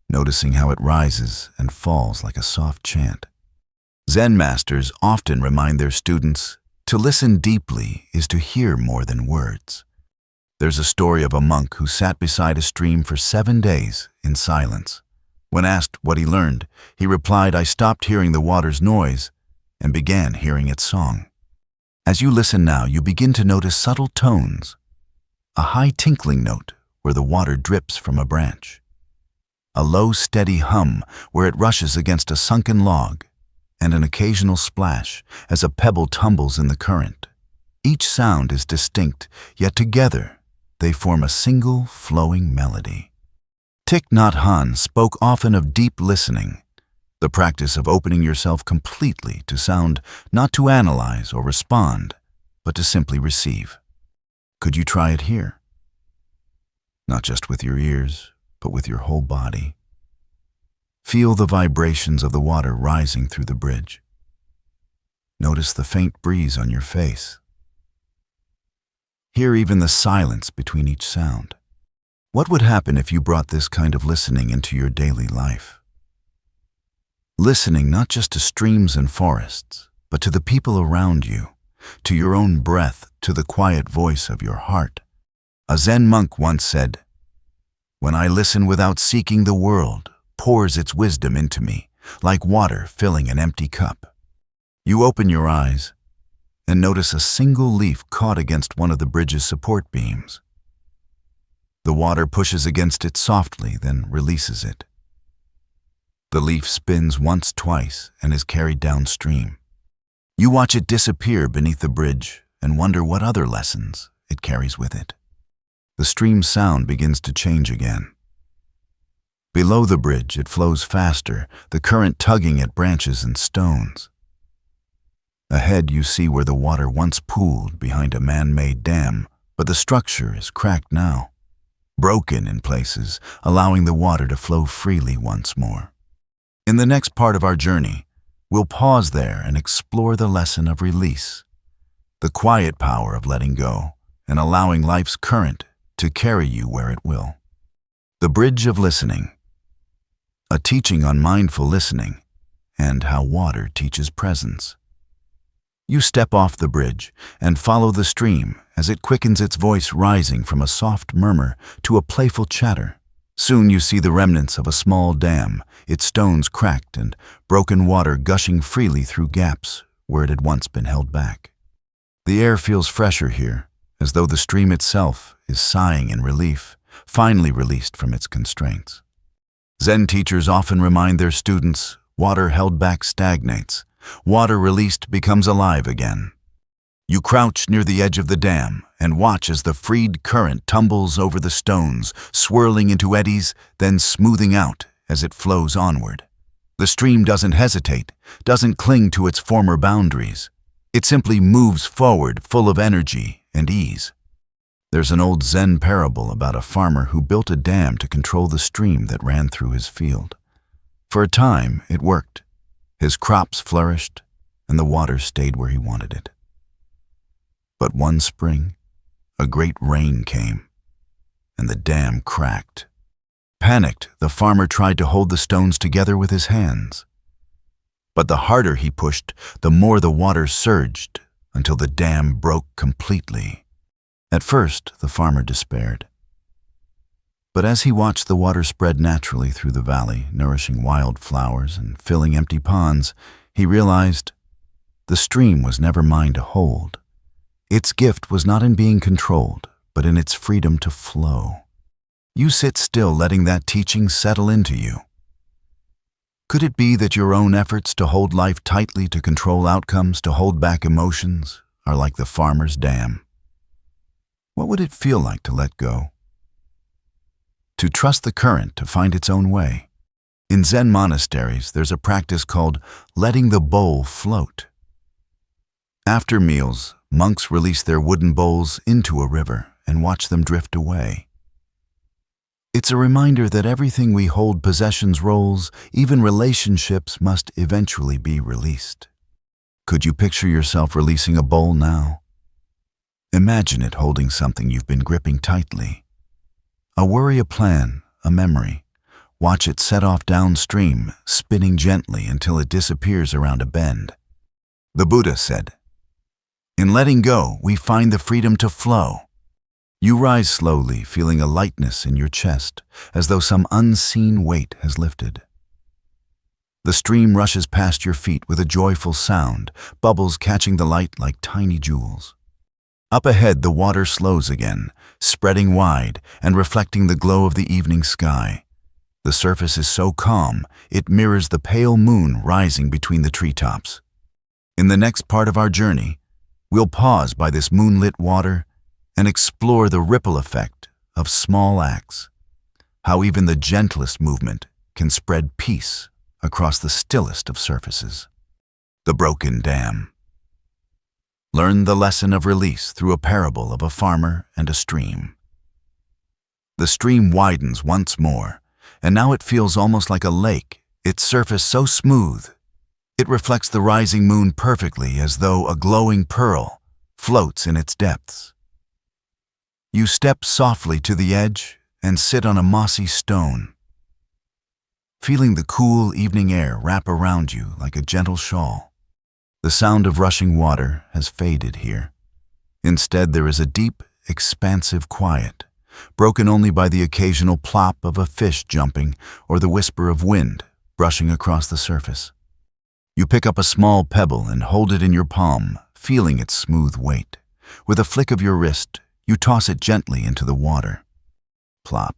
[SPEAKER 1] noticing how it rises and falls like a soft chant. Zen masters often remind their students, to listen deeply is to hear more than words. There's a story of a monk who sat beside a stream for 7 days in silence. When asked what he learned, he replied, "I stopped hearing the water's noise and began hearing its song." As you listen now, you begin to notice subtle tones, a high tinkling note where the water drips from a branch, a low steady hum where it rushes against a sunken log, and an occasional splash as a pebble tumbles in the current. Each sound is distinct, yet together they form a single flowing melody. Thich Nhat Hanh spoke often of deep listening, the practice of opening yourself completely to sound, not to analyze or respond, but to simply receive. Could you try it here? Not just with your ears, but with your whole body. Feel the vibrations of the water rising through the bridge. Notice the faint breeze on your face. Hear even the silence between each sound. What would happen if you brought this kind of listening into your daily life? Listening not just to streams and forests, but to the people around you, to your own breath, to the quiet voice of your heart. A Zen monk once said, "When I listen without seeking, the world pours its wisdom into me, like water filling an empty cup." You open your eyes and notice a single leaf caught against one of the bridge's support beams. The water pushes against it softly, then releases it. The leaf spins once, twice, and is carried downstream. You watch it disappear beneath the bridge and wonder what other lessons it carries with it. The stream's sound begins to change again. Below the bridge, it flows faster, the current tugging at branches and stones. Ahead, you see where the water once pooled behind a man-made dam, but the structure is cracked now, broken in places, allowing the water to flow freely once more. In the next part of our journey, we'll pause there and explore the lesson of release, the quiet power of letting go and allowing life's current to carry you where it will. The Bridge of Listening, a teaching on mindful listening and how water teaches presence. You step off the bridge and follow the stream as it quickens, its voice rising from a soft murmur to a playful chatter. Soon you see the remnants of a small dam, its stones cracked and broken water gushing freely through gaps where it had once been held back. The air feels fresher here, as though the stream itself is sighing in relief, finally released from its constraints. Zen teachers often remind their students, water held back stagnates, water released becomes alive again. You crouch near the edge of the dam and watch as the freed current tumbles over the stones, swirling into eddies, then smoothing out as it flows onward. The stream doesn't hesitate, doesn't cling to its former boundaries. It simply moves forward, full of energy and ease. There's an old Zen parable about a farmer who built a dam to control the stream that ran through his field. For a time, it worked. His crops flourished, and the water stayed where he wanted it. But one spring, a great rain came, and the dam cracked. Panicked, the farmer tried to hold the stones together with his hands. But the harder he pushed, the more the water surged, until the dam broke completely. At first, the farmer despaired. But as he watched the water spread naturally through the valley, nourishing wild flowers and filling empty ponds, he realized the stream was never mine to hold. Its gift was not in being controlled, but in its freedom to flow. You sit still, letting that teaching settle into you. Could it be that your own efforts to hold life tightly, to control outcomes, to hold back emotions, are like the farmer's dam? What would it feel like to let go? To trust the current to find its own way. In Zen monasteries, there's a practice called letting the bowl float. After meals, monks release their wooden bowls into a river and watch them drift away. It's a reminder that everything we hold, possessions, roles, even relationships, must eventually be released. Could you picture yourself releasing a bowl now? Imagine it holding something you've been gripping tightly. A worry, a plan, a memory. Watch it set off downstream, spinning gently until it disappears around a bend. The Buddha said, "In letting go, we find the freedom to flow." You rise slowly, feeling a lightness in your chest, as though some unseen weight has lifted. The stream rushes past your feet with a joyful sound, bubbles catching the light like tiny jewels. Up ahead, the water slows again, spreading wide and reflecting the glow of the evening sky. The surface is so calm, it mirrors the pale moon rising between the treetops. In the next part of our journey, we'll pause by this moonlit water and explore the ripple effect of small acts, how even the gentlest movement can spread peace across the stillest of surfaces. The broken dam. Learn the lesson of release through a parable of a farmer and a stream. The stream widens once more, and now it feels almost like a lake, its surface so smooth. It reflects the rising moon perfectly, as though a glowing pearl floats in its depths. You step softly to the edge and sit on a mossy stone, feeling the cool evening air wrap around you like a gentle shawl. The sound of rushing water has faded here. Instead, there is a deep, expansive quiet, broken only by the occasional plop of a fish jumping or the whisper of wind brushing across the surface. You pick up a small pebble and hold it in your palm, feeling its smooth weight. With a flick of your wrist, you toss it gently into the water. Plop.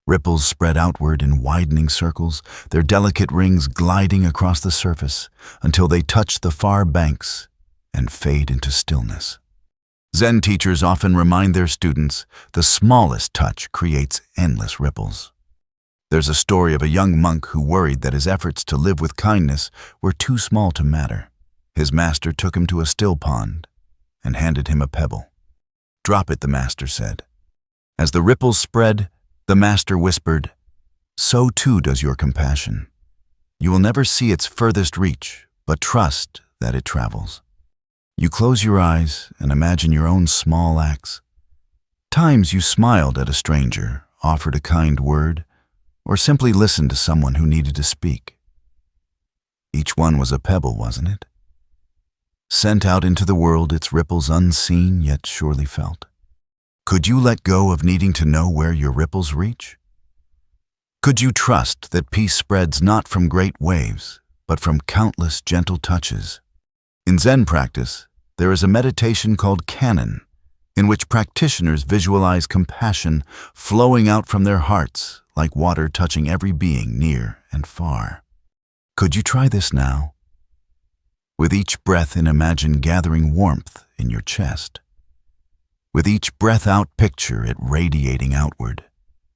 [SPEAKER 1] Ripples spread outward in widening circles, their delicate rings gliding across the surface until they touch the far banks and fade into stillness. Zen teachers often remind their students the smallest touch creates endless ripples. There's a story of a young monk who worried that his efforts to live with kindness were too small to matter. His master took him to a still pond and handed him a pebble. "Drop it," the master said. As the ripples spread, the master whispered, "So too does your compassion. You will never see its furthest reach, but trust that it travels." You close your eyes and imagine your own small acts. Times you smiled at a stranger, offered a kind word, or simply listened to someone who needed to speak. Each one was a pebble, wasn't it? Sent out into the world, its ripples unseen yet surely felt. Could you let go of needing to know where your ripples reach? Could you trust that peace spreads not from great waves, but from countless gentle touches? In Zen practice, there is a meditation called canon, in which practitioners visualize compassion flowing out from their hearts like water touching every being near and far. Could you try this now? With each breath in, imagine gathering warmth in your chest. With each breath out, picture it radiating outward,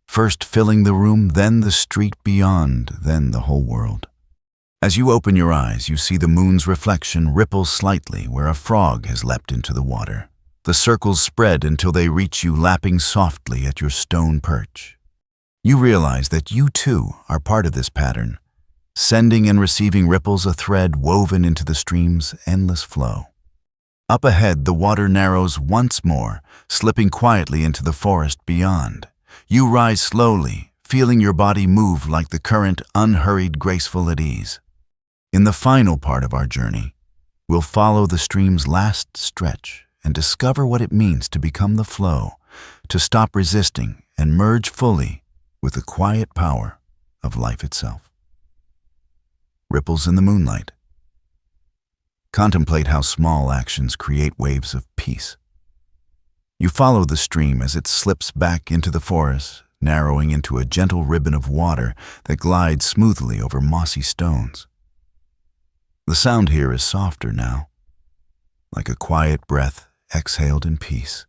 [SPEAKER 1] first filling the room, then the street beyond, then the whole world. As you open your eyes, you see the moon's reflection ripple slightly where a frog has leapt into the water. The circles spread until they reach you, lapping softly at your stone perch. You realize that you too are part of this pattern, sending and receiving ripples, a thread woven into the stream's endless flow. Up ahead, the water narrows once more, slipping quietly into the forest beyond. You rise slowly, feeling your body move like the current, unhurried, graceful at ease. In the final part of our journey, we'll follow the stream's last stretch and discover what it means to become the flow, to stop resisting and merge fully with the quiet power of life itself. Ripples in the moonlight. Contemplate how small actions create waves of peace. You follow the stream as it slips back into the forest, narrowing into a gentle ribbon of water that glides smoothly over mossy stones. The sound here is softer now, like a quiet breath exhaled in peace.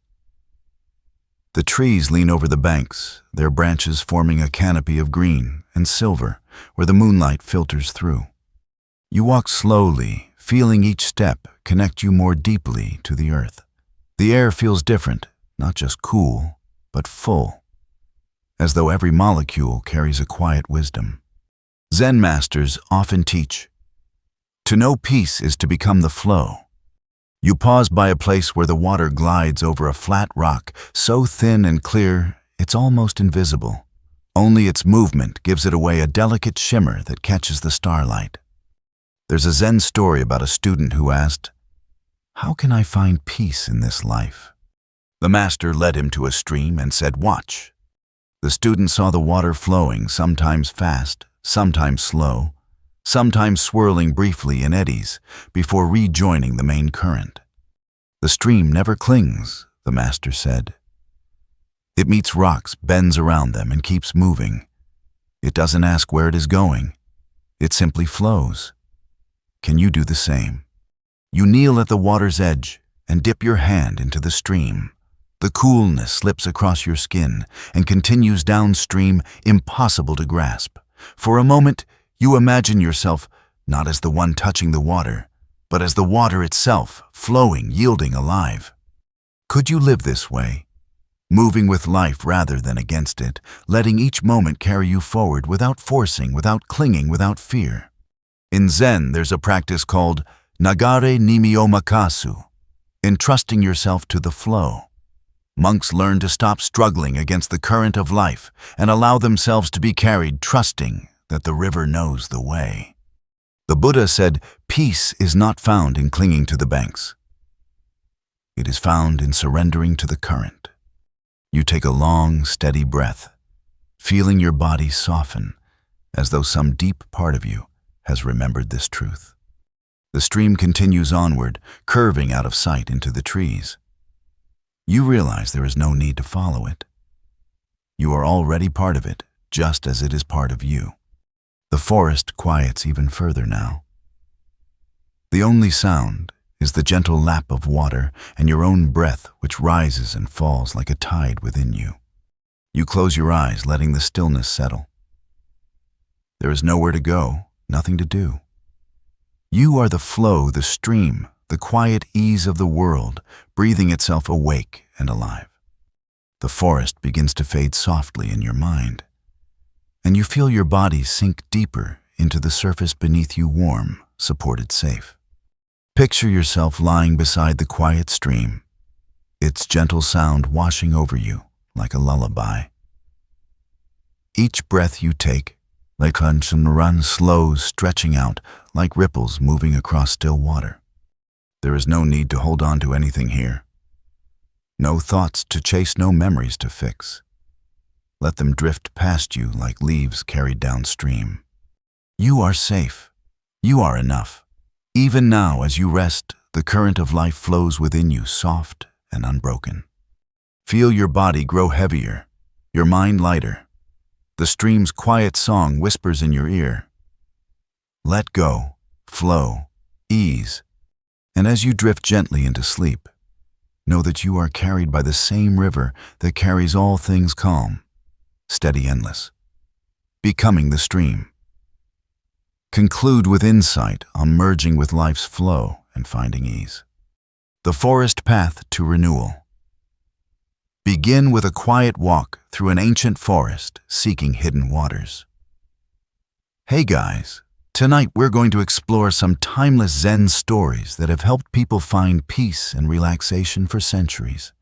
[SPEAKER 1] The trees lean over the banks, their branches forming a canopy of green and silver where the moonlight filters through. You walk slowly, feeling each step connect you more deeply to the earth. The air feels different, not just cool, but full, as though every molecule carries a quiet wisdom. Zen masters often teach, to know peace is to become the flow. You pause by a place where the water glides over a flat rock, so thin and clear it's almost invisible. Only its movement gives it away a delicate shimmer that catches the starlight. There's a Zen story about a student who asked, "How can I find peace in this life?" The master led him to a stream and said, "Watch." The student saw the water flowing, sometimes fast, sometimes slow, sometimes swirling briefly in eddies before rejoining the main current. The stream never clings, the master said. It meets rocks, bends around them, and keeps moving. It doesn't ask where it is going. It simply flows. Can you do the same? You kneel at the water's edge and dip your hand into the stream. The coolness slips across your skin and continues downstream, impossible to grasp. For a moment, you imagine yourself not as the one touching the water, but as the water itself, flowing, yielding, alive. Could you live this way, moving with life rather than against it, letting each moment carry you forward without forcing, without clinging, without fear? In Zen, there's a practice called Nagare Nimio Makasu, entrusting yourself to the flow. Monks learn to stop struggling against the current of life and allow themselves to be carried, trusting that the river knows the way. The Buddha said, "Peace is not found in clinging to the banks. It is found in surrendering to the current." You take a long, steady breath, feeling your body soften, as though some deep part of you has remembered this truth. The stream continues onward, curving out of sight into the trees. You realize there is no need to follow it. You are already part of it, just as it is part of you. The forest quiets even further now. The only sound is the gentle lap of water and your own breath, which rises and falls like a tide within you. You close your eyes, letting the stillness settle. There is nowhere to go, nothing to do. You are the flow, the stream, the quiet ease of the world, breathing itself awake and alive. The forest begins to fade softly in your mind, and you feel your body sink deeper into the surface beneath you, warm, supported, safe. Picture yourself lying beside the quiet stream, its gentle sound washing over you like a lullaby. Each breath you take, like run slows, stretching out like ripples moving across still water. There is no need to hold on to anything here. No thoughts to chase, no memories to fix. Let them drift past you like leaves carried downstream. You are safe. You are enough. Even now, as you rest, the current of life flows within you, soft and unbroken. Feel your body grow heavier, your mind lighter. The stream's quiet song whispers in your ear. Let go, flow, ease. And as you drift gently into sleep, know that you are carried by the same river that carries all things calm, steady, endless, becoming the stream. Conclude with insight on merging with life's flow and finding ease. The forest path to renewal. Begin with a quiet walk through an ancient forest seeking hidden waters. Hey guys, tonight we're going to explore some timeless Zen stories that have helped people find peace and relaxation for centuries.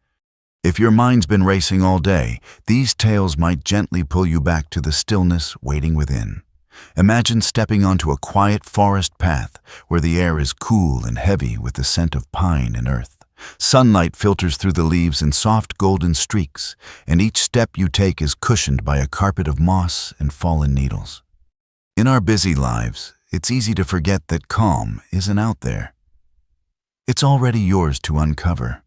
[SPEAKER 1] If your mind's been racing all day, these tales might gently pull you back to the stillness waiting within. Imagine stepping onto a quiet forest path where the air is cool and heavy with the scent of pine and earth. Sunlight filters through the leaves in soft golden streaks, and each step you take is cushioned by a carpet of moss and fallen needles. In our busy lives, it's easy to forget that calm isn't out there. It's already yours to uncover.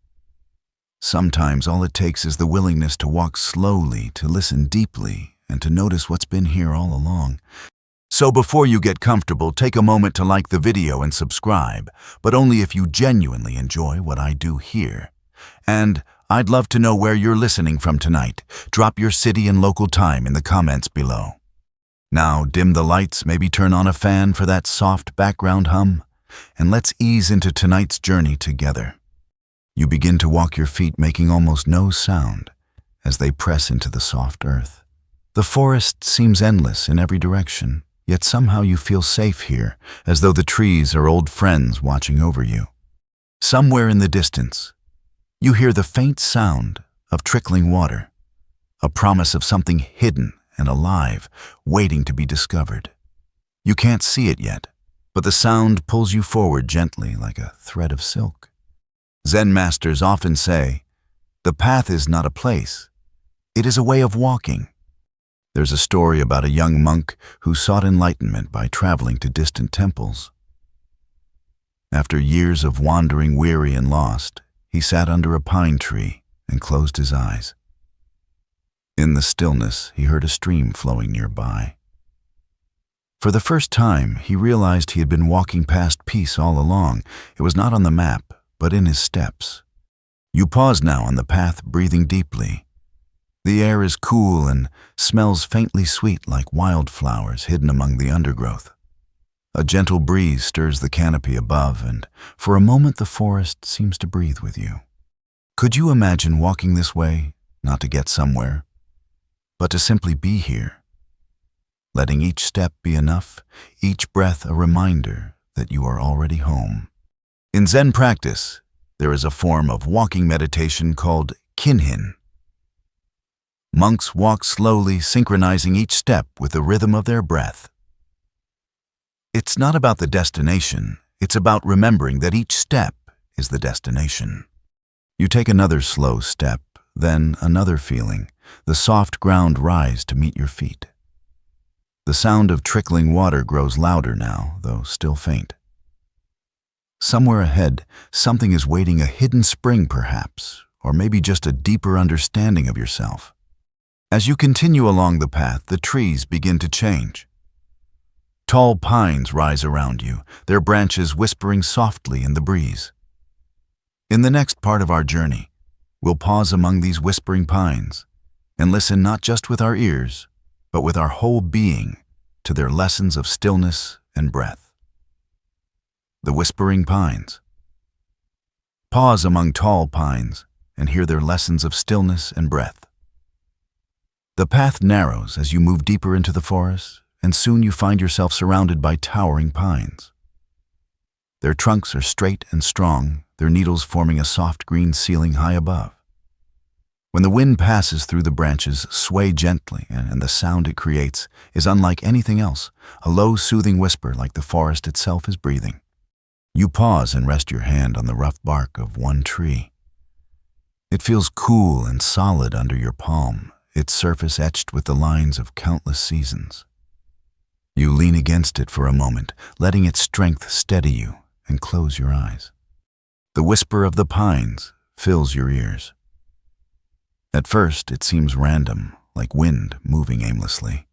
[SPEAKER 1] Sometimes all it takes is the willingness to walk slowly, to listen deeply, and to notice what's been here all along. So before you get comfortable, take a moment to like the video and subscribe, but only if you genuinely enjoy what I do here. And I'd love to know where you're listening from tonight. Drop your city and local time in the comments below. Now dim the lights, maybe turn on a fan for that soft background hum, and let's ease into tonight's journey together. You begin to walk your feet, making almost no sound as they press into the soft earth. The forest seems endless in every direction, yet somehow you feel safe here, as though the trees are old friends watching over you. Somewhere in the distance, you hear the faint sound of trickling water, a promise of something hidden and alive, waiting to be discovered. You can't see it yet, but the sound pulls you forward gently like a thread of silk. Zen masters often say, the path is not a place, it is a way of walking. There's a story about a young monk who sought enlightenment by traveling to distant temples. After years of wandering, weary and lost, he sat under a pine tree and closed his eyes. In the stillness, he heard a stream flowing nearby. For the first time, he realized he had been walking past peace all along. It was not on the map, but in his steps. You pause now on the path, breathing deeply. The air is cool and smells faintly sweet like wildflowers hidden among the undergrowth. A gentle breeze stirs the canopy above, and for a moment the forest seems to breathe with you. Could you imagine walking this way, not to get somewhere, but to simply be here? Letting each step be enough, each breath a reminder that you are already home. In Zen practice, there is a form of walking meditation called Kinhin. Monks walk slowly, synchronizing each step with the rhythm of their breath. It's not about the destination, it's about remembering that each step is the destination. You take another slow step, then another feeling, the soft ground rise to meet your feet. The sound of trickling water grows louder now, though still faint. Somewhere ahead, something is waiting, a hidden spring perhaps, or maybe just a deeper understanding of yourself. As you continue along the path, the trees begin to change. Tall pines rise around you, their branches whispering softly in the breeze. In the next part of our journey, we'll pause among these whispering pines and listen not just with our ears, but with our whole being to their lessons of stillness and breath. The whispering pines. Pause among tall pines and hear their lessons of stillness and breath. The path narrows as you move deeper into the forest, and soon you find yourself surrounded by towering pines. Their trunks are straight and strong, their needles forming a soft green ceiling high above. When the wind passes through the branches, sway gently, and the sound it creates is unlike anything else, a low, soothing whisper like the forest itself is breathing. You pause and rest your hand on the rough bark of one tree. It feels cool and solid under your palm, its surface etched with the lines of countless seasons. You lean against it for a moment, letting its strength steady you, and close your eyes. The whisper of the pines fills your ears. At first, it seems random, like wind moving aimlessly.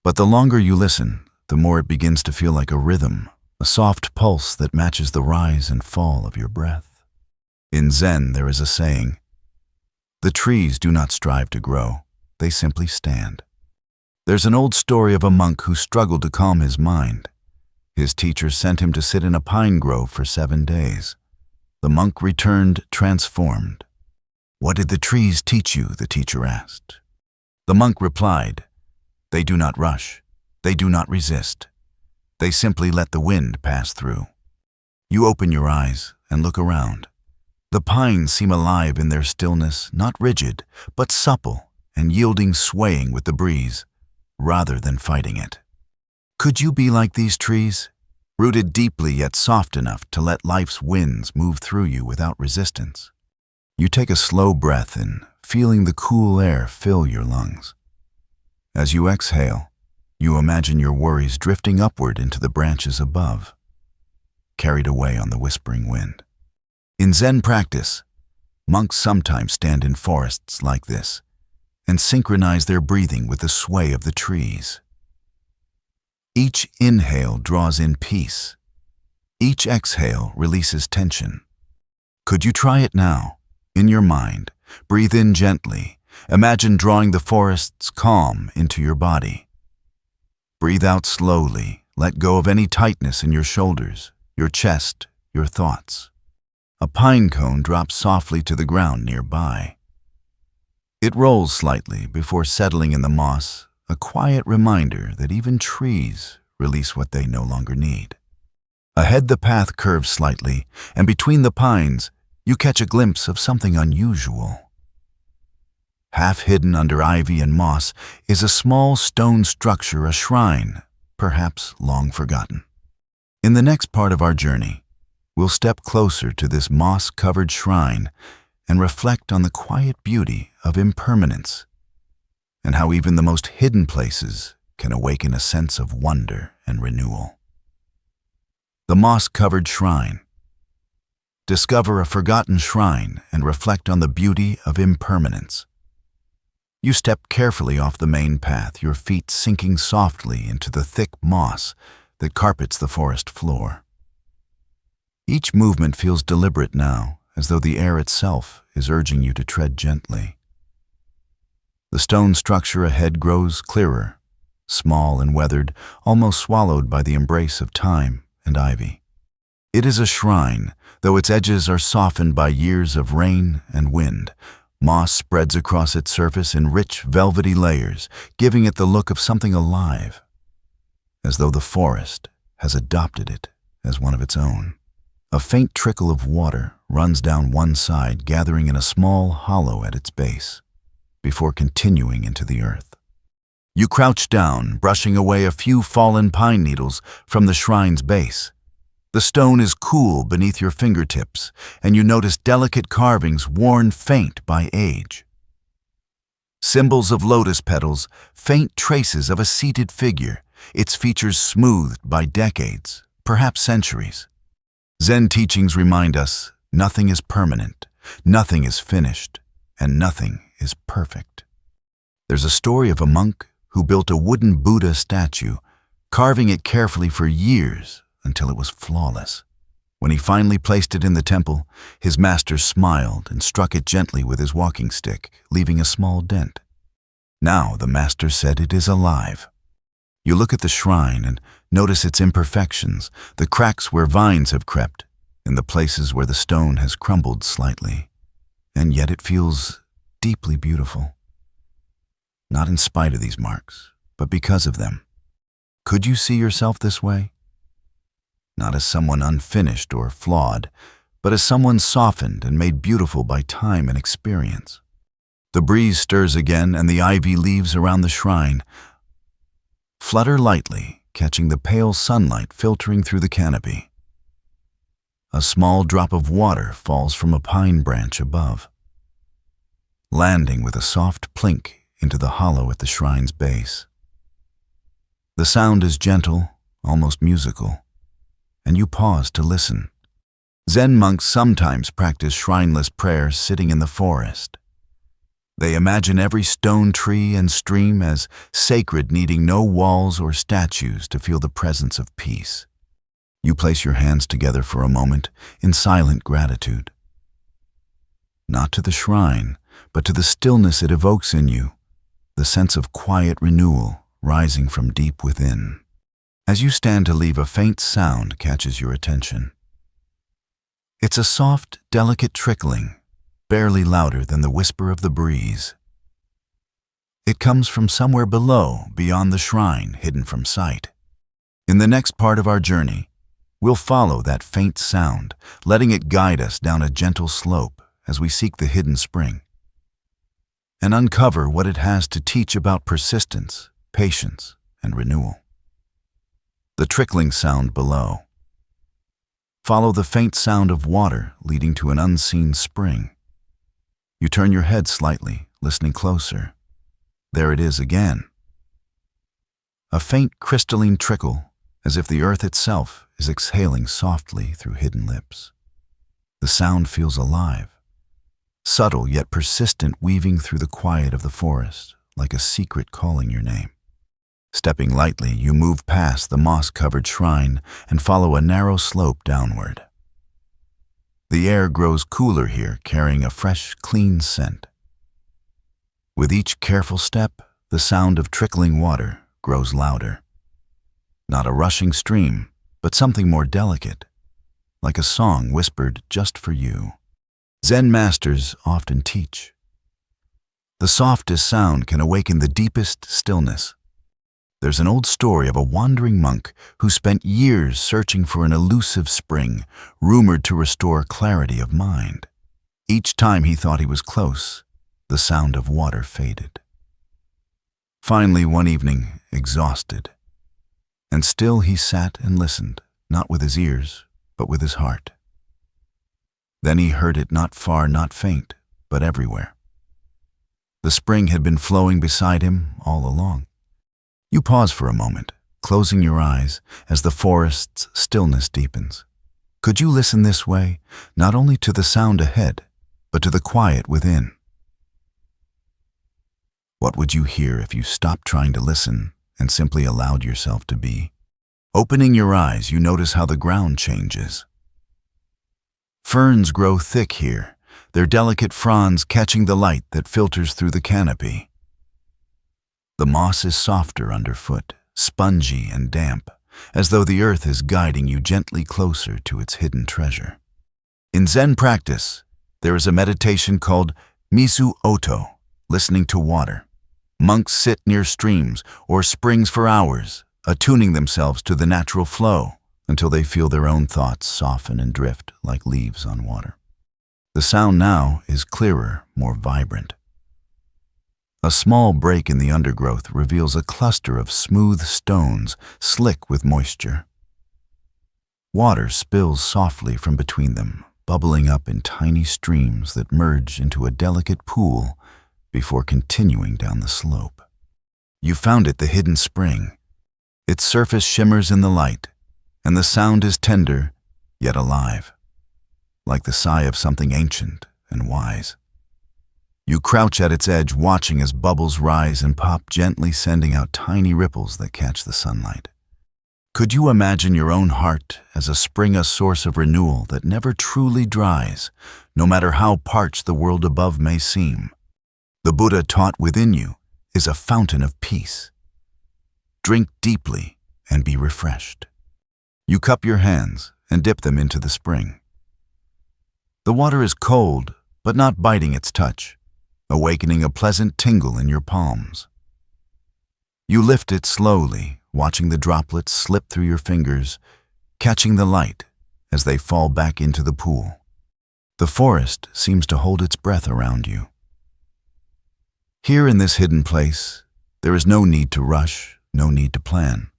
[SPEAKER 1] But the longer you listen, the more it begins to feel like a rhythm, a soft pulse that matches the rise and fall of your breath. In Zen, there is a saying, "The trees do not strive to grow, they simply stand." There's an old story of a monk who struggled to calm his mind. His teacher sent him to sit in a pine grove for 7 days. The monk returned transformed. "What did the trees teach you?" the teacher asked. The monk replied, "They do not rush. They do not resist. They simply let the wind pass through." You open your eyes and look around. The pines seem alive in their stillness, not rigid, but supple and yielding, swaying with the breeze, rather than fighting it. Could you be like these trees, rooted deeply yet soft enough to let life's winds move through you without resistance? You take a slow breath in, feeling the cool air fill your lungs. As you exhale, you imagine your worries drifting upward into the branches above, carried away on the whispering wind. In Zen practice, monks sometimes stand in forests like this and synchronize their breathing with the sway of the trees. Each inhale draws in peace. Each exhale releases tension. Could you try it now? In your mind, breathe in gently. Imagine drawing the forest's calm into your body. Breathe out slowly. Let go of any tightness in your shoulders, your chest, your thoughts. A pine cone drops softly to the ground nearby. It rolls slightly before settling in the moss, a quiet reminder that even trees release what they no longer need. Ahead, the path curves slightly, and between the pines, you catch a glimpse of something unusual. Half hidden under ivy and moss is a small stone structure, a shrine, perhaps long forgotten. In the next part of our journey, we'll step closer to this moss-covered shrine and reflect on the quiet beauty of impermanence, and how even the most hidden places can awaken a sense of wonder and renewal. The moss-covered shrine. Discover a forgotten shrine and reflect on the beauty of impermanence. You step carefully off the main path, your feet sinking softly into the thick moss that carpets the forest floor. Each movement feels deliberate now, as though the air itself is urging you to tread gently. The stone structure ahead grows clearer, small and weathered, almost swallowed by the embrace of time and ivy. It is a shrine, though its edges are softened by years of rain and wind. Moss spreads across its surface in rich, velvety layers, giving it the look of something alive, as though the forest has adopted it as one of its own. A faint trickle of water runs down one side, gathering in a small hollow at its base, before continuing into the earth. You crouch down, brushing away a few fallen pine needles from the shrine's base. The stone is cool beneath your fingertips, and you notice delicate carvings worn faint by age. Symbols of lotus petals, faint traces of a seated figure, its features smoothed by decades, perhaps centuries. Zen teachings remind us nothing is permanent, nothing is finished, and nothing is perfect. There's a story of a monk who built a wooden Buddha statue, carving it carefully for years until it was flawless. When he finally placed it in the temple, his master smiled and struck it gently with his walking stick, leaving a small dent. Now the master said it is alive. You look at the shrine and notice its imperfections, the cracks where vines have crept, and the places where the stone has crumbled slightly. And yet it feels deeply beautiful. Not in spite of these marks, but because of them. Could you see yourself this way? Not as someone unfinished or flawed, but as someone softened and made beautiful by time and experience. The breeze stirs again, and the ivy leaves around the shrine flutter lightly, catching the pale sunlight filtering through the canopy. A small drop of water falls from a pine branch above, landing with a soft plink into the hollow at the shrine's base. The sound is gentle, almost musical, and you pause to listen. Zen monks sometimes practice shrineless prayers sitting in the forest. They imagine every stone, tree, and stream as sacred, needing no walls or statues to feel the presence of peace. You place your hands together for a moment in silent gratitude. Not to the shrine, but to the stillness it evokes in you, the sense of quiet renewal rising from deep within. As you stand to leave, a faint sound catches your attention. It's a soft, delicate trickling, barely louder than the whisper of the breeze. It comes from somewhere below, beyond the shrine, hidden from sight. In the next part of our journey, we'll follow that faint sound, letting it guide us down a gentle slope as we seek the hidden spring, and uncover what it has to teach about persistence, patience, and renewal. The trickling sound below. Follow the faint sound of water leading to an unseen spring. You turn your head slightly, listening closer. There it is again. A faint crystalline trickle, as if the earth itself is exhaling softly through hidden lips. The sound feels alive, subtle yet persistent, weaving through the quiet of the forest, like a secret calling your name. Stepping lightly, you move past the moss-covered shrine and follow a narrow slope downward. The air grows cooler here, carrying a fresh, clean scent. With each careful step, the sound of trickling water grows louder. Not a rushing stream, but something more delicate, like a song whispered just for you. Zen masters often teach. The softest sound can awaken the deepest stillness. There's an old story of a wandering monk who spent years searching for an elusive spring, rumored to restore clarity of mind. Each time he thought he was close, the sound of water faded. Finally, one evening, exhausted, and still he sat and listened, not with his ears, but with his heart. Then he heard it, not far, not faint, but everywhere. The spring had been flowing beside him all along. You pause for a moment, closing your eyes as the forest's stillness deepens. Could you listen this way, not only to the sound ahead, but to the quiet within? What would you hear if you stopped trying to listen and simply allowed yourself to be? Opening your eyes, you notice how the ground changes. Ferns grow thick here, their delicate fronds catching the light that filters through the canopy. The moss is softer underfoot, spongy and damp, as though the earth is guiding you gently closer to its hidden treasure. In Zen practice, there is a meditation called Misu Oto, listening to water. Monks sit near streams or springs for hours, attuning themselves to the natural flow, until they feel their own thoughts soften and drift like leaves on water. The sound now is clearer, more vibrant. A small break in the undergrowth reveals a cluster of smooth stones slick with moisture. Water spills softly from between them, bubbling up in tiny streams that merge into a delicate pool before continuing down the slope. You found it, the hidden spring. Its surface shimmers in the light, and the sound is tender, yet alive, like the sigh of something ancient and wise. You crouch at its edge, watching as bubbles rise and pop, gently sending out tiny ripples that catch the sunlight. Could you imagine your own heart as a spring, a source of renewal that never truly dries, no matter how parched the world above may seem? The Buddha taught within you is a fountain of peace. Drink deeply and be refreshed. You cup your hands and dip them into the spring. The water is cold, but not biting its touch, awakening a pleasant tingle in your palms. You lift it slowly, watching the droplets slip through your fingers, catching the light as they fall back into the pool. The forest seems to hold its breath around you. Here in this hidden place, there is no need to rush, no need to plan.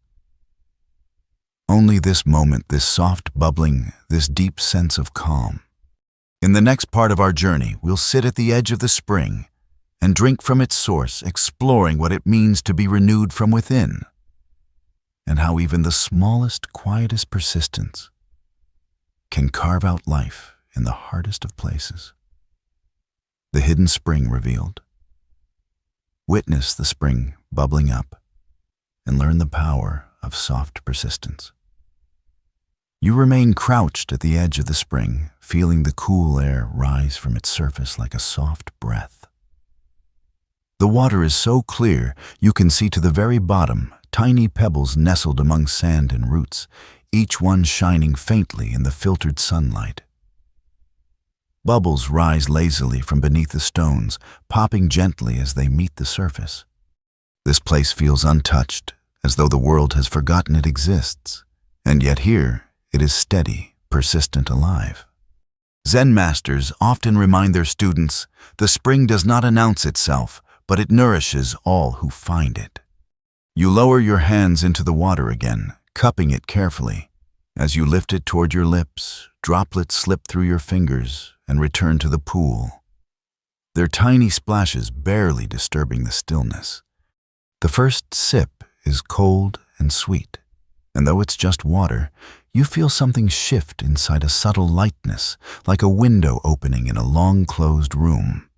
[SPEAKER 1] Only this moment, this soft bubbling, this deep sense of calm. In the next part of our journey, we'll sit at the edge of the spring and drink from its source, exploring what it means to be renewed from within, and how even the smallest, quietest persistence can carve out life in the hardest of places. The hidden spring revealed. Witness the spring bubbling up and learn the power of soft persistence. You remain crouched at the edge of the spring, feeling the cool air rise from its surface like a soft breath. The water is so clear you can see to the very bottom, tiny pebbles nestled among sand and roots, each one shining faintly in the filtered sunlight. Bubbles rise lazily from beneath the stones, popping gently as they meet the surface. This place feels untouched, as though the world has forgotten it exists, and yet here it is steady, persistent, alive. Zen masters often remind their students, the spring does not announce itself, but it nourishes all who find it. You lower your hands into the water again, cupping it carefully. As you lift it toward your lips, droplets slip through your fingers and return to the pool, their tiny splashes barely disturbing the stillness. The first sip is cold and sweet, and though it's just water, you feel something shift inside, a subtle lightness, like a window opening in a long-closed room.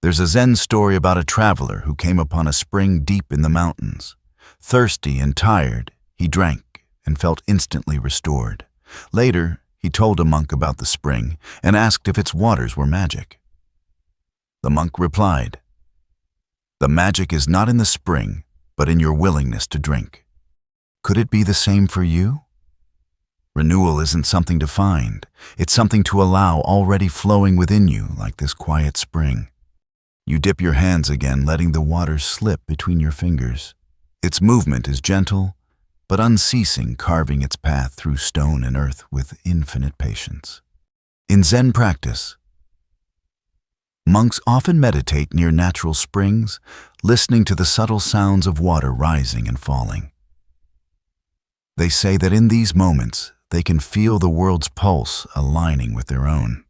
[SPEAKER 1] There's a Zen story about a traveler who came upon a spring deep in the mountains. Thirsty and tired, he drank and felt instantly restored. Later, he told a monk about the spring and asked if its waters were magic. The monk replied, "The magic is not in the spring, but in your willingness to drink." Could it be the same for you? Renewal isn't something to find. It's something to allow, already flowing within you like this quiet spring. You dip your hands again, letting the water slip between your fingers. Its movement is gentle, but unceasing, carving its path through stone and earth with infinite patience. In Zen practice, monks often meditate near natural springs, listening to the subtle sounds of water rising and falling. They say that in these moments, they can feel the world's pulse aligning with their own.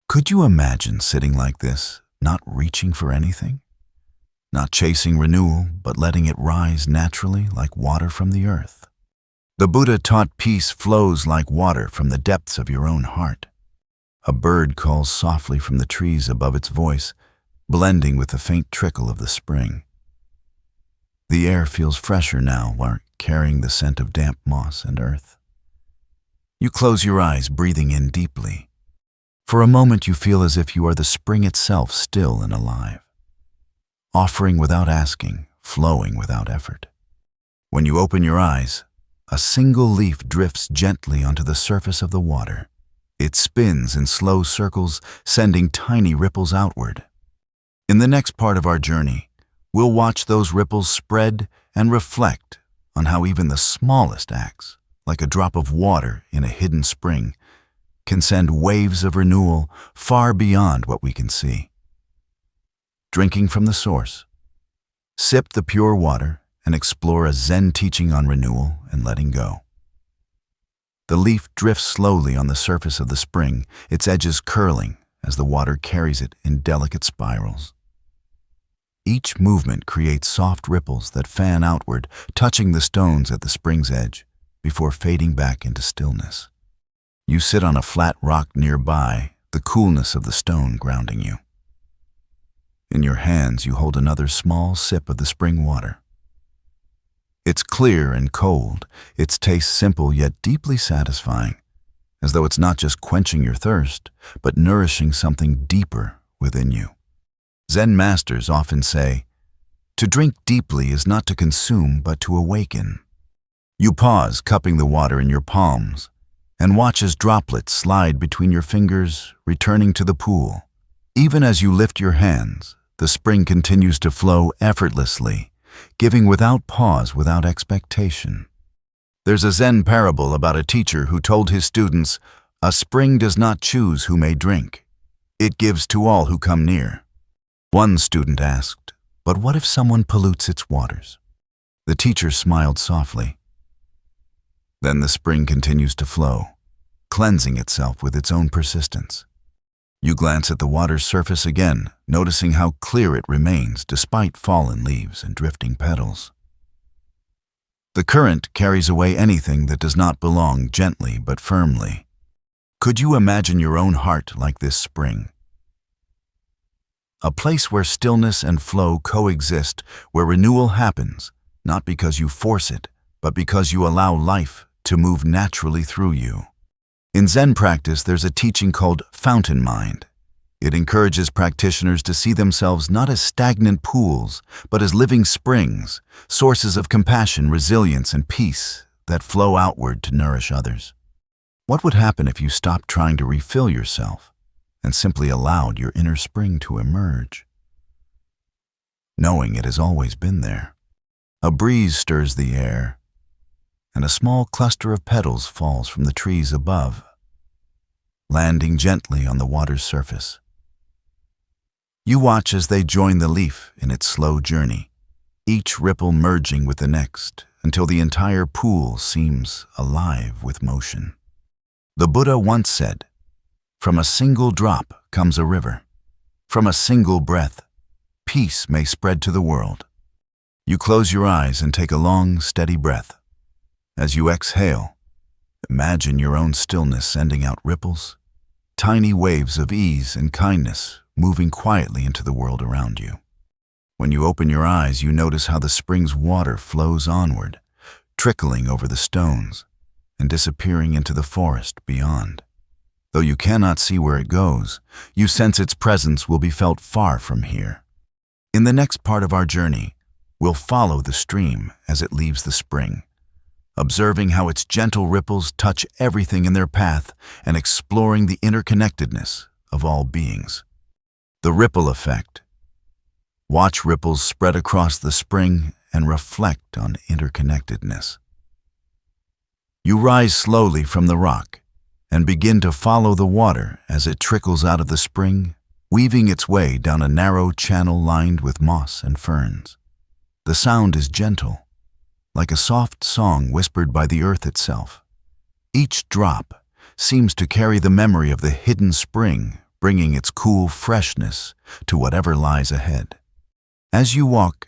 [SPEAKER 1] Could you imagine sitting like this, not reaching for anything? Not chasing renewal, but letting it rise naturally like water from the earth. The Buddha taught peace flows like water from the depths of your own heart. A bird calls softly from the trees above its voice, blending with the faint trickle of the spring. The air feels fresher now, carrying the scent of damp moss and earth. You close your eyes, breathing in deeply. For a moment you feel as if you are the spring itself, still and alive. Offering without asking, flowing without effort. When you open your eyes, a single leaf drifts gently onto the surface of the water. It spins in slow circles, sending tiny ripples outward. In the next part of our journey, we'll watch those ripples spread and reflect on how even the smallest acts, like a drop of water in a hidden spring, can send waves of renewal far beyond what we can see. Drinking from the source. Sip the pure water and explore a Zen teaching on renewal and letting go. The leaf drifts slowly on the surface of the spring, its edges curling as the water carries it in delicate spirals. Each movement creates soft ripples that fan outward, touching the stones at the spring's edge before fading back into stillness. You sit on a flat rock nearby, the coolness of the stone grounding you. In your hands, you hold another small sip of the spring water. It's clear and cold, its taste simple yet deeply satisfying, as though it's not just quenching your thirst, but nourishing something deeper within you. Zen masters often say, to drink deeply is not to consume, but to awaken. You pause, cupping the water in your palms, and watch as droplets slide between your fingers, returning to the pool. Even as you lift your hands, the spring continues to flow effortlessly, giving without pause, without expectation. There's a Zen parable about a teacher who told his students, "A spring does not choose who may drink. It gives to all who come near." One student asked, "But what if someone pollutes its waters?" The teacher smiled softly. Then the spring continues to flow, cleansing itself with its own persistence. You glance at the water's surface again, noticing how clear it remains despite fallen leaves and drifting petals. The current carries away anything that does not belong, gently but firmly. Could you imagine your own heart like this spring? A place where stillness and flow coexist, where renewal happens, not because you force it, but because you allow life to move naturally through you. In Zen practice, there's a teaching called fountain mind. It encourages practitioners to see themselves not as stagnant pools, but as living springs, sources of compassion, resilience, and peace that flow outward to nourish others. What would happen if you stopped trying to refill yourself and simply allowed your inner spring to emerge? Knowing it has always been there. A breeze stirs the air, and a small cluster of petals falls from the trees above, landing gently on the water's surface. You watch as they join the leaf in its slow journey, each ripple merging with the next until the entire pool seems alive with motion. The Buddha once said, "From a single drop comes a river. From a single breath, peace may spread to the world." You close your eyes and take a long, steady breath. As you exhale, imagine your own stillness sending out ripples, tiny waves of ease and kindness moving quietly into the world around you. When you open your eyes, you notice how the spring's water flows onward, trickling over the stones and disappearing into the forest beyond. Though you cannot see where it goes, you sense its presence will be felt far from here. In the next part of our journey, we'll follow the stream as it leaves the spring, observing how its gentle ripples touch everything in their path and exploring the interconnectedness of all beings. The ripple effect. Watch ripples spread across the spring and reflect on interconnectedness. You rise slowly from the rock and begin to follow the water as it trickles out of the spring, weaving its way down a narrow channel lined with moss and ferns. The sound is gentle, like a soft song whispered by the earth itself. Each drop seems to carry the memory of the hidden spring, bringing its cool freshness to whatever lies ahead. As you walk,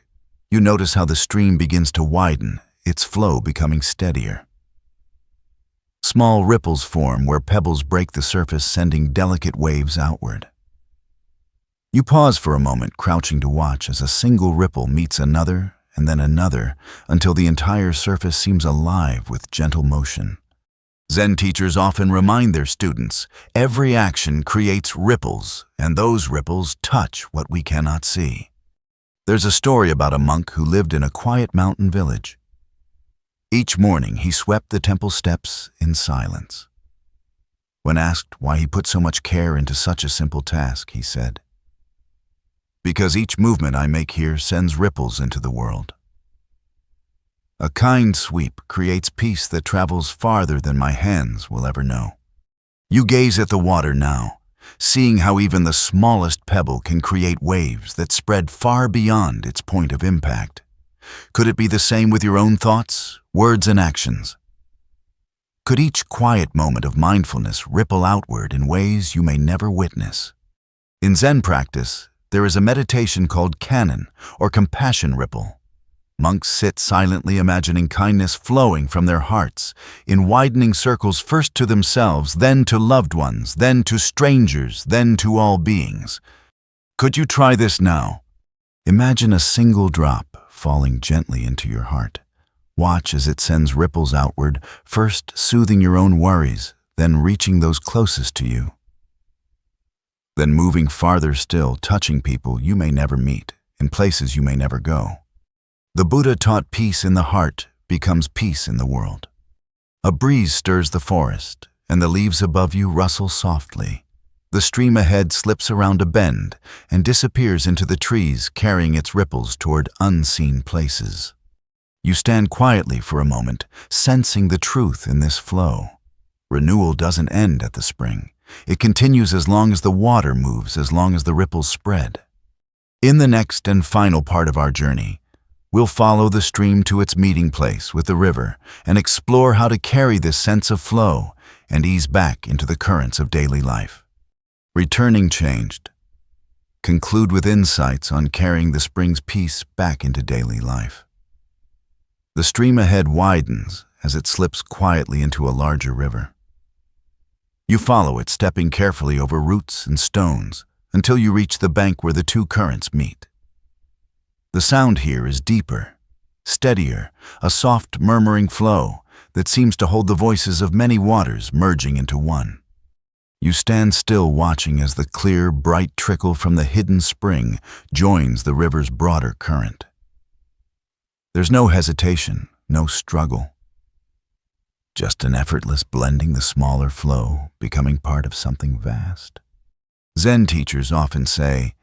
[SPEAKER 1] you notice how the stream begins to widen, its flow becoming steadier. Small ripples form where pebbles break the surface, sending delicate waves outward. You pause for a moment, crouching to watch as a single ripple meets another and then another, until the entire surface seems alive with gentle motion. Zen teachers often remind their students, every action creates ripples, and those ripples touch what we cannot see. There's a story about a monk who lived in a quiet mountain village. Each morning, he swept the temple steps in silence. When asked why he put so much care into such a simple task, he said, "Because each movement I make here sends ripples into the world." A kind sweep creates peace that travels farther than my hands will ever know. You gaze at the water now, seeing how even the smallest pebble can create waves that spread far beyond its point of impact. Could it be the same with your own thoughts, words, and actions? Could each quiet moment of mindfulness ripple outward in ways you may never witness? In Zen practice, there is a meditation called canon or compassion ripple. Monks sit silently imagining kindness flowing from their hearts in widening circles, first to themselves, then to loved ones, then to strangers, then to all beings. Could you try this now? Imagine a single drop falling gently into your heart. Watch as it sends ripples outward, first soothing your own worries, then reaching those closest to you. Then moving farther still, touching people you may never meet, in places you may never go. The Buddha taught peace in the heart becomes peace in the world. A breeze stirs the forest, and the leaves above you rustle softly. The stream ahead slips around a bend and disappears into the trees, carrying its ripples toward unseen places. You stand quietly for a moment, sensing the truth in this flow. Renewal doesn't end at the spring. It continues as long as the water moves, as long as the ripples spread. In the next and final part of our journey, we'll follow the stream to its meeting place with the river and explore how to carry this sense of flow and ease back into the currents of daily life. Returning changed. Conclude with insights on carrying the spring's peace back into daily life. The stream ahead widens as it slips quietly into a larger river. You follow it, stepping carefully over roots and stones until you reach the bank where the two currents meet. The sound here is deeper, steadier, a soft murmuring flow that seems to hold the voices of many waters merging into one. You stand still, watching as the clear, bright trickle from the hidden spring joins the river's broader current. There's no hesitation, no struggle. Just an effortless blending, the smaller flow becoming part of something vast. Zen teachers often say,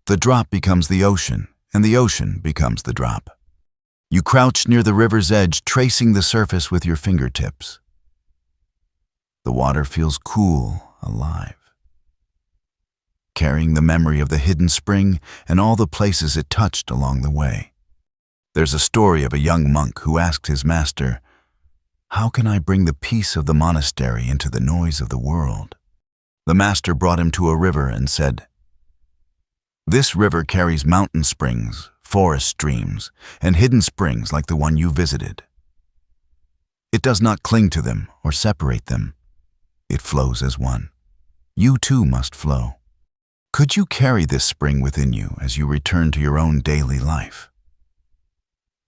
[SPEAKER 1] the drop becomes the ocean, and the ocean becomes the drop. You crouch near the river's edge, tracing the surface with your fingertips. The water feels cool, alive, carrying the memory of the hidden spring and all the places it touched along the way. There's a story of a young monk who asked his master, "How can I bring the peace of the monastery into the noise of the world?" The master brought him to a river and said, "This river carries mountain springs, forest streams, and hidden springs like the one you visited. It does not cling to them or separate them. It flows as one. You too must flow. Could you carry this spring within you as you return to your own daily life?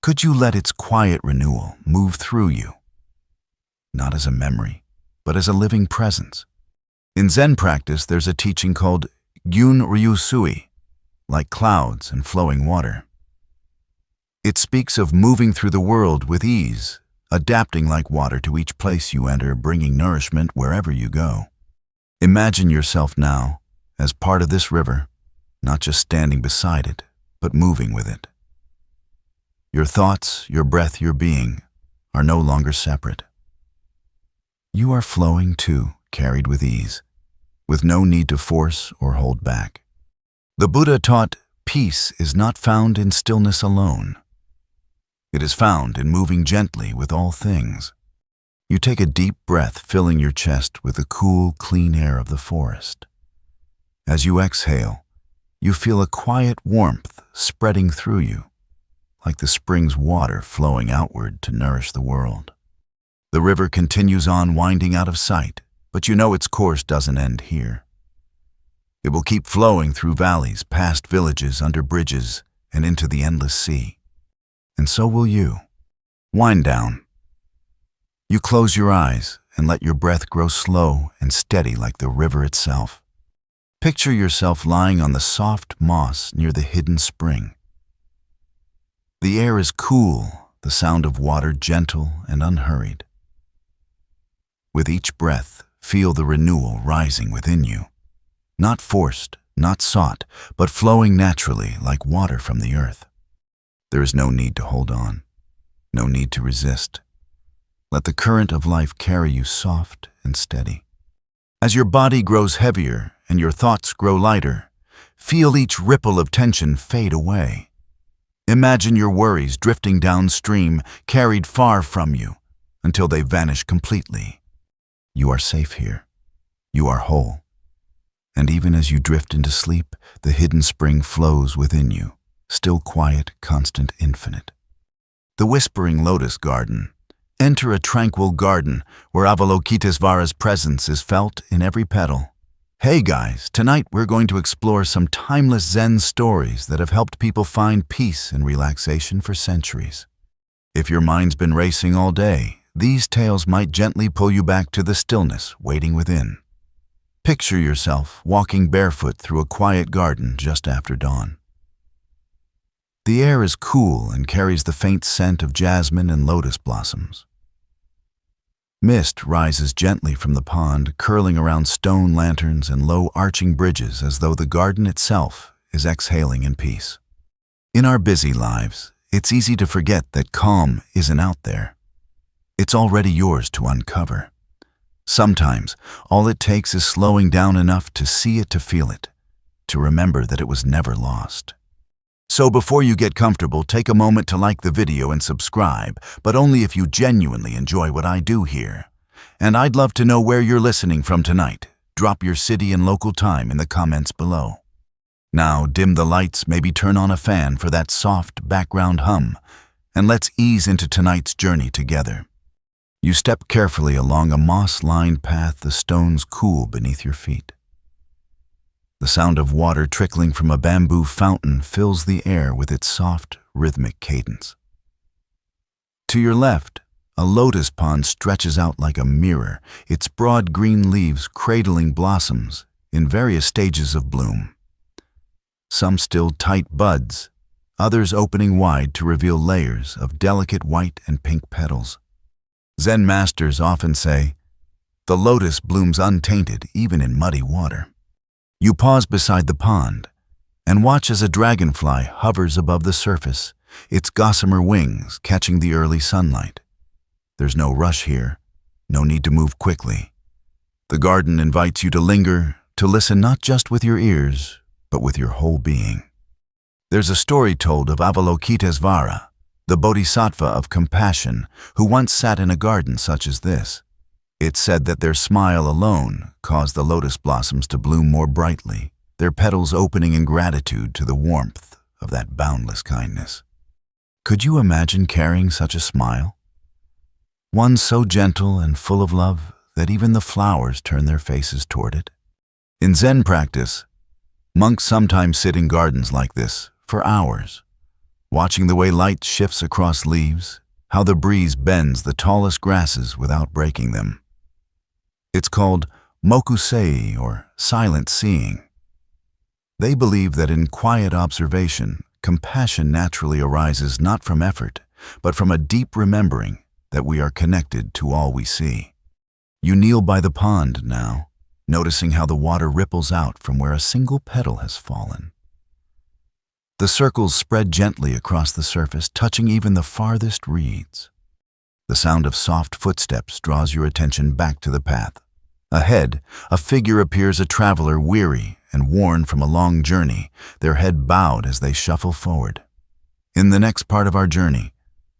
[SPEAKER 1] Could you let its quiet renewal move through you, not as a memory, but as a living presence?" In Zen practice, there's a teaching called Gyun Ryu Sui, like clouds and flowing water. It speaks of moving through the world with ease, adapting like water to each place you enter, bringing nourishment wherever you go. Imagine yourself now as part of this river, not just standing beside it, but moving with it. Your thoughts, your breath, your being are no longer separate. You are flowing too, carried with ease, with no need to force or hold back. The Buddha taught peace is not found in stillness alone. It is found in moving gently with all things. You take a deep breath, filling your chest with the cool, clean air of the forest. As you exhale, you feel a quiet warmth spreading through you, like the spring's water flowing outward to nourish the world. The river continues on, winding out of sight, but you know its course doesn't end here. It will keep flowing through valleys, past villages, under bridges, and into the endless sea. And so will you. Wind down. You close your eyes and let your breath grow slow and steady like the river itself. Picture yourself lying on the soft moss near the hidden spring. The air is cool, the sound of water gentle and unhurried. With each breath, feel the renewal rising within you. Not forced, not sought, but flowing naturally like water from the earth. There is no need to hold on, No need to resist. Let the current of life carry you soft and steady. As your body grows heavier and your thoughts grow lighter, feel each ripple of tension fade away. Imagine your worries drifting downstream, carried far from you, until they vanish completely. You are safe here. You are whole. And even as you drift into sleep, the hidden spring flows within you, still quiet, constant, infinite. The Whispering Lotus Garden. Enter a tranquil garden where Avalokitesvara's presence is felt in every petal. Hey guys, tonight we're going to explore some timeless Zen stories that have helped people find peace and relaxation for centuries. If your mind's been racing all day, these tales might gently pull you back to the stillness waiting within. Picture yourself walking barefoot through a quiet garden just after dawn. The air is cool and carries the faint scent of jasmine and lotus blossoms. Mist rises gently from the pond, curling around stone lanterns and low arching bridges as though the garden itself is exhaling in peace. In our busy lives, it's easy to forget that calm isn't out there. It's already yours to uncover. Sometimes, all it takes is slowing down enough to see it, to feel it, to remember that it was never lost. So before you get comfortable, take a moment to like the video and subscribe, but only if you genuinely enjoy what I do here. And I'd love to know where you're listening from tonight. Drop your city and local time in the comments below. Now dim the lights, maybe turn on a fan for that soft background hum, and let's ease into tonight's journey together. You step carefully along a moss-lined path, the stones cool beneath your feet. The sound of water trickling from a bamboo fountain fills the air with its soft, rhythmic cadence. To your left, a lotus pond stretches out like a mirror, its broad green leaves cradling blossoms in various stages of bloom. Some still tight buds, others opening wide to reveal layers of delicate white and pink petals. Zen masters often say, "The lotus blooms untainted even in muddy water." You pause beside the pond and watch as a dragonfly hovers above the surface, its gossamer wings catching the early sunlight. There's no rush here, no need to move quickly. The garden invites you to linger, to listen not just with your ears, but with your whole being. There's a story told of Avalokitesvara, the bodhisattva of compassion, who once sat in a garden such as this. It's said that their smile alone caused the lotus blossoms to bloom more brightly, their petals opening in gratitude to the warmth of that boundless kindness. Could you imagine carrying such a smile? One so gentle and full of love that even the flowers turn their faces toward it. In Zen practice, monks sometimes sit in gardens like this for hours, watching the way light shifts across leaves, how the breeze bends the tallest grasses without breaking them. It's called mokusei, or silent seeing. They believe that in quiet observation, compassion naturally arises not from effort, but from a deep remembering that we are connected to all we see. You kneel by the pond now, noticing how the water ripples out from where a single petal has fallen. The circles spread gently across the surface, touching even the farthest reeds. The sound of soft footsteps draws your attention back to the path. Ahead, a figure appears, a traveler weary and worn from a long journey, their head bowed as they shuffle forward. In the next part of our journey,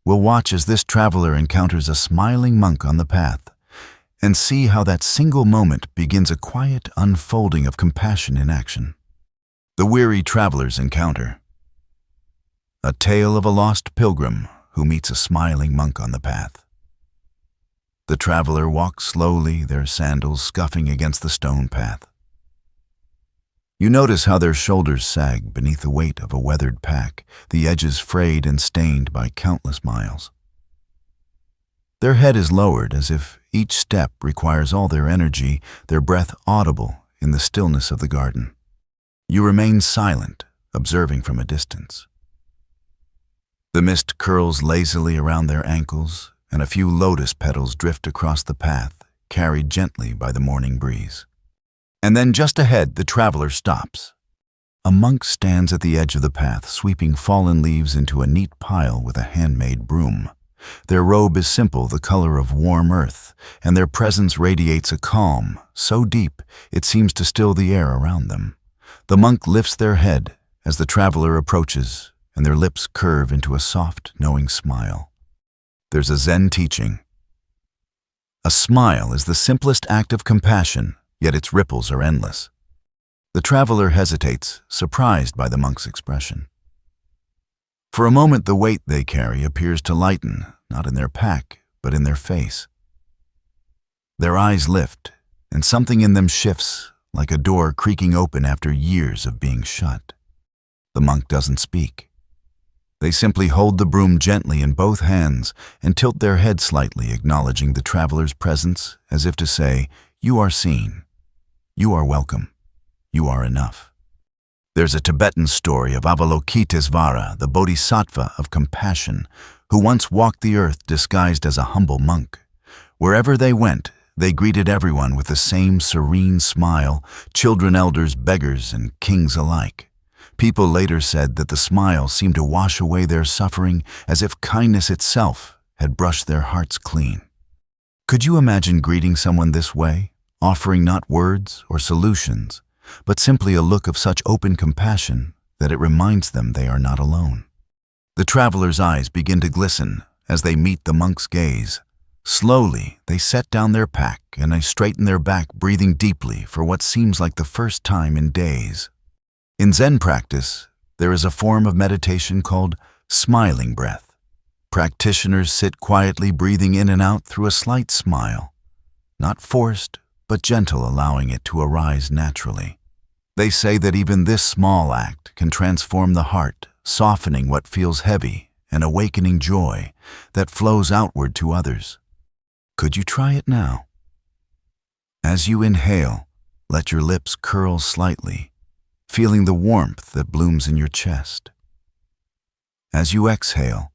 [SPEAKER 1] we'll watch as this traveler encounters a smiling monk on the path and see how that single moment begins a quiet unfolding of compassion in action. The weary traveler's encounter. A tale of a lost pilgrim who meets a smiling monk on the path. The traveler walks slowly, their sandals scuffing against the stone path. You notice how their shoulders sag beneath the weight of a weathered pack, the edges frayed and stained by countless miles. Their head is lowered as if each step requires all their energy, their breath audible in the stillness of the garden. You remain silent, observing from a distance. The mist curls lazily around their ankles, and a few lotus petals drift across the path, carried gently by the morning breeze. And then just ahead, the traveler stops. A monk stands at the edge of the path, sweeping fallen leaves into a neat pile with a handmade broom. Their robe is simple, the color of warm earth, and their presence radiates a calm, so deep it seems to still the air around them. The monk lifts their head as the traveler approaches, and their lips curve into a soft, knowing smile. There's a Zen teaching. A smile is the simplest act of compassion, yet its ripples are endless. The traveler hesitates, surprised by the monk's expression. For a moment, the weight they carry appears to lighten, not in their pack, but in their face. Their eyes lift, and something in them shifts, like a door creaking open after years of being shut. The monk doesn't speak. They simply hold the broom gently in both hands and tilt their head slightly, acknowledging the traveler's presence, as if to say, "You are seen. You are welcome. You are enough." There's a Tibetan story of Avalokitesvara, the bodhisattva of compassion, who once walked the earth disguised as a humble monk. Wherever they went, they greeted everyone with the same serene smile, children, elders, beggars, and kings alike. People later said that the smile seemed to wash away their suffering, as if kindness itself had brushed their hearts clean. Could you imagine greeting someone this way, offering not words or solutions, but simply a look of such open compassion that it reminds them they are not alone? The traveler's eyes begin to glisten as they meet the monk's gaze. Slowly, they set down their pack and they straighten their back, breathing deeply for what seems like the first time in days. In Zen practice, there is a form of meditation called smiling breath. Practitioners sit quietly, breathing in and out through a slight smile, not forced, but gentle, allowing it to arise naturally. They say that even this small act can transform the heart, softening what feels heavy and awakening joy that flows outward to others. Could you try it now? As you inhale, let your lips curl slightly, feeling the warmth that blooms in your chest. As you exhale,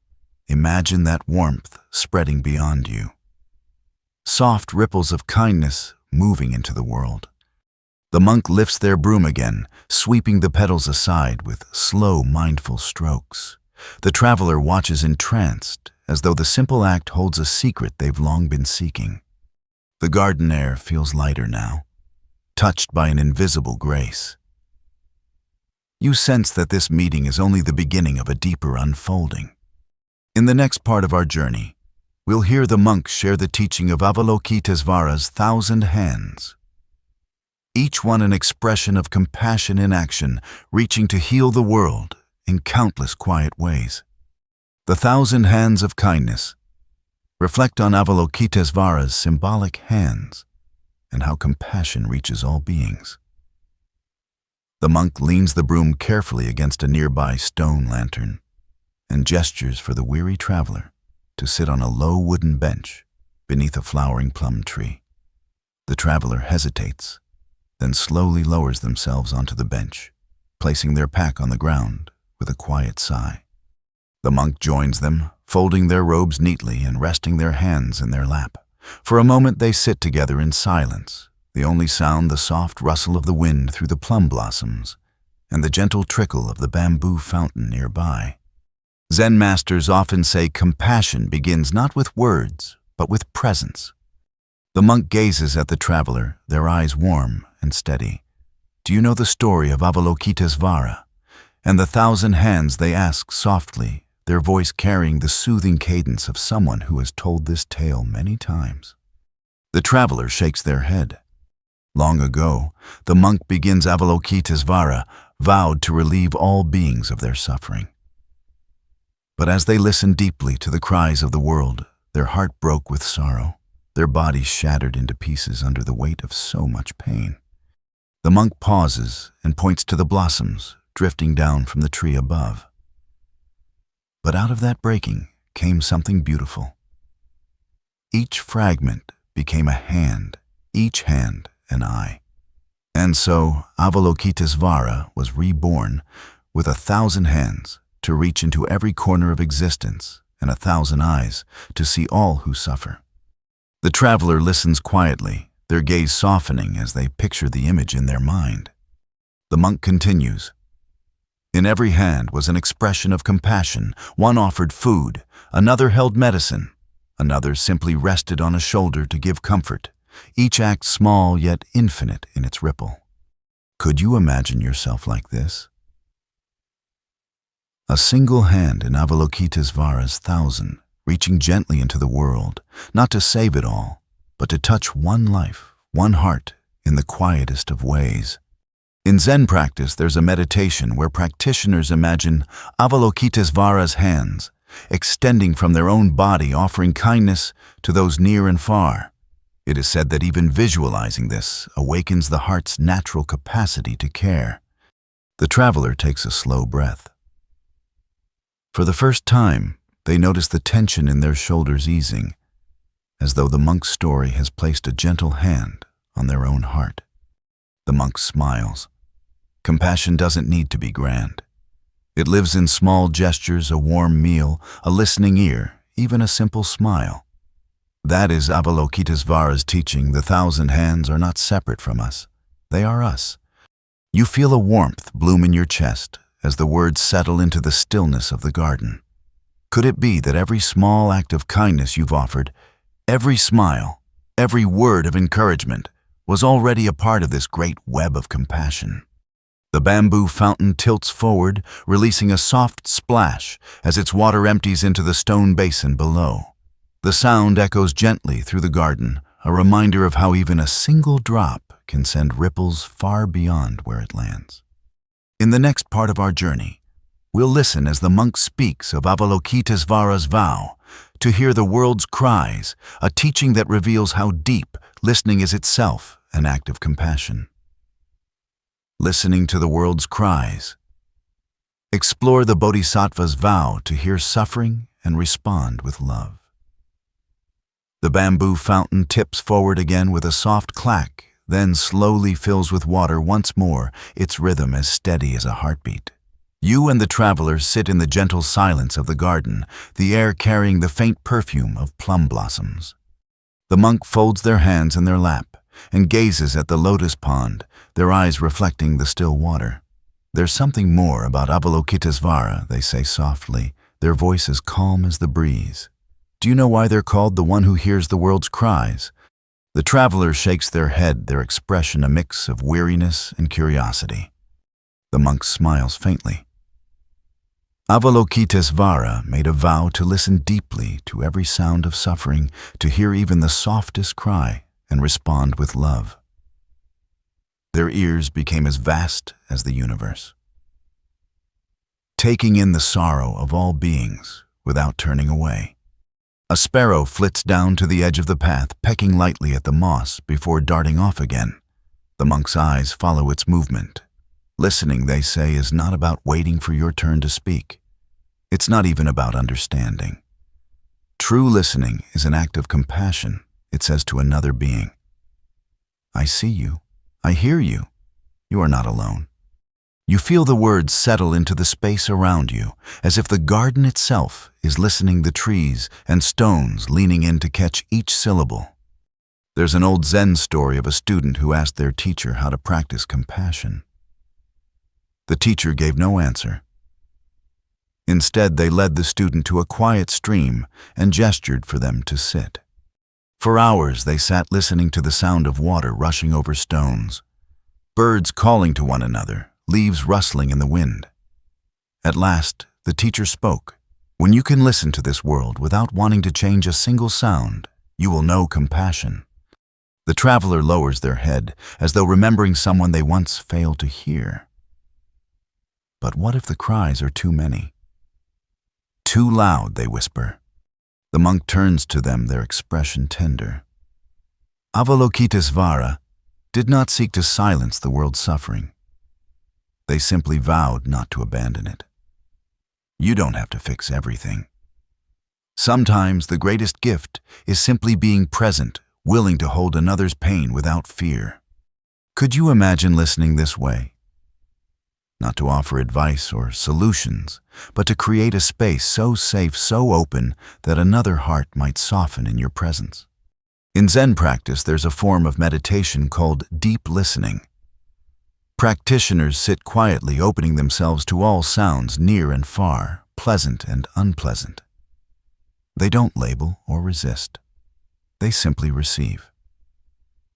[SPEAKER 1] imagine that warmth spreading beyond you. Soft ripples of kindness moving into the world. The monk lifts their broom again, sweeping the petals aside with slow, mindful strokes. The traveler watches entranced, as though the simple act holds a secret they've long been seeking. The garden air feels lighter now, touched by an invisible grace. You sense that this meeting is only the beginning of a deeper unfolding. In the next part of our journey, we'll hear the monk share the teaching of Avalokitesvara's 1,000 hands. Each one an expression of compassion in action, reaching to heal the world in countless quiet ways. The 1,000 hands of kindness. Reflect on Avalokitesvara's symbolic hands and how compassion reaches all beings. The monk leans the broom carefully against a nearby stone lantern and gestures for the weary traveler to sit on a low wooden bench beneath a flowering plum tree. The traveler hesitates, then slowly lowers themselves onto the bench, placing their pack on the ground with a quiet sigh. The monk joins them, folding their robes neatly and resting their hands in their lap. For a moment they sit together in silence, the only sound the soft rustle of the wind through the plum blossoms and the gentle trickle of the bamboo fountain nearby. Zen masters often say compassion begins not with words, but with presence. The monk gazes at the traveler, their eyes warm and steady. Do you know the story of Avalokitesvara? And the 1,000 hands, they ask softly, their voice carrying the soothing cadence of someone who has told this tale many times. The traveler shakes their head. Long ago, the monk begins Avalokitesvara, vowed to relieve all beings of their suffering. But as they listened deeply to the cries of the world, their heart broke with sorrow, their bodies shattered into pieces under the weight of so much pain. The monk pauses and points to the blossoms drifting down from the tree above. But out of that breaking came something beautiful. Each fragment became a hand, each hand an eye. And so Avalokitesvara was reborn with 1,000 hands to reach into every corner of existence and 1,000 eyes to see all who suffer. The traveler listens quietly, their gaze softening as they picture the image in their mind. The monk continues, In every hand was an expression of compassion. One offered food, another held medicine, another simply rested on a shoulder to give comfort, each act small yet infinite in its ripple. Could you imagine yourself like this? A single hand in Avalokitesvara's 1,000, reaching gently into the world, not to save it all, but to touch one life, one heart, in the quietest of ways. In Zen practice, there's a meditation where practitioners imagine Avalokitesvara's hands, extending from their own body, offering kindness to those near and far. It is said that even visualizing this awakens the heart's natural capacity to care. The traveler takes a slow breath. For the first time, they notice the tension in their shoulders easing, as though the monk's story has placed a gentle hand on their own heart. The monk smiles. Compassion doesn't need to be grand. It lives in small gestures, a warm meal, a listening ear, even a simple smile. That is Avalokitesvara's teaching. The 1,000 hands are not separate from us. They are us. You feel a warmth bloom in your chest as the words settle into the stillness of the garden. Could it be that every small act of kindness you've offered, every smile, every word of encouragement, was already a part of this great web of compassion? The bamboo fountain tilts forward, releasing a soft splash as its water empties into the stone basin below. The sound echoes gently through the garden, a reminder of how even a single drop can send ripples far beyond where it lands. In the next part of our journey, we'll listen as the monk speaks of Avalokitesvara's vow to hear the world's cries, a teaching that reveals how deep listening is itself an act of compassion. Listening to the world's cries. Explore the Bodhisattva's vow to hear suffering and respond with love. The bamboo fountain tips forward again with a soft clack, then slowly fills with water once more, its rhythm as steady as a heartbeat. You and the traveler sit in the gentle silence of the garden, the air carrying the faint perfume of plum blossoms. The monk folds their hands in their lap and gazes at the lotus pond, their eyes reflecting the still water. There's something more about Avalokitesvara, they say softly, their voices calm as the breeze. Do you know why they're called the one who hears the world's cries? The traveler shakes their head, their expression a mix of weariness and curiosity. The monk smiles faintly. Avalokitesvara made a vow to listen deeply to every sound of suffering, to hear even the softest cry and respond with love. Their ears became as vast as the universe, taking in the sorrow of all beings without turning away. A sparrow flits down to the edge of the path, pecking lightly at the moss before darting off again. The monk's eyes follow its movement. Listening, they say, is not about waiting for your turn to speak. It's not even about understanding. True listening is an act of compassion, it says to another being. I see you. I hear you. You are not alone. You feel the words settle into the space around you, as if the garden itself is listening, the trees and stones leaning in to catch each syllable. There's an old Zen story of a student who asked their teacher how to practice compassion. The teacher gave no answer. Instead, they led the student to a quiet stream and gestured for them to sit. For hours, they sat listening to the sound of water rushing over stones, birds calling to one another, leaves rustling in the wind. At last, the teacher spoke. When you can listen to this world without wanting to change a single sound, you will know compassion. The traveler lowers their head, as though remembering someone they once failed to hear. But what if the cries are too many? Too loud, they whisper. The monk turns to them, their expression tender. Avalokitesvara did not seek to silence the world's suffering. They simply vowed not to abandon it. You don't have to fix everything. Sometimes the greatest gift is simply being present, willing to hold another's pain without fear. Could you imagine listening this way? Not to offer advice or solutions, but to create a space so safe, so open, that another heart might soften in your presence. In Zen practice, there's a form of meditation called deep listening. Practitioners sit quietly, opening themselves to all sounds near and far, pleasant and unpleasant. They don't label or resist. They simply receive.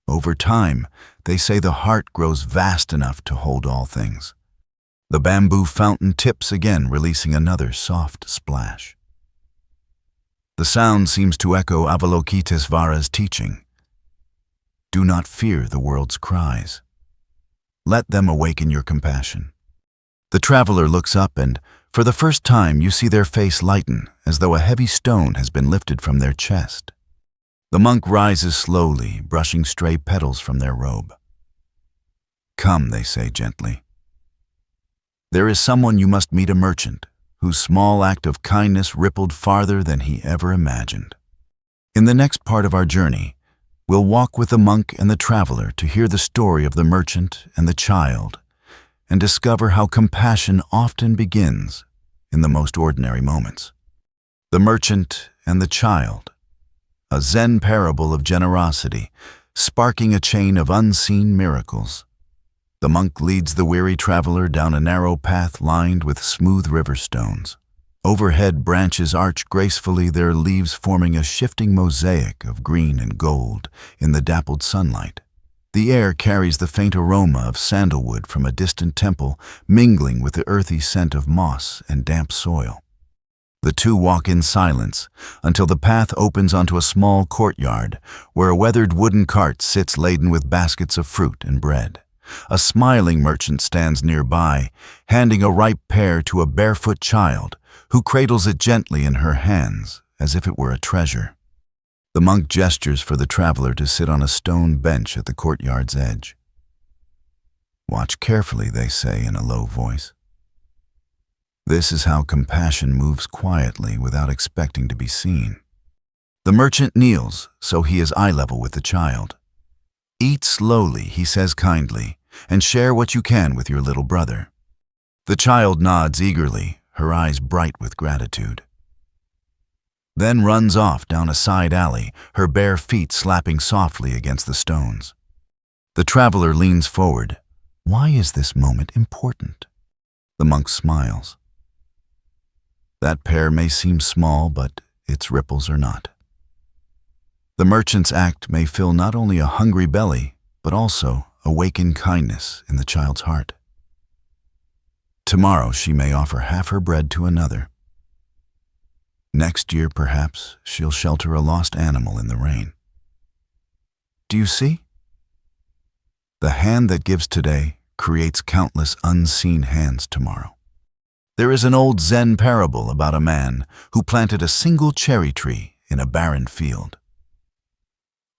[SPEAKER 1] Over time, they say the heart grows vast enough to hold all things. The bamboo fountain tips again, releasing another soft splash. The sound seems to echo Avalokitesvara's teaching. Do not fear the world's cries. Let them awaken your compassion. The traveler looks up and, for the first time, you see their face lighten, as though a heavy stone has been lifted from their chest. The monk rises slowly, brushing stray petals from their robe. Come, they say gently. There is someone you must meet, a merchant, whose small act of kindness rippled farther than he ever imagined. In the next part of our journey, we'll walk with the monk and the traveler to hear the story of the merchant and the child, and discover how compassion often begins in the most ordinary moments. The merchant and the child, a Zen parable of generosity, sparking a chain of unseen miracles. The monk leads the weary traveler down a narrow path lined with smooth river stones. Overhead, branches arch gracefully, their leaves forming a shifting mosaic of green and gold in the dappled sunlight. The air carries the faint aroma of sandalwood from a distant temple, mingling with the earthy scent of moss and damp soil. The two walk in silence until the path opens onto a small courtyard where a weathered wooden cart sits laden with baskets of fruit and bread. A smiling merchant stands nearby, handing a ripe pear to a barefoot child who cradles it gently in her hands as if it were a treasure. The monk gestures for the traveler to sit on a stone bench at the courtyard's edge. Watch carefully, they say in a low voice. This is how compassion moves quietly without expecting to be seen. The merchant kneels, so he is eye level with the child. Eat slowly, he says kindly, and share what you can with your little brother. The child nods eagerly, her eyes bright with gratitude. Then runs off down a side alley, her bare feet slapping softly against the stones. The traveler leans forward. Why is this moment important? The monk smiles. That pear may seem small, but its ripples are not. The merchant's act may fill not only a hungry belly, but also awaken kindness in the child's heart. Tomorrow she may offer half her bread to another. Next year, perhaps, she'll shelter a lost animal in the rain. Do you see? The hand that gives today creates countless unseen hands tomorrow. There is an old Zen parable about a man who planted a single cherry tree in a barren field.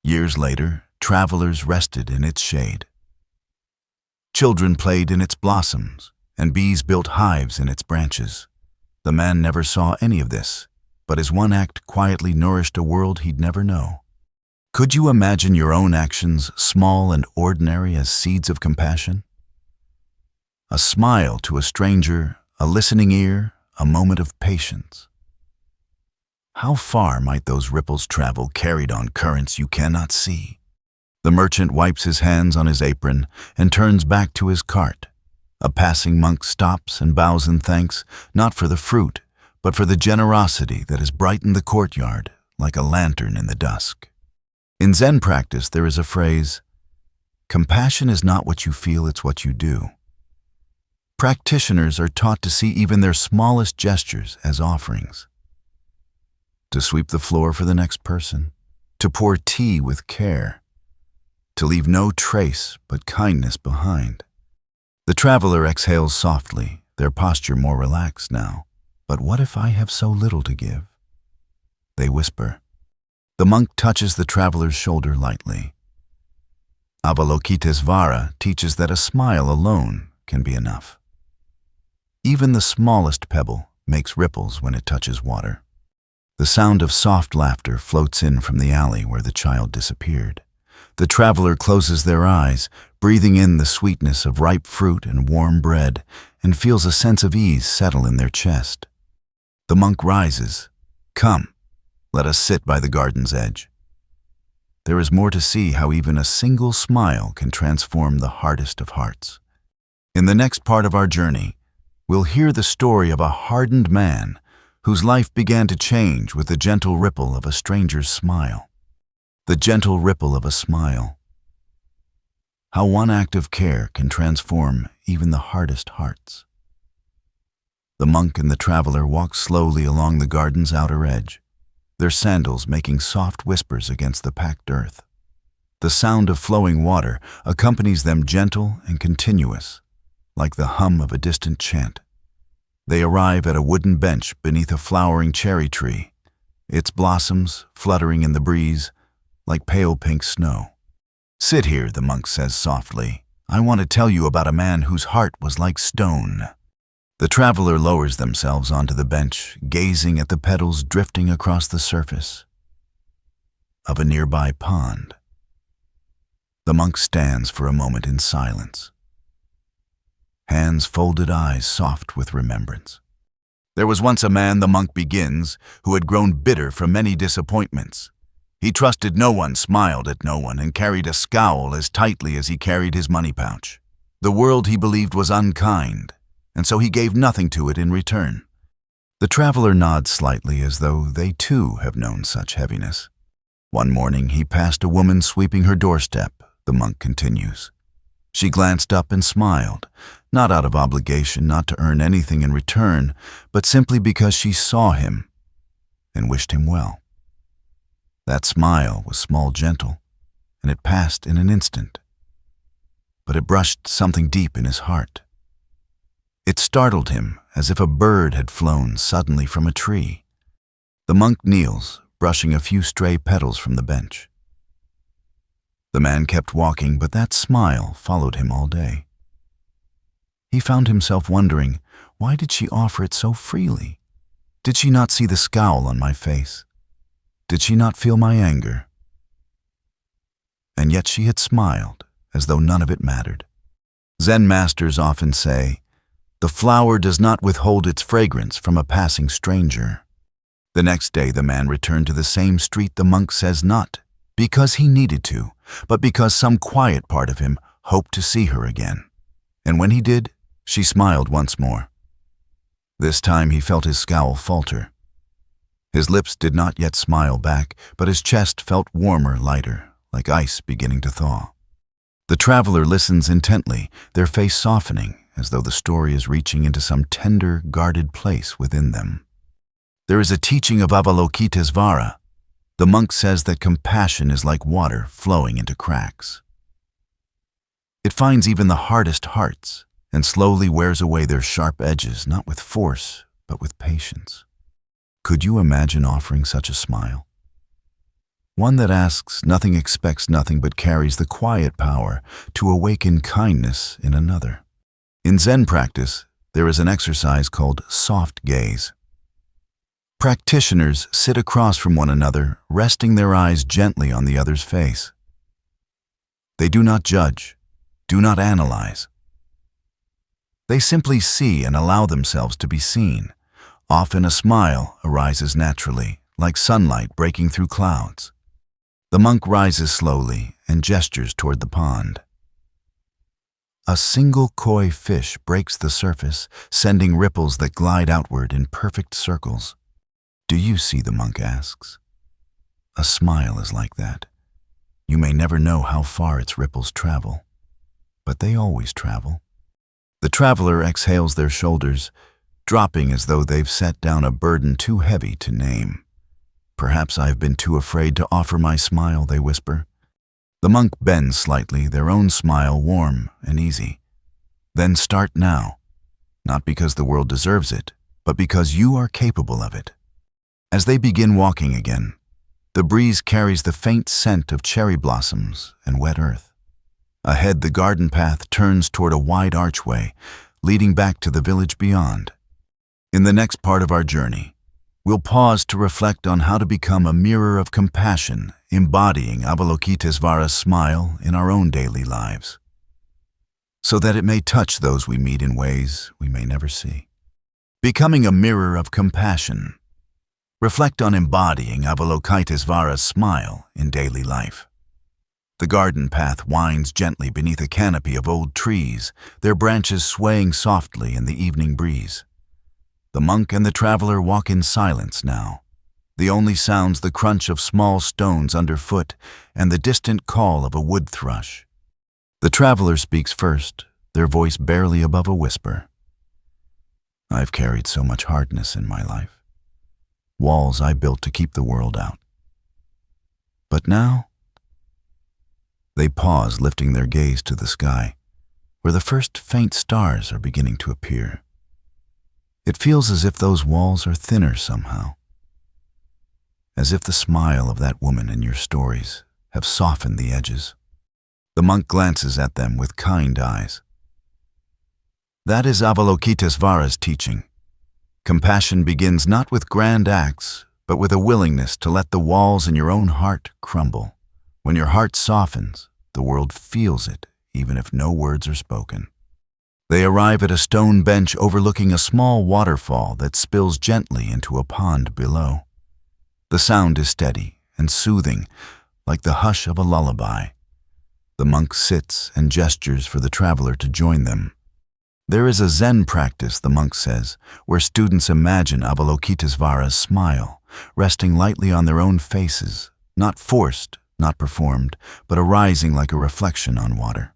[SPEAKER 1] Years later, travelers rested in its shade. Children played in its blossoms, and bees built hives in its branches. The man never saw any of this, but his one act quietly nourished a world he'd never know. Could you imagine your own actions, small and ordinary as seeds of compassion? A smile to a stranger, a listening ear, a moment of patience. How far might those ripples travel, carried on currents you cannot see? The merchant wipes his hands on his apron and turns back to his cart. A passing monk stops and bows in thanks, not for the fruit, but for the generosity that has brightened the courtyard like a lantern in the dusk. In Zen practice, there is a phrase, compassion is not what you feel, it's what you do. Practitioners are taught to see even their smallest gestures as offerings. To sweep the floor for the next person, to pour tea with care, to leave no trace but kindness behind. The traveler exhales softly, their posture more relaxed now. But what if I have so little to give? They whisper. The monk touches the traveler's shoulder lightly. Avalokitesvara teaches that a smile alone can be enough. Even the smallest pebble makes ripples when it touches water. The sound of soft laughter floats in from the alley where the child disappeared. The traveler closes their eyes, breathing in the sweetness of ripe fruit and warm bread, and feels a sense of ease settle in their chest. The monk rises. Come, let us sit by the garden's edge. There is more to see, how even a single smile can transform the hardest of hearts. In the next part of our journey, we'll hear the story of a hardened man whose life began to change with the gentle ripple of a stranger's smile. The gentle ripple of a smile. How one act of care can transform even the hardest hearts. The monk and the traveler walk slowly along the garden's outer edge, their sandals making soft whispers against the packed earth. The sound of flowing water accompanies them, gentle and continuous, like the hum of a distant chant. They arrive at a wooden bench beneath a flowering cherry tree, its blossoms fluttering in the breeze like pale pink snow. "Sit here," the monk says softly. "I want to tell you about a man whose heart was like stone." The traveler lowers themselves onto the bench, gazing at the petals drifting across the surface of a nearby pond. The monk stands for a moment in silence, hands folded, eyes soft with remembrance. "There was once a man," the monk begins, "who had grown bitter from many disappointments. He trusted no one, smiled at no one, and carried a scowl as tightly as he carried his money pouch. The world, he believed, was unkind, and so he gave nothing to it in return." The traveler nods slightly, as though they too have known such heaviness. "One morning he passed a woman sweeping her doorstep," the monk continues. "She glanced up and smiled, not out of obligation, not to earn anything in return, but simply because she saw him and wished him well. That smile was small, gentle, and it passed in an instant, but it brushed something deep in his heart. It startled him as if a bird had flown suddenly from a tree." The monk kneels, brushing a few stray petals from the bench. The man kept walking, but that smile followed him all day. He found himself wondering, why did she offer it so freely? Did she not see the scowl on my face? Did she not feel my anger? And yet she had smiled, as though none of it mattered. Zen masters often say, "The flower does not withhold its fragrance from a passing stranger." The next day the man returned to the same street, the monk says, not because he needed to, but because some quiet part of him hoped to see her again. And when he did, she smiled once more. This time he felt his scowl falter. His lips did not yet smile back, but his chest felt warmer, lighter, like ice beginning to thaw. The traveler listens intently, their face softening, as though the story is reaching into some tender, guarded place within them. There is a teaching of Avalokitesvara. The monk says that compassion is like water flowing into cracks. It finds even the hardest hearts and slowly wears away their sharp edges, not with force, but with patience. Could you imagine offering such a smile? One that asks nothing, expects nothing, but carries the quiet power to awaken kindness in another. In Zen practice, there is an exercise called soft gaze. Practitioners sit across from one another, resting their eyes gently on the other's face. They do not judge, do not analyze. They simply see and allow themselves to be seen. Often a smile arises naturally, like sunlight breaking through clouds. The monk rises slowly and gestures toward the pond. A single koi fish breaks the surface, sending ripples that glide outward in perfect circles. "Do you see?" the monk asks. A smile is like that. You may never know how far its ripples travel, but they always travel. The traveler exhales their shoulders, dropping as though they've set down a burden too heavy to name. "Perhaps I've been too afraid to offer my smile," they whisper. The monk bends slightly, their own smile warm and easy. "Then start now, not because the world deserves it, but because you are capable of it." As they begin walking again, the breeze carries the faint scent of cherry blossoms and wet earth. Ahead, the garden path turns toward a wide archway, leading back to the village beyond. In the next part of our journey, we'll pause to reflect on how to become a mirror of compassion, embodying Avalokitesvara's smile in our own daily lives, so that it may touch those we meet in ways we may never see. Becoming a mirror of compassion. Reflect on embodying Avalokitesvara's smile in daily life. The garden path winds gently beneath a canopy of old trees, their branches swaying softly in the evening breeze. The monk and the traveler walk in silence now. The only sounds the crunch of small stones underfoot and the distant call of a wood thrush. The traveler speaks first, their voice barely above a whisper. I've carried so much hardness in my life. Walls I built to keep the world out. But now, they pause, lifting their gaze to the sky, where the first faint stars are beginning to appear. It feels as if those walls are thinner somehow, as if the smile of that woman in your stories have softened the edges. The monk glances at them with kind eyes. That is Avalokitesvara's teaching. Compassion begins not with grand acts, but with a willingness to let the walls in your own heart crumble. When your heart softens, the world feels it, even if no words are spoken. They arrive at a stone bench overlooking a small waterfall that spills gently into a pond below. The sound is steady and soothing, like the hush of a lullaby. The monk sits and gestures for the traveler to join them. There is a Zen practice, the monk says, where students imagine Avalokitesvara's smile, resting lightly on their own faces, not forced, not performed, but arising like a reflection on water.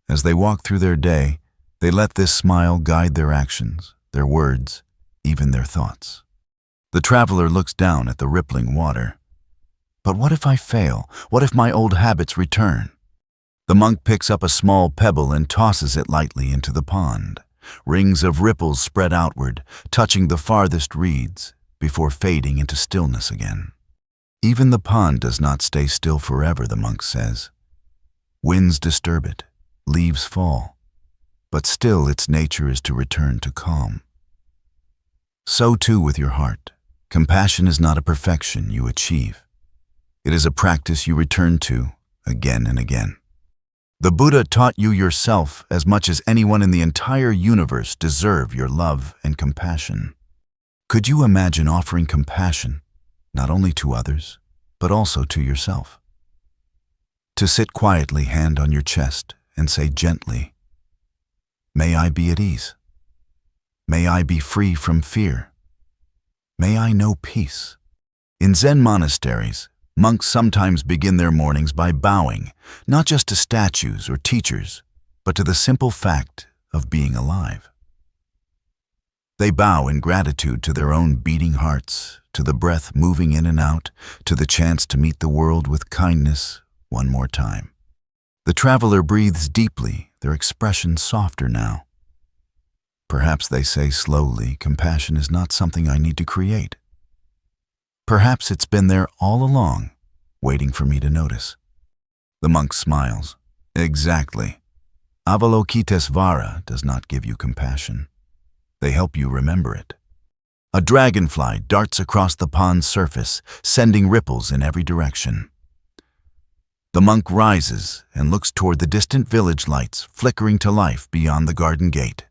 [SPEAKER 1] As they walk through their day, they let this smile guide their actions, their words, even their thoughts. The traveler looks down at the rippling water. But what if I fail? What if my old habits return? The monk picks up a small pebble and tosses it lightly into the pond. Rings of ripples spread outward, touching the farthest reeds, before fading into stillness again. Even the pond does not stay still forever, the monk says. Winds disturb it, leaves fall, but still its nature is to return to calm. So too with your heart. Compassion is not a perfection you achieve. It is a practice you return to again and again. The Buddha taught you yourself as much as anyone in the entire universe deserve your love and compassion. Could you imagine offering compassion not only to others, but also to yourself? To sit quietly, hand on your chest, and say gently, "May I be at ease. May I be free from fear. May I know peace." In Zen monasteries, monks sometimes begin their mornings by bowing, not just to statues or teachers, but to the simple fact of being alive. They bow in gratitude to their own beating hearts, to the breath moving in and out, to the chance to meet the world with kindness one more time. The traveler breathes deeply, their expression softer now. Perhaps they say slowly, compassion is not something I need to create. Perhaps it's been there all along, waiting for me to notice. The monk smiles. Exactly. Avalokitesvara does not give you compassion. They help you remember it. A dragonfly darts across the pond's surface, sending ripples in every direction. The monk rises and looks toward the distant village lights flickering to life beyond the garden gate.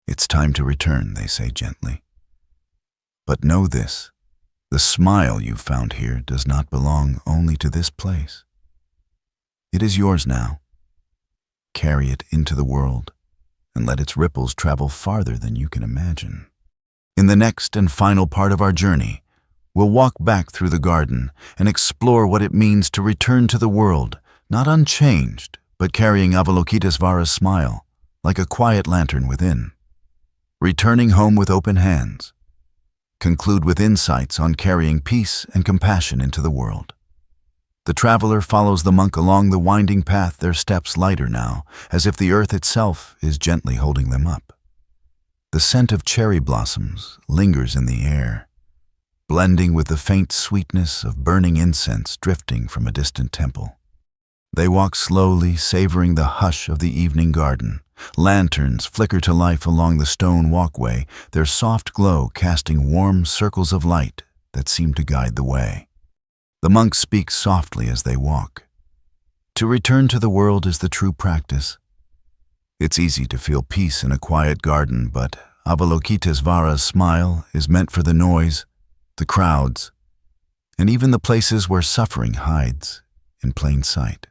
[SPEAKER 1] It's time to return, they say gently. But know this, the smile you found here does not belong only to this place. It is yours now. Carry it into the world and let its ripples travel farther than you can imagine. In the next and final part of our journey, we'll walk back through the garden and explore what it means to return to the world, not unchanged, but carrying Avalokitesvara's smile, like a quiet lantern within. Returning home with open hands. Conclude with insights on carrying peace and compassion into the world. The traveler follows the monk along the winding path, their steps lighter now, as if the earth itself is gently holding them up. The scent of cherry blossoms lingers in the air, blending with the faint sweetness of burning incense drifting from a distant temple. They walk slowly, savoring the hush of the evening garden. Lanterns flicker to life along the stone walkway, their soft glow casting warm circles of light that seem to guide the way. The monk speaks softly as they walk. To return to the world is the true practice. It's easy to feel peace in a quiet garden, but Avalokitesvara's smile is meant for the noise, the crowds, and even the places where suffering hides in plain sight.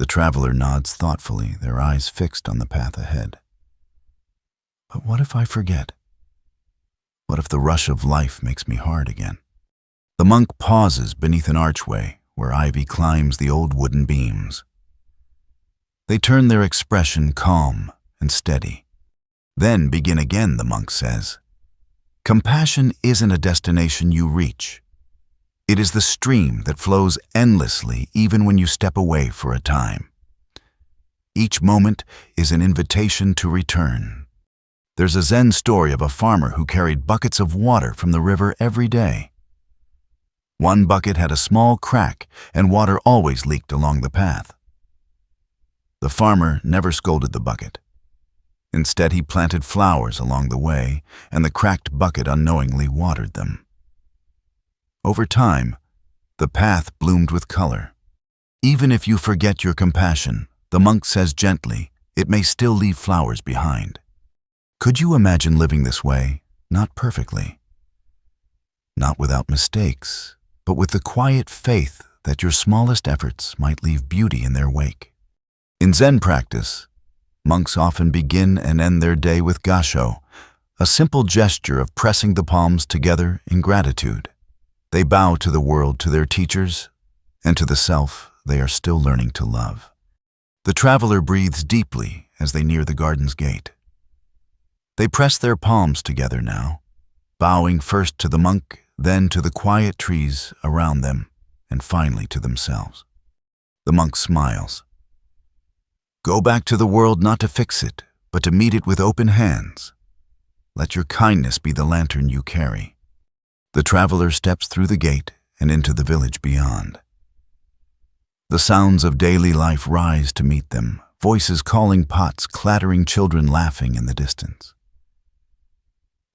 [SPEAKER 1] The traveler nods thoughtfully, their eyes fixed on the path ahead. But what if I forget? What if the rush of life makes me hard again? The monk pauses beneath an archway where ivy climbs the old wooden beams. They turn their expression calm and steady. Then begin again, the monk says. Compassion isn't a destination you reach. It is the stream that flows endlessly even when you step away for a time. Each moment is an invitation to return. There's a Zen story of a farmer who carried buckets of water from the river every day. One bucket had a small crack and water always leaked along the path. The farmer never scolded the bucket. Instead, he planted flowers along the way, and the cracked bucket unknowingly watered them. Over time, the path bloomed with color. Even if you forget your compassion, the monk says gently, it may still leave flowers behind. Could you imagine living this way? Not perfectly. Not without mistakes, but with the quiet faith that your smallest efforts might leave beauty in their wake. In Zen practice, monks often begin and end their day with gasho, a simple gesture of pressing the palms together in gratitude. They bow to the world, to their teachers, and to the self they are still learning to love. The traveler breathes deeply as they near the garden's gate. They press their palms together now, bowing first to the monk, then to the quiet trees around them, and finally to themselves. The monk smiles. Go back to the world not to fix it, but to meet it with open hands. Let your kindness be the lantern you carry. The traveler steps through the gate and into the village beyond. The sounds of daily life rise to meet them, voices calling, pots clattering, children laughing in the distance.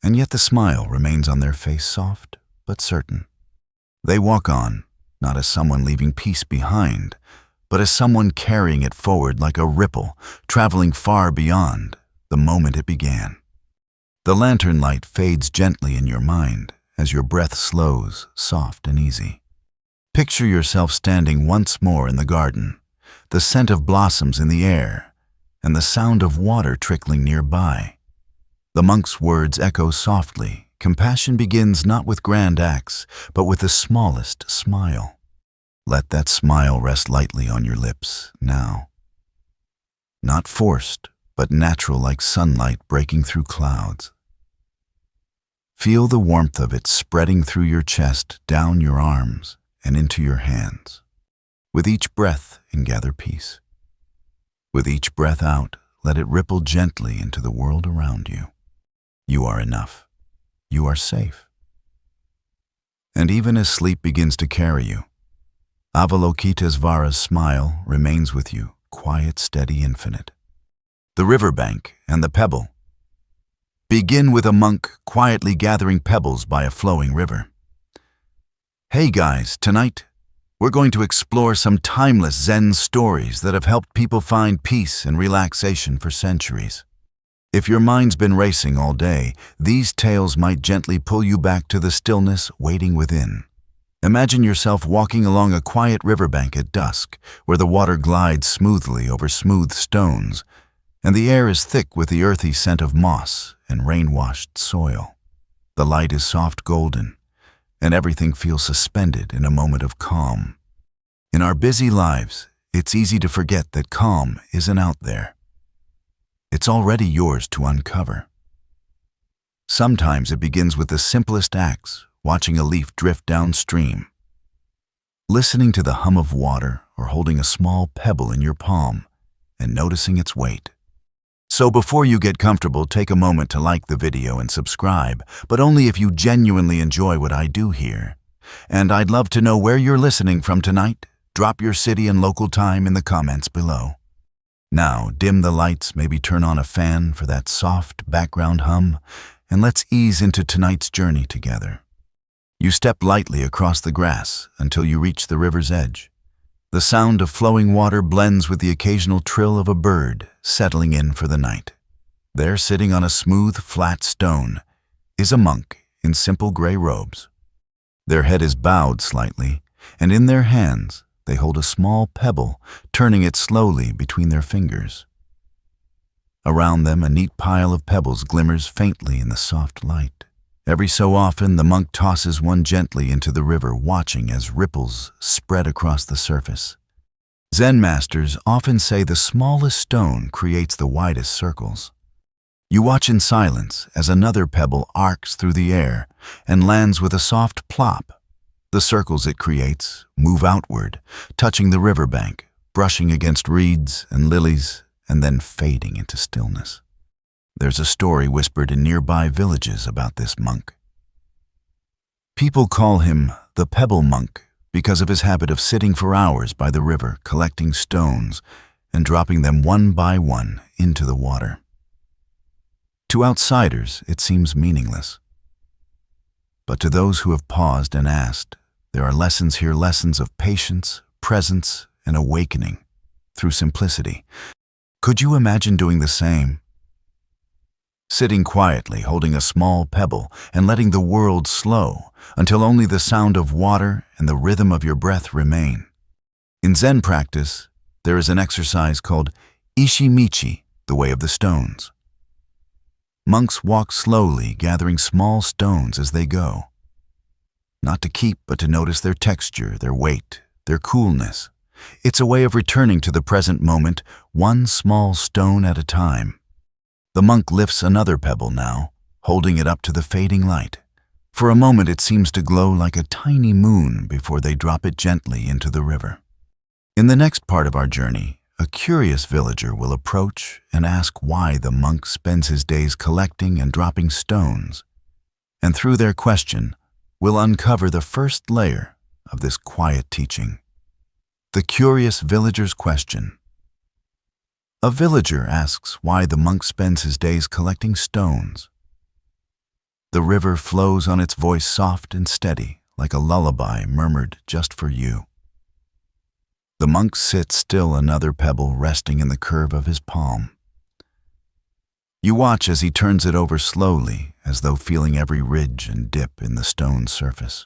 [SPEAKER 1] And yet the smile remains on their face, soft but certain. They walk on, not as someone leaving peace behind, but as someone carrying it forward like a ripple, traveling far beyond the moment it began. The lantern light fades gently in your mind as your breath slows, soft and easy. Picture yourself standing once more in the garden, the scent of blossoms in the air, and the sound of water trickling nearby. The monk's words echo softly. Compassion begins not with grand acts, but with the smallest smile. Let that smile rest lightly on your lips now. Not forced, but natural, like sunlight breaking through clouds. Feel the warmth of it spreading through your chest, down your arms, and into your hands. With each breath in, gather peace. With each breath out, let it ripple gently into the world around you. You are enough. You are safe. And even as sleep begins to carry you, Avalokitesvara's smile remains with you, quiet, steady, infinite. The riverbank and the pebble. Begin with a monk quietly gathering pebbles by a flowing river. Hey guys, tonight we're going to explore some timeless Zen stories that have helped people find peace and relaxation for centuries. If your mind's been racing all day, these tales might gently pull you back to the stillness waiting within. Imagine yourself walking along a quiet riverbank at dusk, where the water glides smoothly over smooth stones, and the air is thick with the earthy scent of moss and rain-washed soil. The light is soft golden, and everything feels suspended in a moment of calm. In our busy lives, it's easy to forget that calm isn't out there. It's already yours to uncover. Sometimes it begins with the simplest acts, watching a leaf drift downstream, listening to the hum of water, or holding a small pebble in your palm and noticing its weight. So before you get comfortable, take a moment to like the video and subscribe, but only if you genuinely enjoy what I do here. And I'd love to know where you're listening from tonight. Drop your city and local time in the comments below. Now, dim the lights, maybe turn on a fan for that soft background hum, and let's ease into tonight's journey together. You step lightly across the grass until you reach the river's edge. The sound of flowing water blends with the occasional trill of a bird settling in for the night. There, sitting on a smooth, flat stone, is a monk in simple gray robes. Their head is bowed slightly, and in their hands, they hold a small pebble, turning it slowly between their fingers. Around them, a neat pile of pebbles glimmers faintly in the soft light. Every so often, the monk tosses one gently into the river, watching as ripples spread across the surface. Zen masters often say the smallest stone creates the widest circles. You watch in silence as another pebble arcs through the air and lands with a soft plop. The circles it creates move outward, touching the riverbank, brushing against reeds and lilies, and then fading into stillness. There's a story whispered in nearby villages about this monk. People call him the Pebble Monk because of his habit of sitting for hours by the river, collecting stones and dropping them one by one into the water. To outsiders, it seems meaningless. But to those who have paused and asked, there are lessons here, lessons of patience, presence, and awakening through simplicity. Could you imagine doing the same? Sitting quietly, holding a small pebble, and letting the world slow until only the sound of water and the rhythm of your breath remain. In Zen practice, there is an exercise called Ishimichi, the way of the stones. Monks walk slowly, gathering small stones as they go. Not to keep, but to notice their texture, their weight, their coolness. It's a way of returning to the present moment, one small stone at a time. The monk lifts another pebble now, holding it up to the fading light. For a moment it seems to glow like a tiny moon before they drop it gently into the river. In the next part of our journey, a curious villager will approach and ask why the monk spends his days collecting and dropping stones, and through their question, we'll uncover the first layer of this quiet teaching. The curious villager's question. A villager asks why the monk spends his days collecting stones. The river flows on its voice soft and steady, like a lullaby murmured just for you. The monk sits still, another pebble resting in the curve of his palm. You watch as he turns it over slowly, as though feeling every ridge and dip in the stone surface.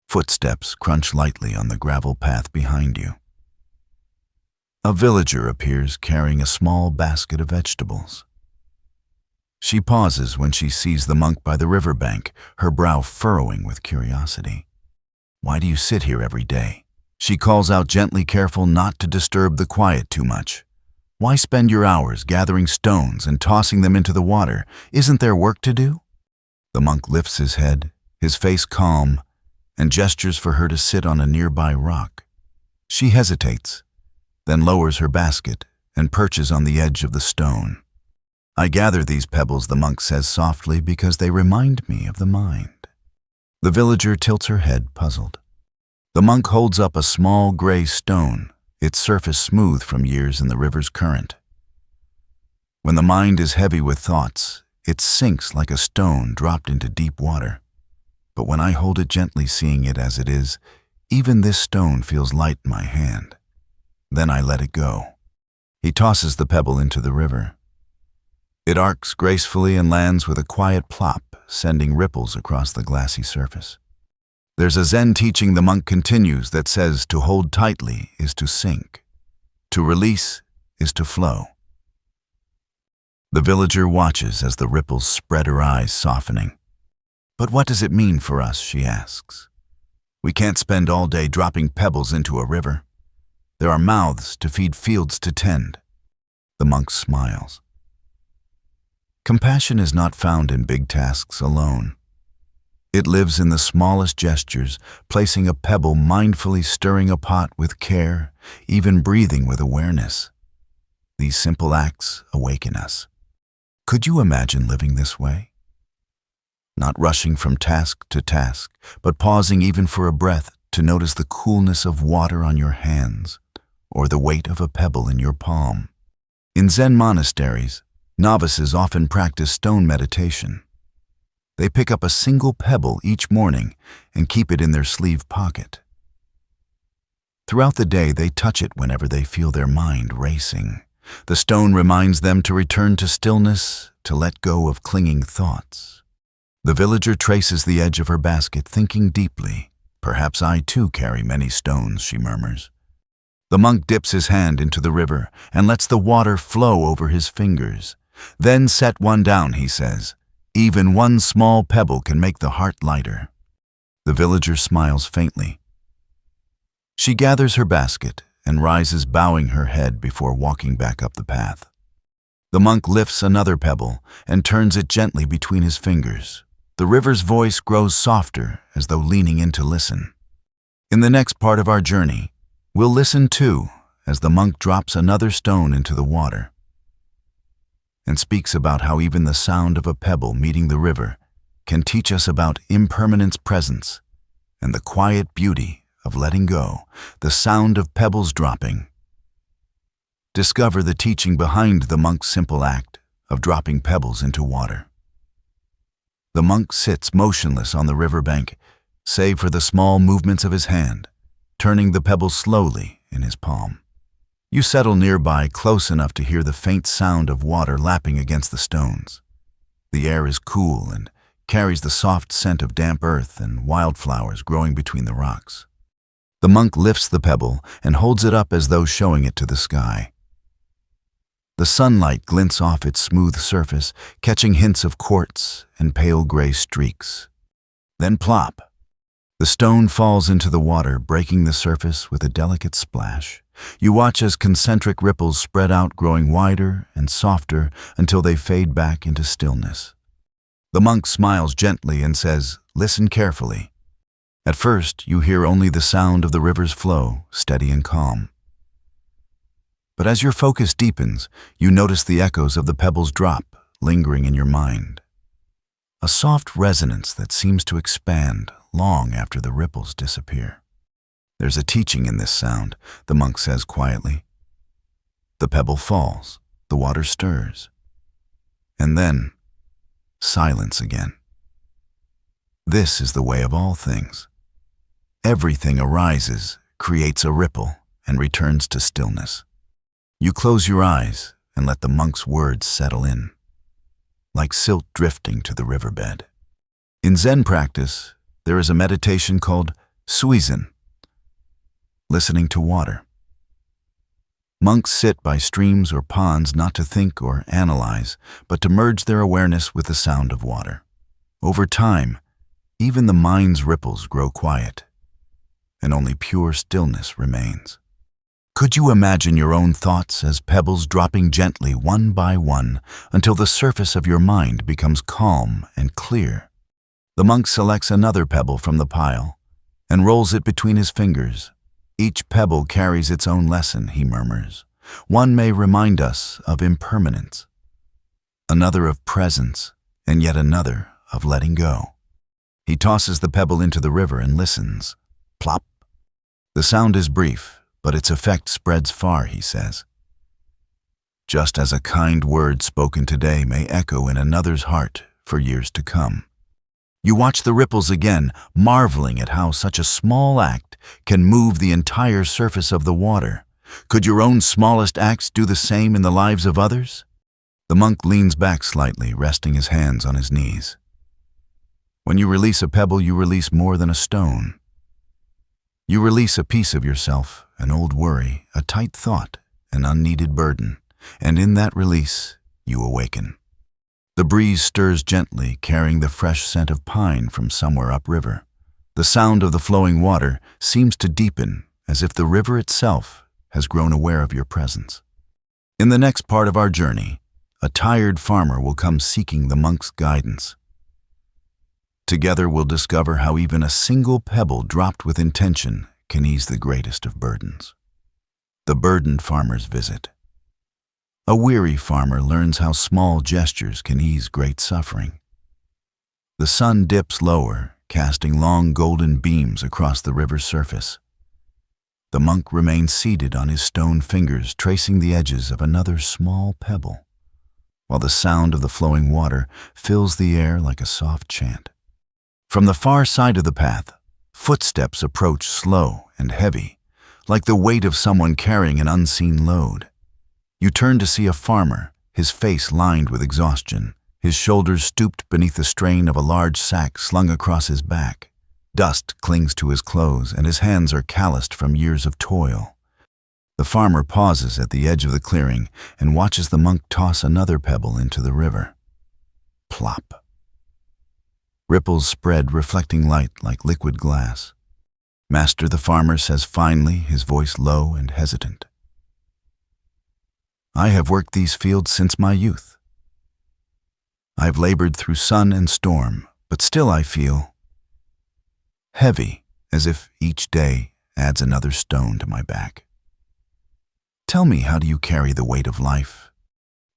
[SPEAKER 1] Footsteps crunch lightly on the gravel path behind you. A villager appears carrying a small basket of vegetables. She pauses when she sees the monk by the riverbank, her brow furrowing with curiosity. "Why do you sit here every day?" She calls out gently, careful not to disturb the quiet too much. "Why spend your hours gathering stones and tossing them into the water? Isn't there work to do?" The monk lifts his head, his face calm, and gestures for her to sit on a nearby rock. She hesitates, then lowers her basket and perches on the edge of the stone. "I gather these pebbles," the monk says softly, "because they remind me of the mind." The villager tilts her head, puzzled. The monk holds up a small gray stone, its surface smooth from years in the river's current. When the mind is heavy with thoughts, it sinks like a stone dropped into deep water. But when I hold it gently, seeing it as it is, even this stone feels light in my hand. Then I let it go. He tosses the pebble into the river. It arcs gracefully and lands with a quiet plop, sending ripples across the glassy surface. There's a Zen teaching, the monk continues, that says to hold tightly is to sink. To release is to flow. The villager watches as the ripples spread, her eyes softening. "But what does it mean for us?" she asks. "We can't spend all day dropping pebbles into a river. There are mouths to feed, fields to tend." The monk smiles. Compassion is not found in big tasks alone. It lives in the smallest gestures, placing a pebble, mindfully stirring a pot with care, even breathing with awareness. These simple acts awaken us. Could you imagine living this way? Not rushing from task to task, but pausing even for a breath to notice the coolness of water on your hands or the weight of a pebble in your palm. In Zen monasteries, novices often practice stone meditation. They pick up a single pebble each morning and keep it in their sleeve pocket. Throughout the day, they touch it whenever they feel their mind racing. The stone reminds them to return to stillness, to let go of clinging thoughts. The villager traces the edge of her basket, thinking deeply. "Perhaps I too carry many stones," she murmurs. The monk dips his hand into the river and lets the water flow over his fingers. Then set one down, he says. Even one small pebble can make the heart lighter. The villager smiles faintly. She gathers her basket and rises, bowing her head before walking back up the path. The monk lifts another pebble and turns it gently between his fingers. The river's voice grows softer, as though leaning in to listen. In the next part of our journey, we'll listen too, as the monk drops another stone into the water and speaks about how even the sound of a pebble meeting the river can teach us about impermanence, presence, and the quiet beauty of letting go, the sound of pebbles dropping. Discover the teaching behind the monk's simple act of dropping pebbles into water. The monk sits motionless on the riverbank, save for the small movements of his hand, turning the pebbles slowly in his palm. You settle nearby, close enough to hear the faint sound of water lapping against the stones. The air is cool and carries the soft scent of damp earth and wildflowers growing between the rocks. The monk lifts the pebble and holds it up as though showing it to the sky. The sunlight glints off its smooth surface, catching hints of quartz and pale gray streaks. Then plop! The stone falls into the water, breaking the surface with a delicate splash. You watch as concentric ripples spread out, growing wider and softer until they fade back into stillness. The monk smiles gently and says, "Listen carefully." At first, you hear only the sound of the river's flow, steady and calm. But as your focus deepens, you notice the echoes of the pebbles' drop lingering in your mind. A soft resonance that seems to expand long after the ripples disappear. There's a teaching in this sound, the monk says quietly. The pebble falls, the water stirs, and then silence again. This is the way of all things. Everything arises, creates a ripple, and returns to stillness. You close your eyes and let the monk's words settle in, like silt drifting to the riverbed. In Zen practice, there is a meditation called suizen, listening to water. Monks sit by streams or ponds not to think or analyze, but to merge their awareness with the sound of water. Over time, even the mind's ripples grow quiet, and only pure stillness remains. Could you imagine your own thoughts as pebbles dropping gently one by one until the surface of your mind becomes calm and clear? The monk selects another pebble from the pile and rolls it between his fingers. Each pebble carries its own lesson, he murmurs. One may remind us of impermanence, another of presence, and yet another of letting go. He tosses the pebble into the river and listens. Plop! The sound is brief, but its effect spreads far, he says. Just as a kind word spoken today may echo in another's heart for years to come. You watch the ripples again, marveling at how such a small act can move the entire surface of the water. Could your own smallest acts do the same in the lives of others? The monk leans back slightly, resting his hands on his knees. When you release a pebble, you release more than a stone. You release a piece of yourself, an old worry, a tight thought, an unneeded burden, and in that release, you awaken. The breeze stirs gently, carrying the fresh scent of pine from somewhere upriver. The sound of the flowing water seems to deepen, as if the river itself has grown aware of your presence. In the next part of our journey, a tired farmer will come seeking the monk's guidance. Together we'll discover how even a single pebble dropped with intention can ease the greatest of burdens. The burdened farmer's visit. A weary farmer learns how small gestures can ease great suffering. The sun dips lower, casting long golden beams across the river's surface. The monk remains seated on his stone fingers, tracing the edges of another small pebble, while the sound of the flowing water fills the air like a soft chant. From the far side of the path, footsteps approach slow and heavy, like the weight of someone carrying an unseen load. You turn to see a farmer, his face lined with exhaustion, his shoulders stooped beneath the strain of a large sack slung across his back. Dust clings to his clothes, and his hands are calloused from years of toil. The farmer pauses at the edge of the clearing and watches the monk toss another pebble into the river. Plop. Ripples spread, reflecting light like liquid glass. Master, the farmer says finally, his voice low and hesitant. I have worked these fields since my youth. I've labored through sun and storm, but still I feel heavy, as if each day adds another stone to my back. Tell me, how do you carry the weight of life?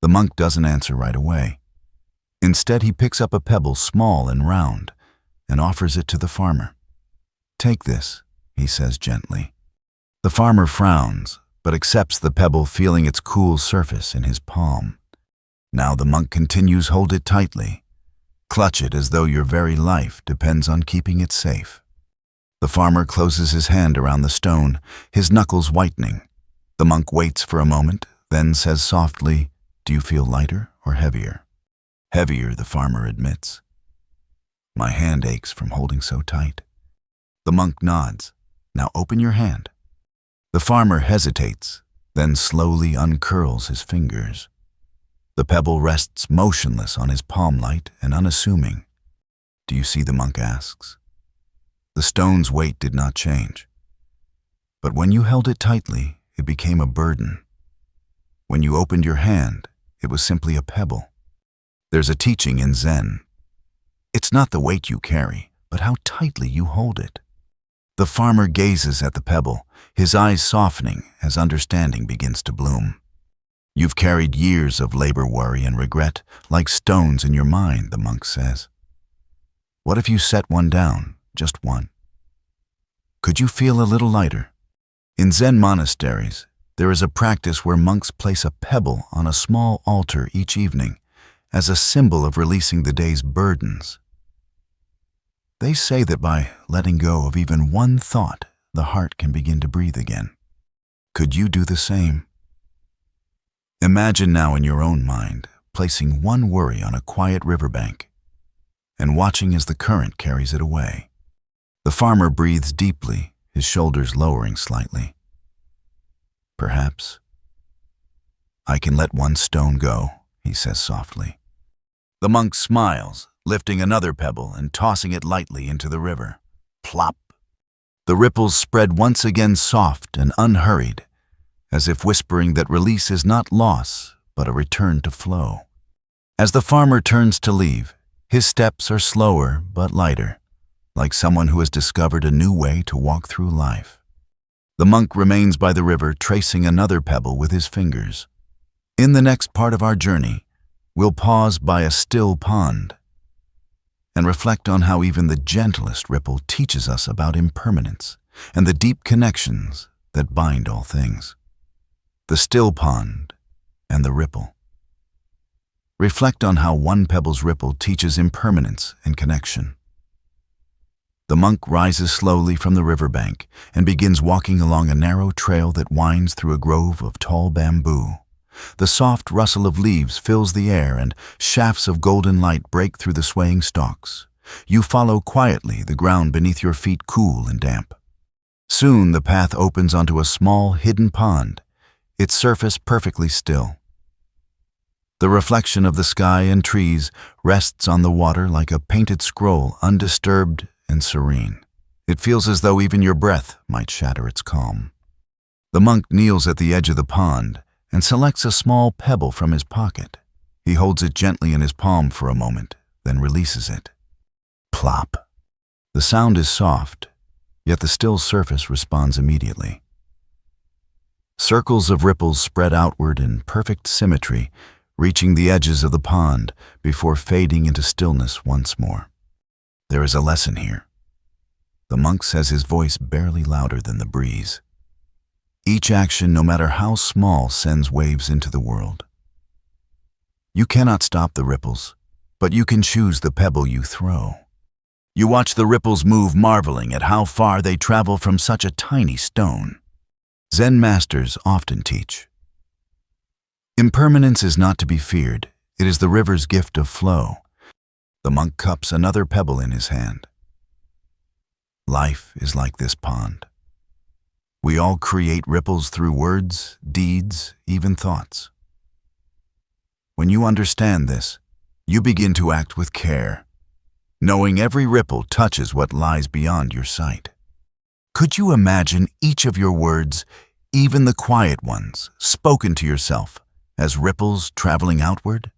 [SPEAKER 1] The monk doesn't answer right away. Instead, he picks up a pebble small and round and offers it to the farmer. Take this, he says gently. The farmer frowns, but accepts the pebble, feeling its cool surface in his palm. Now the monk continues, hold it tightly. Clutch it as though your very life depends on keeping it safe. The farmer closes his hand around the stone, his knuckles whitening. The monk waits for a moment, then says softly, do you feel lighter or heavier? Heavier, the farmer admits. My hand aches from holding so tight. The monk nods. Now open your hand. The farmer hesitates, then slowly uncurls his fingers. The pebble rests motionless on his palm, light and unassuming. Do you see, the monk asks. The stone's weight did not change. But when you held it tightly, it became a burden. When you opened your hand, it was simply a pebble. There's a teaching in Zen. It's not the weight you carry, but how tightly you hold it. The farmer gazes at the pebble, his eyes softening as understanding begins to bloom. You've carried years of labor, worry, and regret like stones in your mind, the monk says. What if you set one down, just one? Could you feel a little lighter? In Zen monasteries, there is a practice where monks place a pebble on a small altar each evening as a symbol of releasing the day's burdens. They say that by letting go of even one thought, the heart can begin to breathe again. Could you do the same? Imagine now in your own mind, placing one worry on a quiet riverbank and watching as the current carries it away. The farmer breathes deeply, his shoulders lowering slightly. Perhaps I can let one stone go, he says softly. The monk smiles, lifting another pebble and tossing it lightly into the river. Plop! The ripples spread once again, soft and unhurried, as if whispering that release is not loss, but a return to flow. As the farmer turns to leave, his steps are slower but lighter, like someone who has discovered a new way to walk through life. The monk remains by the river, tracing another pebble with his fingers. In the next part of our journey, we'll pause by a still pond and reflect on how even the gentlest ripple teaches us about impermanence and the deep connections that bind all things. The still pond and the ripple. Reflect on how one pebble's ripple teaches impermanence and connection. The monk rises slowly from the riverbank and begins walking along a narrow trail that winds through a grove of tall bamboo. The soft rustle of leaves fills the air and shafts of golden light break through the swaying stalks. You follow quietly, the ground beneath your feet cool and damp. Soon the path opens onto a small, hidden pond, its surface perfectly still. The reflection of the sky and trees rests on the water like a painted scroll, undisturbed and serene. It feels as though even your breath might shatter its calm. The monk kneels at the edge of the pond and selects a small pebble from his pocket. He holds it gently in his palm for a moment, then releases it. Plop. The sound is soft, yet the still surface responds immediately. Circles of ripples spread outward in perfect symmetry, reaching the edges of the pond before fading into stillness once more. There is a lesson here. The monk says, his voice barely louder than the breeze. Each action, no matter how small, sends waves into the world. You cannot stop the ripples, but you can choose the pebble you throw. You watch the ripples move, marveling at how far they travel from such a tiny stone. Zen masters often teach. Impermanence is not to be feared. It is the river's gift of flow. The monk cups another pebble in his hand. Life is like this pond. We all create ripples through words, deeds, even thoughts. When you understand this, you begin to act with care, knowing every ripple touches what lies beyond your sight. Could you imagine each of your words, even the quiet ones, spoken to yourself, as ripples traveling outward?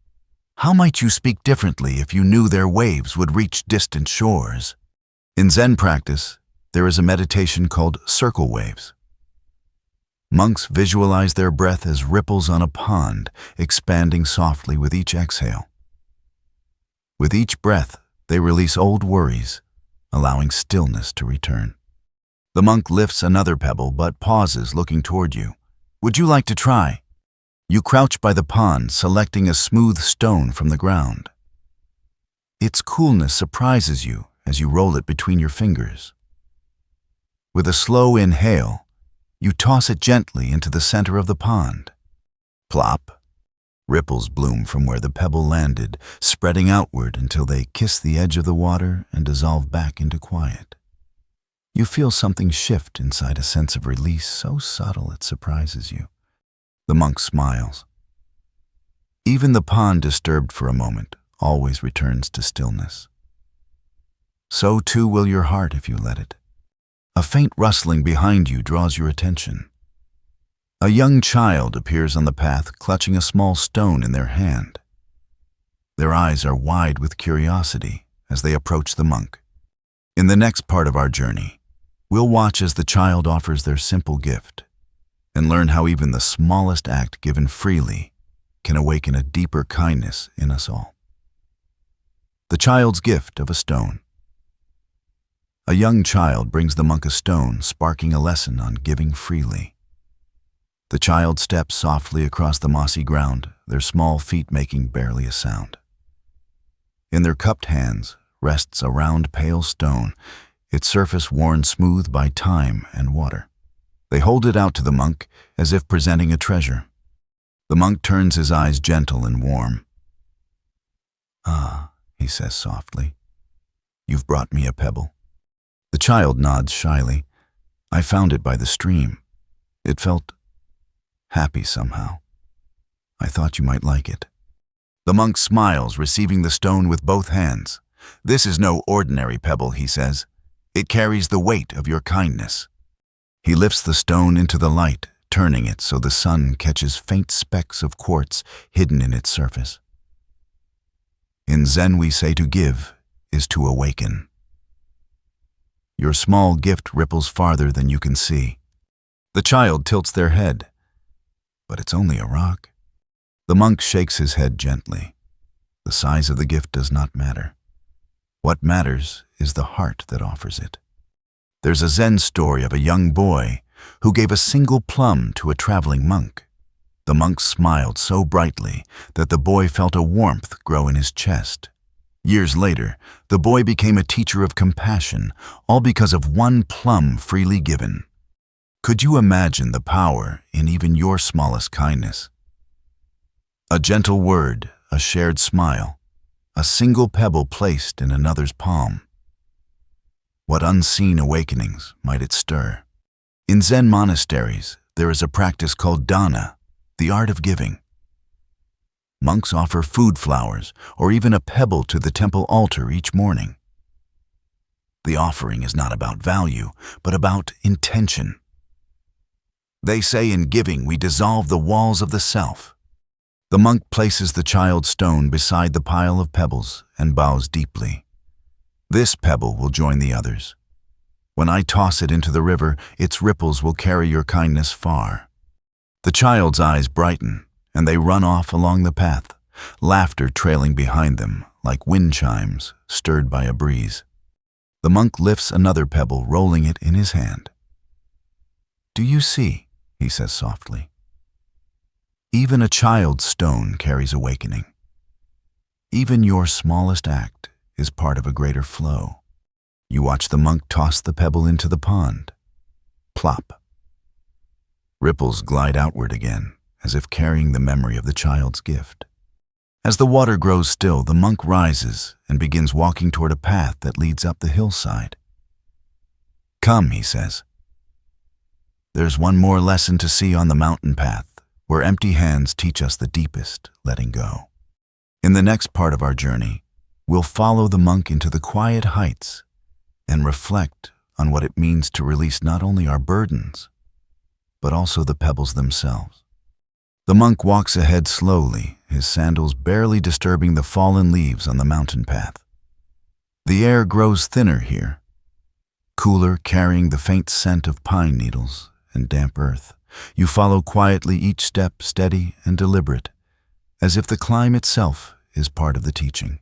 [SPEAKER 1] How might you speak differently if you knew their waves would reach distant shores? In Zen practice, there is a meditation called circle waves. Monks visualize their breath as ripples on a pond, expanding softly with each exhale. With each breath, they release old worries, allowing stillness to return. The monk lifts another pebble but pauses, looking toward you. Would you like to try? You crouch by the pond, selecting a smooth stone from the ground. Its coolness surprises you as you roll it between your fingers. With a slow inhale, you toss it gently into the center of the pond. Plop! Ripples bloom from where the pebble landed, spreading outward until they kiss the edge of the water and dissolve back into quiet. You feel something shift inside, a sense of release so subtle it surprises you. The monk smiles. Even the pond, disturbed for a moment, always returns to stillness. So too will your heart if you let it. A faint rustling behind you draws your attention. A young child appears on the path, clutching a small stone in their hand. Their eyes are wide with curiosity as they approach the monk. In the next part of our journey, we'll watch as the child offers their simple gift and learn how even the smallest act given freely can awaken a deeper kindness in us all. The child's gift of a stone. A young child brings the monk a stone, sparking a lesson on giving freely. The child steps softly across the mossy ground, their small feet making barely a sound. In their cupped hands rests a round pale stone, its surface worn smooth by time and water. They hold it out to the monk as if presenting a treasure. The monk turns his eyes gentle and warm. "Ah," he says softly, "you've brought me a pebble." The child nods shyly. "I found it by the stream. It felt happy somehow. I thought you might like it." The monk smiles, receiving the stone with both hands. "This is no ordinary pebble," he says. "It carries the weight of your kindness." He lifts the stone into the light, turning it so the sun catches faint specks of quartz hidden in its surface. In Zen we say to give is to awaken. Your small gift ripples farther than you can see. The child tilts their head. But it's only a rock. The monk shakes his head gently. The size of the gift does not matter. What matters is the heart that offers it. There's a Zen story of a young boy who gave a single plum to a traveling monk. The monk smiled so brightly that the boy felt a warmth grow in his chest. Years later, the boy became a teacher of compassion, all because of one plum freely given. Could you imagine the power in even your smallest kindness? A gentle word, a shared smile, a single pebble placed in another's palm. What unseen awakenings might it stir? In Zen monasteries, there is a practice called dana, the art of giving. Monks offer food flowers or even a pebble to the temple altar each morning. The offering is not about value, but about intention. They say in giving we dissolve the walls of the self. The monk places the child's stone beside the pile of pebbles and bows deeply. This pebble will join the others. When I toss it into the river, its ripples will carry your kindness far. The child's eyes brighten, and they run off along the path, laughter trailing behind them like wind chimes stirred by a breeze. The monk lifts another pebble, rolling it in his hand. "Do you see?" he says softly. "Even a child's stone carries awakening. Even your smallest act is part of a greater flow." You watch the monk toss the pebble into the pond. Plop. Ripples glide outward again, as if carrying the memory of the child's gift. As the water grows still, the monk rises and begins walking toward a path that leads up the hillside. "Come," he says. There's one more lesson to see on the mountain path, where empty hands teach us the deepest letting go. In the next part of our journey, we'll follow the monk into the quiet heights and reflect on what it means to release not only our burdens, but also the pebbles themselves. The monk walks ahead slowly, his sandals barely disturbing the fallen leaves on the mountain path. The air grows thinner here, cooler, carrying the faint scent of pine needles and damp earth. You follow quietly, each step steady and deliberate, as if the climb itself is part of the teaching.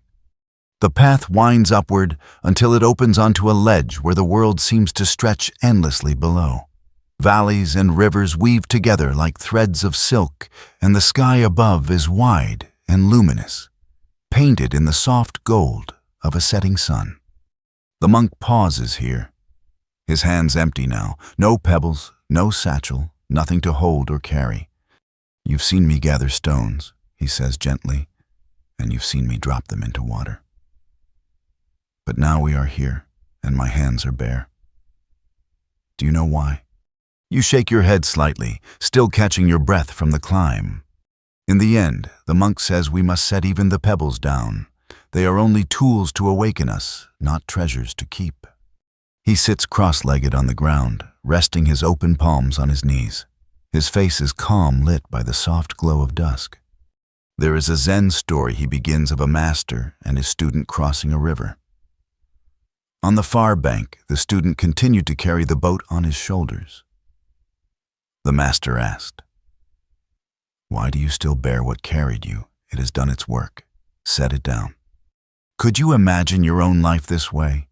[SPEAKER 1] The path winds upward until it opens onto a ledge where the world seems to stretch endlessly below. Valleys and rivers weave together like threads of silk, and the sky above is wide and luminous, painted in the soft gold of a setting sun. The monk pauses here, his hands empty now, no pebbles, no satchel, nothing to hold or carry. "You've seen me gather stones," he says gently, "and you've seen me drop them into water. But now we are here, and my hands are bare. Do you know why?" You shake your head slightly, still catching your breath from the climb. In the end, the monk says we must set even the pebbles down. They are only tools to awaken us, not treasures to keep. He sits cross-legged on the ground, resting his open palms on his knees. His face is calm, lit by the soft glow of dusk. There is a Zen story he begins of a master and his student crossing a river. On the far bank, the student continued to carry the boat on his shoulders. The master asked, "Why do you still bear what carried you? It has done its work. Set it down." Could you imagine your own life this way?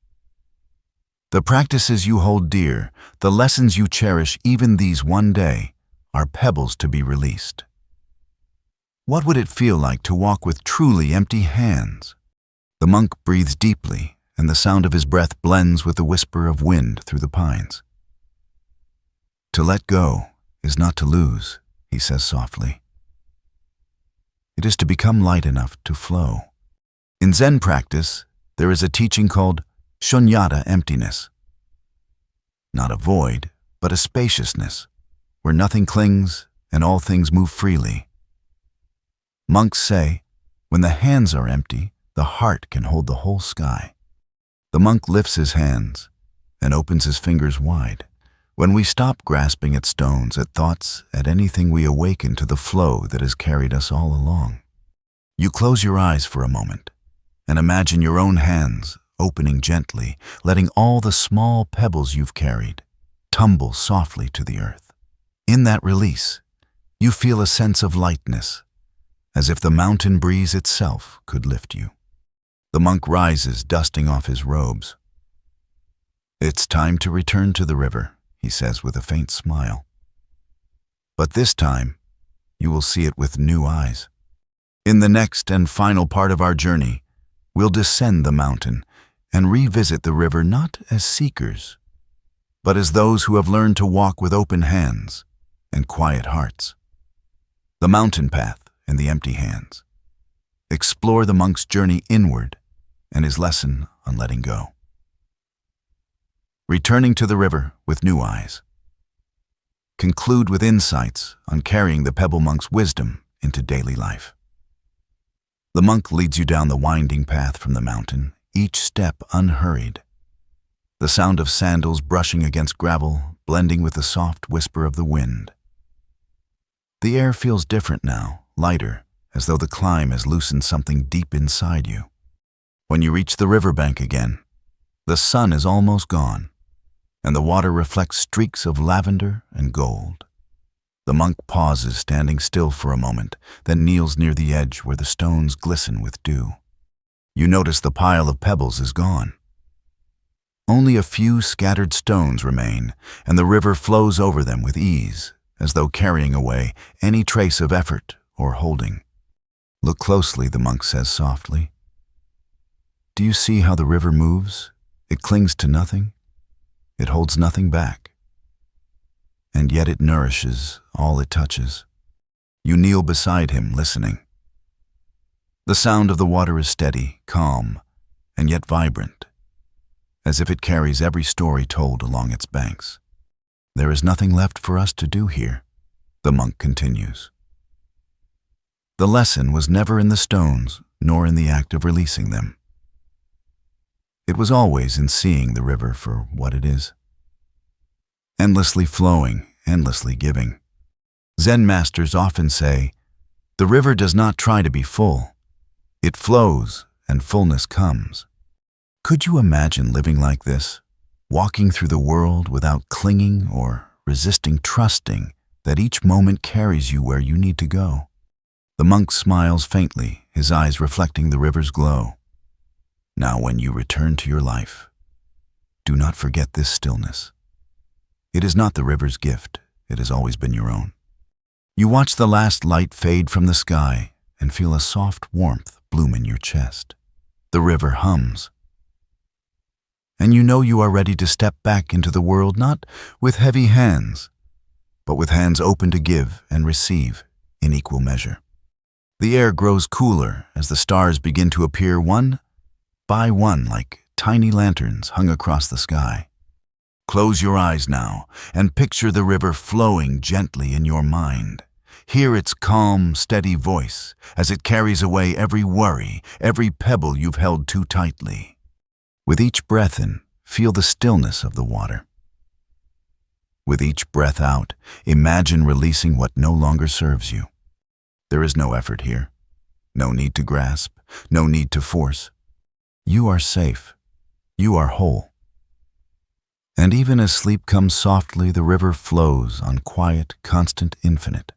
[SPEAKER 1] The practices you hold dear, the lessons you cherish even these one day, are pebbles to be released. What would it feel like to walk with truly empty hands? The monk breathes deeply, and the sound of his breath blends with the whisper of wind through the pines. To let go is not to lose, he says softly. It is to become light enough to flow. In Zen practice, there is a teaching called shunyata, emptiness. Not a void, but a spaciousness, where nothing clings and all things move freely. Monks say, when the hands are empty, the heart can hold the whole sky. The monk lifts his hands and opens his fingers wide. When we stop grasping at stones, at thoughts, at anything, we awaken to the flow that has carried us all along. You close your eyes for a moment and imagine your own hands opening gently, letting all the small pebbles you've carried tumble softly to the earth. In that release, you feel a sense of lightness, as if the mountain breeze itself could lift you. The monk rises, dusting off his robes. "It's time to return to the river," he says with a faint smile. "But this time, you will see it with new eyes." In the next and final part of our journey, we'll descend the mountain and revisit the river not as seekers, but as those who have learned to walk with open hands and quiet hearts. The mountain path and the empty hands. Explore the monk's journey inward and his lesson on letting go. Returning to the river with new eyes. Conclude with insights on carrying the Pebble Monk's wisdom into daily life. The monk leads you down the winding path from the mountain, each step unhurried. The sound of sandals brushing against gravel, blending with the soft whisper of the wind. The air feels different now, lighter, as though the climb has loosened something deep inside you. When you reach the riverbank again, the sun is almost gone, and the water reflects streaks of lavender and gold. The monk pauses, standing still for a moment, then kneels near the edge where the stones glisten with dew. You notice the pile of pebbles is gone. Only a few scattered stones remain, and the river flows over them with ease, as though carrying away any trace of effort or holding. "Look closely," the monk says softly. "Do you see how the river moves? It clings to nothing. It holds nothing back. And yet it nourishes all it touches." You kneel beside him, listening. The sound of the water is steady, calm, and yet vibrant, as if it carries every story told along its banks. There is nothing left for us to do here, the monk continues. The lesson was never in the stones, nor in the act of releasing them. It was always in seeing the river for what it is. Endlessly flowing, endlessly giving. Zen masters often say, the river does not try to be full. It flows, and fullness comes. Could you imagine living like this, walking through the world without clinging or resisting, trusting that each moment carries you where you need to go? The monk smiles faintly, his eyes reflecting the river's glow. Now when you return to your life, do not forget this stillness. It is not the river's gift, it has always been your own. You watch the last light fade from the sky and feel a soft warmth bloom in your chest. The river hums. And you know you are ready to step back into the world not with heavy hands, but with hands open to give and receive in equal measure. The air grows cooler as the stars begin to appear one by one like tiny lanterns hung across the sky. Close your eyes now and picture the river flowing gently in your mind. Hear its calm, steady voice as it carries away every worry, every pebble you've held too tightly. With each breath in, feel the stillness of the water. With each breath out, imagine releasing what no longer serves you. There is no effort here, no need to grasp, no need to force. You are safe. You are whole. And even as sleep comes softly, the river flows on quiet, constant infinite.